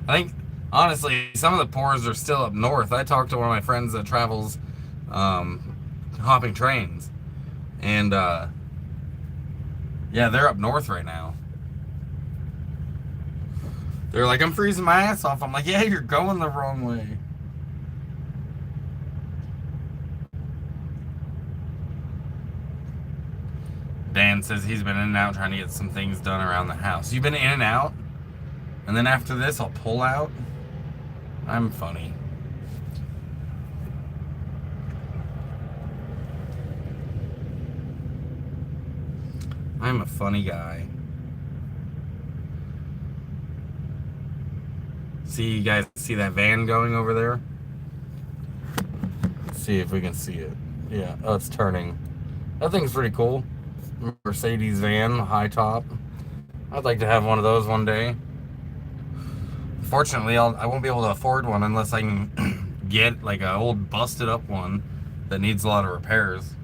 I think, honestly, some of the pores are still up north. I talked to one of my friends that travels hopping trains, and Yeah, they're up north right now. They're like, I'm freezing my ass off. I'm like, yeah, you're going the wrong way. Dan says he's been in and out trying to get some things done around the house. You've been in and out? And then after this, I'll pull out? I'm funny. I'm a funny guy. See, you guys see that van going over there? Let's see if we can see it. Yeah, oh, it's turning. That thing's pretty cool. Mercedes van, high top. I'd like to have one of those one day. Fortunately, I won't be able to afford one unless I can get like an old busted up one that needs a lot of repairs.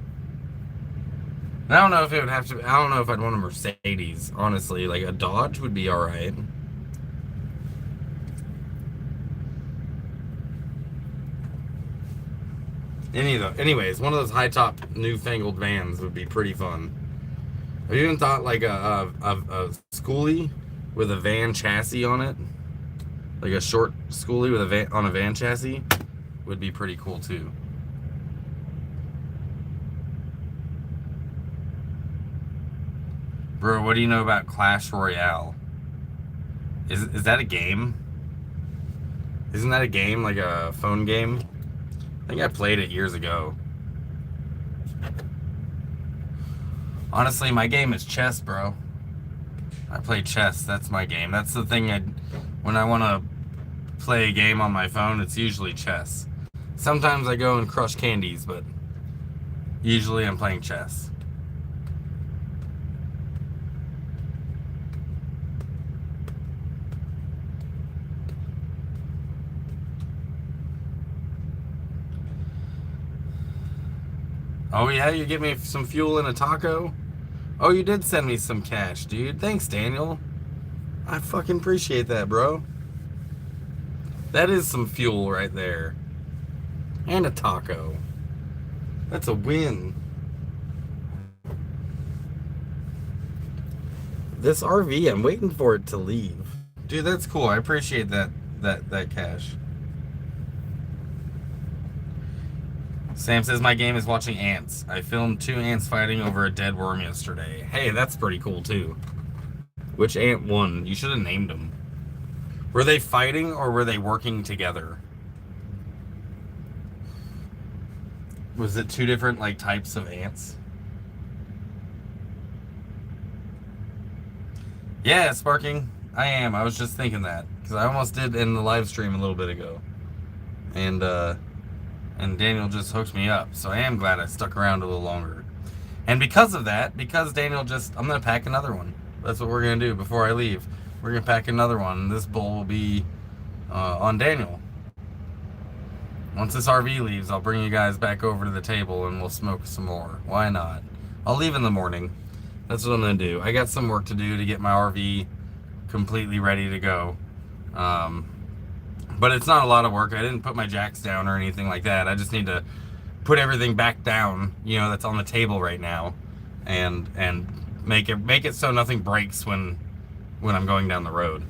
And I don't know if it would have to. I don't know if I'd want a Mercedes. Honestly, like a Dodge would be all right. Anyways, one of those high top newfangled vans would be pretty fun. Have you even thought like a schoolie with a van chassis on it? Like a short schoolie with a van chassis would be pretty cool too. Bro, what do you know about Clash Royale? Is that a game? Isn't that a game, like a phone game? I think I played it years ago. Honestly, my game is chess, bro. I play chess. That's my game. That's the thing. When I want to play a game on my phone, it's usually chess. Sometimes I go and crush candies, but usually I'm playing chess. Oh yeah, you get me some fuel and a taco? Oh, you did send me some cash, dude. Thanks, Daniel. I fucking appreciate that, bro. That is some fuel right there. And a taco. That's a win. This RV, I'm waiting for it to leave. Dude, that's cool. I appreciate that cash. Sam says my game is watching ants. I filmed 2 ants fighting over a dead worm yesterday. Hey, that's pretty cool too. Which ant won? You should have named them. Were they fighting or were they working together? Was it 2 different like types of ants? Yeah, Sparking. I am. I was just thinking that because I almost did in the live stream a little bit ago, and Daniel just hooked me up. So I am glad I stuck around a little longer. And because of that, because Daniel I'm gonna pack another one. That's what we're gonna do before I leave. We're gonna pack another one. This bowl will be on Daniel. Once this RV leaves, I'll bring you guys back over to the table and we'll smoke some more. Why not? I'll leave in the morning. That's what I'm gonna do. I got some work to do to get my RV completely ready to go. But it's not a lot of work. I didn't put my jacks down or anything like that. I just need to put everything back down, that's on the table right now, and make it so nothing breaks when I'm going down the road.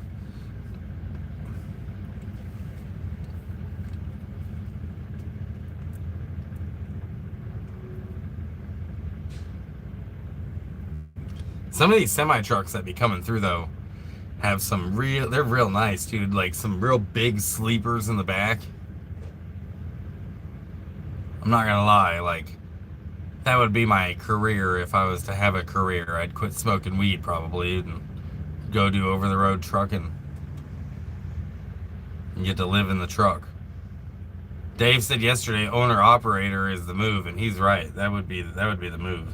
Some of these semi trucks that be coming through though have they're real nice, dude. Like some real big sleepers in the back. I'm not gonna lie, like that would be my career if I was to have a career. I'd quit smoking weed probably and go do over the road trucking and get to live in the truck. Dave said yesterday owner operator is the move, and he's right. That would be the move.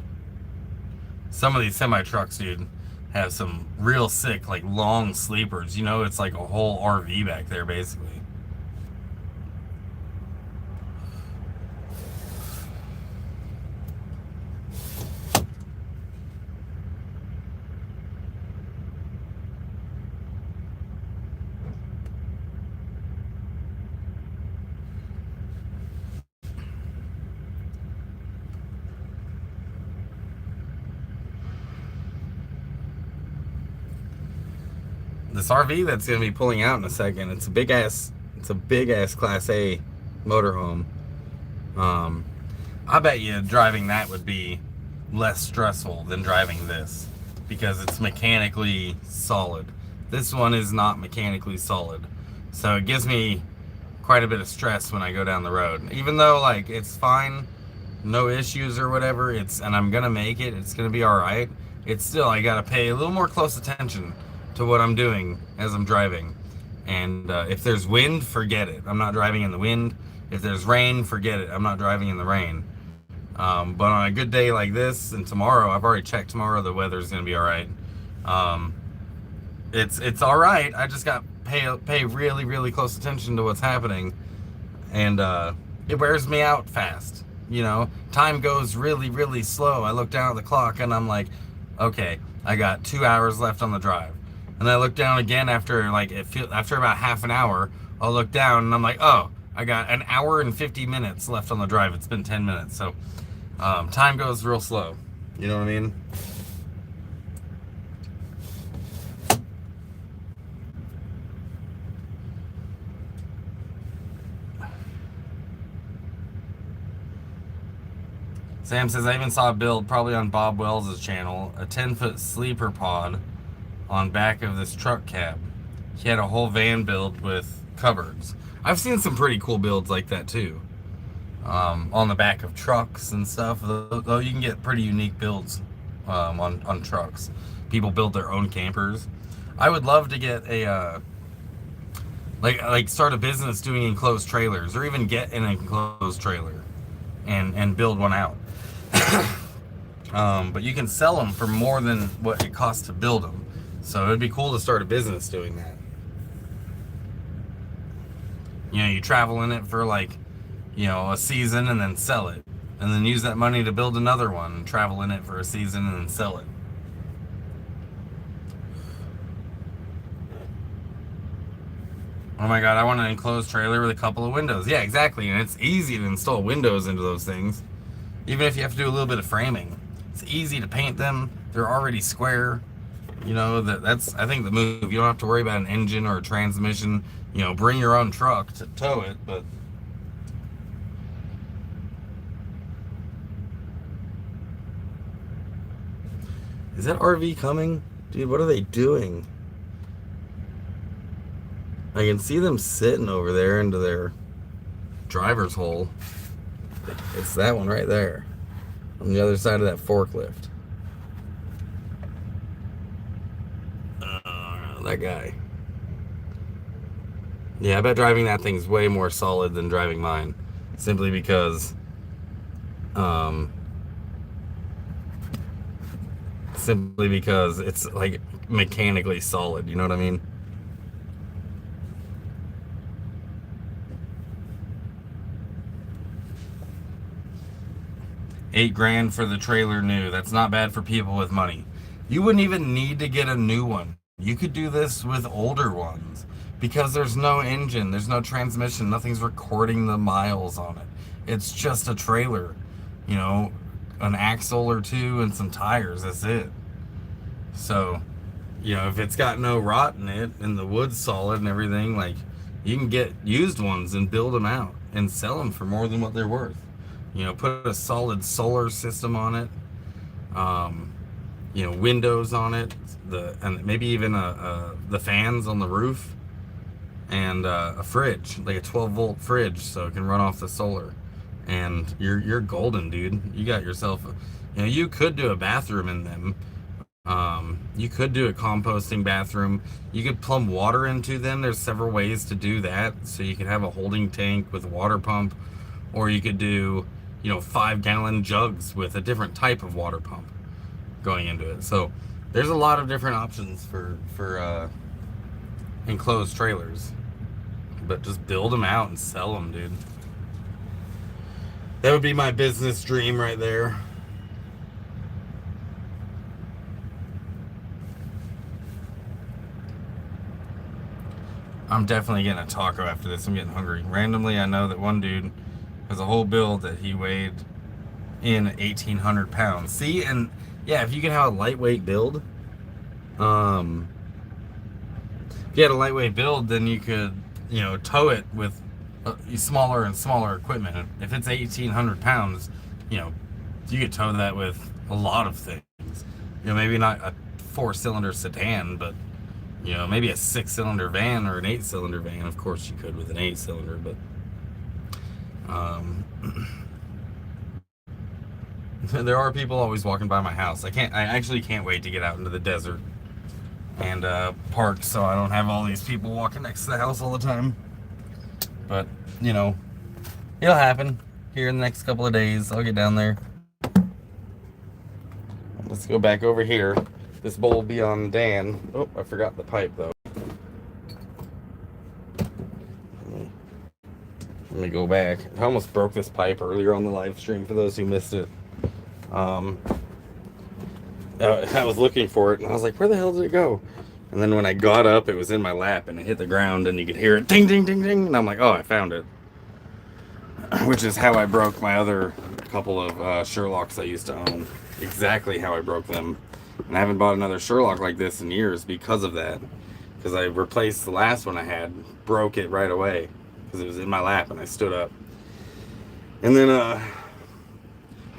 Some of these semi trucks, dude, have some real sick, like long sleepers. It's like a whole RV back there, basically. this RV that's gonna be pulling out in a second. It's a big ass. It's a big ass Class A motorhome. Um, I bet you driving that would be less stressful than driving this because it's mechanically solid. This one is not mechanically solid, so it gives me quite a bit of stress when I go down the road. Even though like it's fine, no issues or whatever, and I'm gonna make it. It's gonna be all right. It's still I gotta pay a little more close attention to what I'm doing as I'm driving. And if there's wind, forget it. I'm not driving in the wind. If there's rain, forget it. I'm not driving in the rain. But on a good day like this and tomorrow, I've already checked tomorrow, the weather's gonna be all right. It's all right. I just got pay really really close attention to what's happening, and it wears me out fast. You know, time goes really really slow. I look down at the clock and I'm like, okay, I got 2 hours left on the drive. And I look down again after like after about half an hour. I'll look down and I'm like, oh, I got an hour and 50 minutes left on the drive. It's been 10 minutes, so time goes real slow. You know what I mean? Sam says, I even saw a build, probably on Bob Wells' channel, a 10-foot sleeper pod on back of this truck cab. He had a whole van build with cupboards. I've seen some pretty cool builds like that too. On the back of trucks and stuff. Though you can get pretty unique builds on trucks. People build their own campers. I would love to get a like start a business doing enclosed trailers, or even get an enclosed trailer and build one out. But you can sell them for more than what it costs to build them. So it'd be cool to start a business doing that. You know, you travel in it for like, you know, a season and then sell it. And then use that money to build another one and travel in it for a season and then sell it. Oh my god, I want an enclosed trailer with a couple of windows. Yeah, exactly. And it's easy to install windows into those things. Even if you have to do a little bit of framing. It's easy to paint them. They're already square. You know, that's I think the move. You don't have to worry about an engine or a transmission. You know, bring your own truck to tow it, but is that RV coming? Dude, what are they doing? I can see them sitting over there into their driver's hole. It's that one right there. On the other side of that forklift. That guy. Yeah, I bet driving that thing's way more solid than driving mine. Simply because it's like mechanically solid, you know what I mean? $8,000 for the trailer new. That's not bad for people with money. You wouldn't even need to get a new one. You could do this with older ones because there's no engine, there's no transmission, nothing's recording the miles on it. It's just a trailer, you know, an axle or two and some tires, that's it. So, you know, if it's got no rot in it and the wood's solid and everything, like, you can get used ones and build them out and sell them for more than what they're worth. You know, put a solid solar system on it, you know, windows on it, and maybe even the fans on the roof, and a fridge, like a 12-volt fridge, so it can run off the solar, and you're golden, dude. You got yourself, you know, you could do a bathroom in them. You could do a composting bathroom. You could plumb water into them. There's several ways to do that. So you could have a holding tank with a water pump, or you could do, you know, 5-gallon jugs with a different type of water pump going into it. So there's a lot of different options for enclosed trailers, but just build them out and sell them, dude. That would be my business dream right there. I'm definitely getting a taco after this. I'm getting hungry. Randomly, I know that one dude has a whole build that he weighed in 1,800 pounds. See, and yeah, if you can have a lightweight build, if you had a lightweight build, then you could, tow it with smaller and smaller equipment. If it's 1,800 pounds, you know, you could tow that with a lot of things. Maybe not a 4-cylinder sedan, but maybe a 6-cylinder van or an 8-cylinder van. Of course, you could with an 8-cylinder, but there are people always walking by my house. I actually can't wait to get out into the desert and park, so I don't have all these people walking next to the house all the time. But it'll happen here in the next couple of days. I'll get down there. Let's go back over here. This bowl will be on Dan. Oh, I forgot the pipe though. Let me go back. I almost broke this pipe earlier on the live stream for those who missed it. I was looking for it and I was like, where the hell did it go? And then when I got up, it was in my lap and it hit the ground and you could hear it ding, ding, ding, ding. And I'm like, oh, I found it. Which is how I broke my other couple of Sherlocks I used to own. Exactly how I broke them. And I haven't bought another Sherlock like this in years because of that. Because I replaced the last one I had, broke it right away. Because it was in my lap and I stood up. And then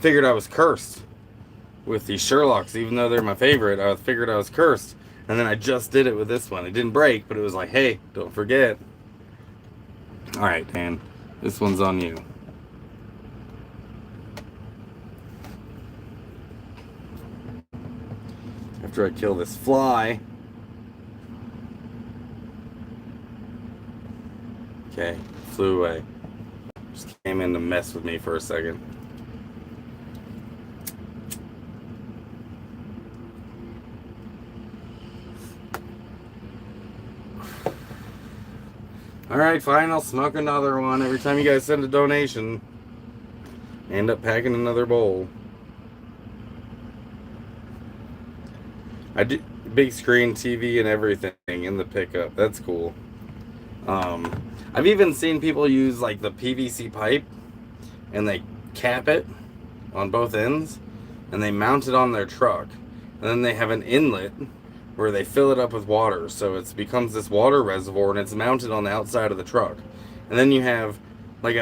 figured I was cursed with these Sherlocks. Even though they're my favorite, I figured I was cursed. And then I just did it with this one. It didn't break, but it was like, hey, don't forget. Alright, Dan. This one's on you. After I kill this fly. Okay, flew away. Just came in to mess with me for a second. Alright, fine, I'll smoke another one. Every time you guys send a donation, I end up packing another bowl. I do big screen TV and everything in the pickup. That's cool. I've even seen people use like the PVC pipe and they cap it on both ends and they mount it on their truck. And then they have an inlet where they fill it up with water, so it becomes this water reservoir and it's mounted on the outside of the truck. And then you have like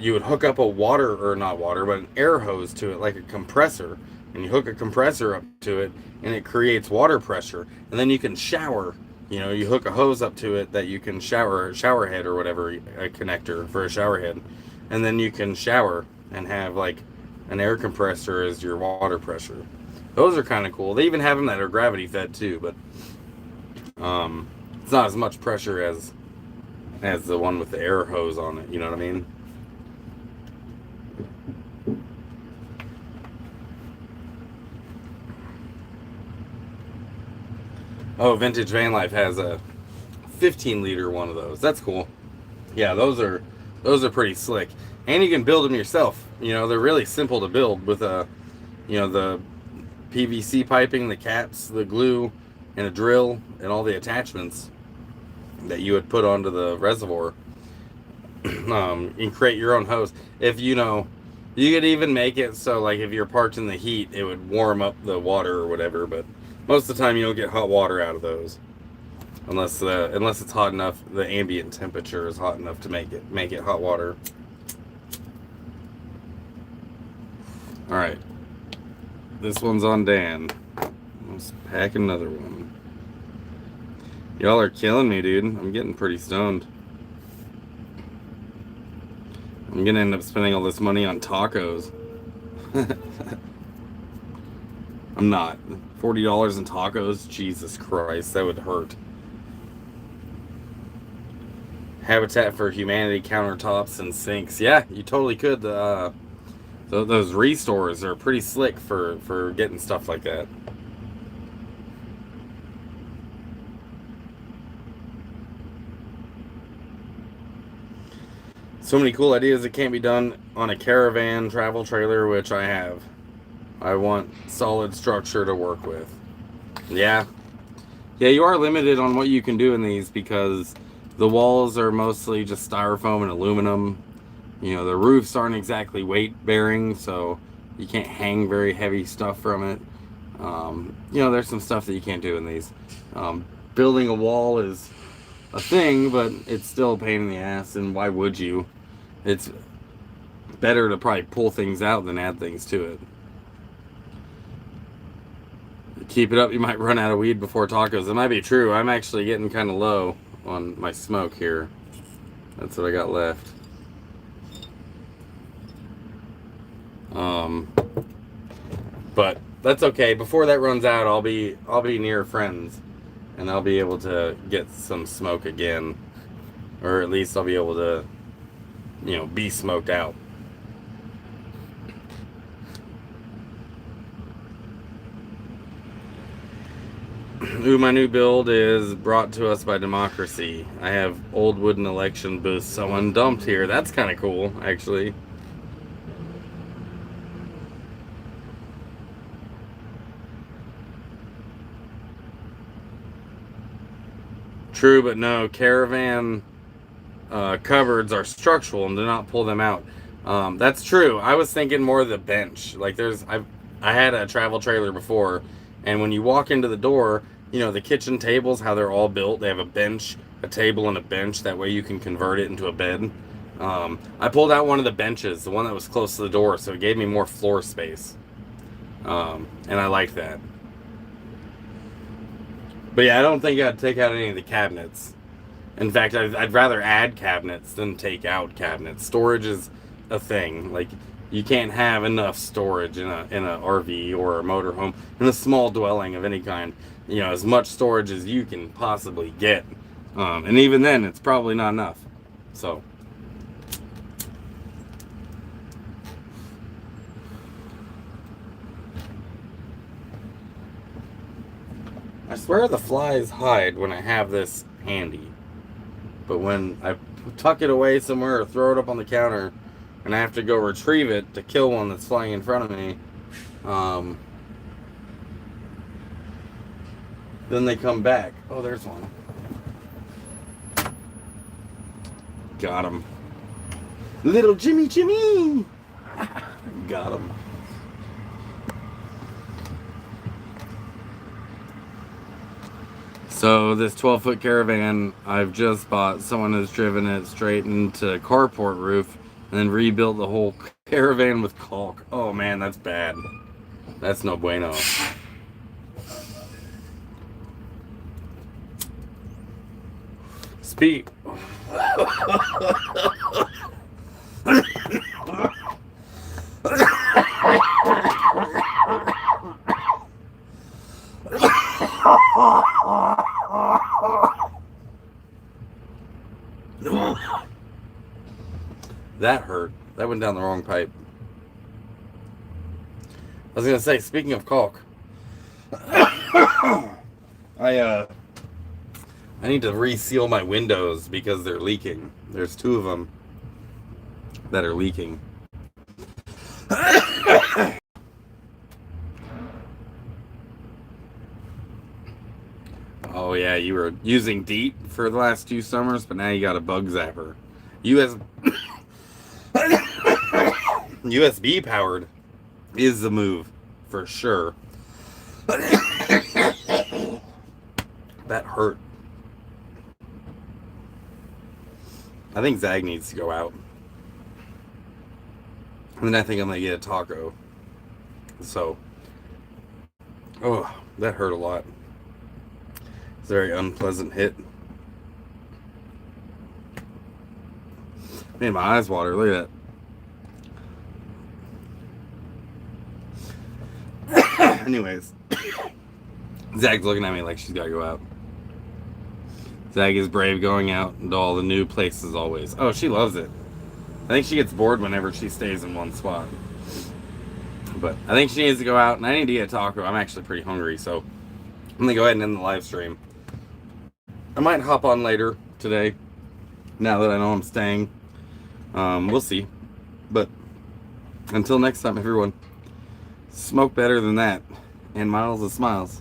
you would hook up a an air hose to it, like a compressor, and you hook a compressor up to it and it creates water pressure. And then you can shower. You hook a hose up to it that you can shower head or whatever, a connector for a shower head, and then you can shower and have like an air compressor as your water pressure. Those are kind of cool. They even have them that are gravity fed too, but it's not as much pressure as the one with the air hose on it. You know what I mean? Oh, Vintage Van Life has a 15-liter one of those. That's cool. Yeah, those are pretty slick, and you can build them yourself. They're really simple to build with the PVC piping, the caps, the glue, and a drill, and all the attachments that you would put onto the reservoir. You can create your own hose. If you could even make it so like if you're parked in the heat, it would warm up the water or whatever. But most of the time, you don't get hot water out of those, unless it's hot enough. The ambient temperature is hot enough to make it hot water. All right. This one's on Dan. Let's pack another one. Y'all are killing me, dude. I'm getting pretty stoned. I'm gonna end up spending all this money on tacos. I'm not. $40 in tacos? Jesus Christ, that would hurt. Habitat for Humanity countertops and sinks. Yeah, you totally could. Those restores are pretty slick for getting stuff like that. So many cool ideas that can't be done on a caravan travel trailer, which I have. I want solid structure to work with. Yeah, you are limited on what you can do in these because the walls are mostly just styrofoam and aluminum. The roofs aren't exactly weight bearing, so you can't hang very heavy stuff from it. There's some stuff that you can't do in these. Building a wall is a thing, but it's still a pain in the ass, and why would you? It's better to probably pull things out than add things to it. Keep it up, you might run out of weed before tacos. It might be true. I'm actually getting kind of low on my smoke here. That's what I got left. But that's okay. Before that runs out, I'll be near friends, and I'll be able to get some smoke again, or at least I'll be able to, be smoked out. Ooh, my new build is brought to us by democracy. I have old wooden election booths someone dumped here. That's kind of cool, actually. True, but no, caravan cupboards are structural and do not pull them out. That's true. I was thinking more of the bench. Like I had a travel trailer before, and when you walk into the door, the kitchen tables, how they're all built, they have a bench, a table, and a bench. That way you can convert it into a bed. I pulled out one of the benches, the one that was close to the door, so it gave me more floor space. And I liked that. But yeah, I don't think I'd take out any of the cabinets. In fact, I'd rather add cabinets than take out cabinets. Storage is a thing. Like, you can't have enough storage in a RV or a motorhome, in a small dwelling of any kind. As much storage as you can possibly get. And even then, it's probably not enough. So. I swear the flies hide when I have this handy. But when I tuck it away somewhere or throw it up on the counter and I have to go retrieve it to kill one that's flying in front of me, then they come back. Oh, there's one. Got him. Little Jimmy. Got him. So this 12-foot caravan I've just bought, someone has driven it straight into carport roof and then rebuilt the whole caravan with caulk. Oh man, that's bad. That's no bueno. Speak. That hurt. That went down the wrong pipe. I was gonna say, speaking of caulk, I need to reseal my windows because they're leaking. There's 2 of them that are leaking. Oh yeah, you were using DEET for the last 2 summers, but now you got a bug zapper. USB powered is the move for sure. That hurt. I think Zag needs to go out. And then I think I'm gonna get a taco. So, oh, that hurt a lot. It's a very unpleasant hit. Made my eyes water. Look at that. Anyways, Zag's looking at me like she's gotta go out. Zag is brave going out into all the new places always. Oh, she loves it. I think she gets bored whenever she stays in one spot. But I think she needs to go out, and I need to get a taco. I'm actually pretty hungry, so I'm gonna go ahead and end the live stream. I might hop on later today, now that I know I'm staying. We'll see. But until next time, everyone, smoke better than that, and miles of smiles.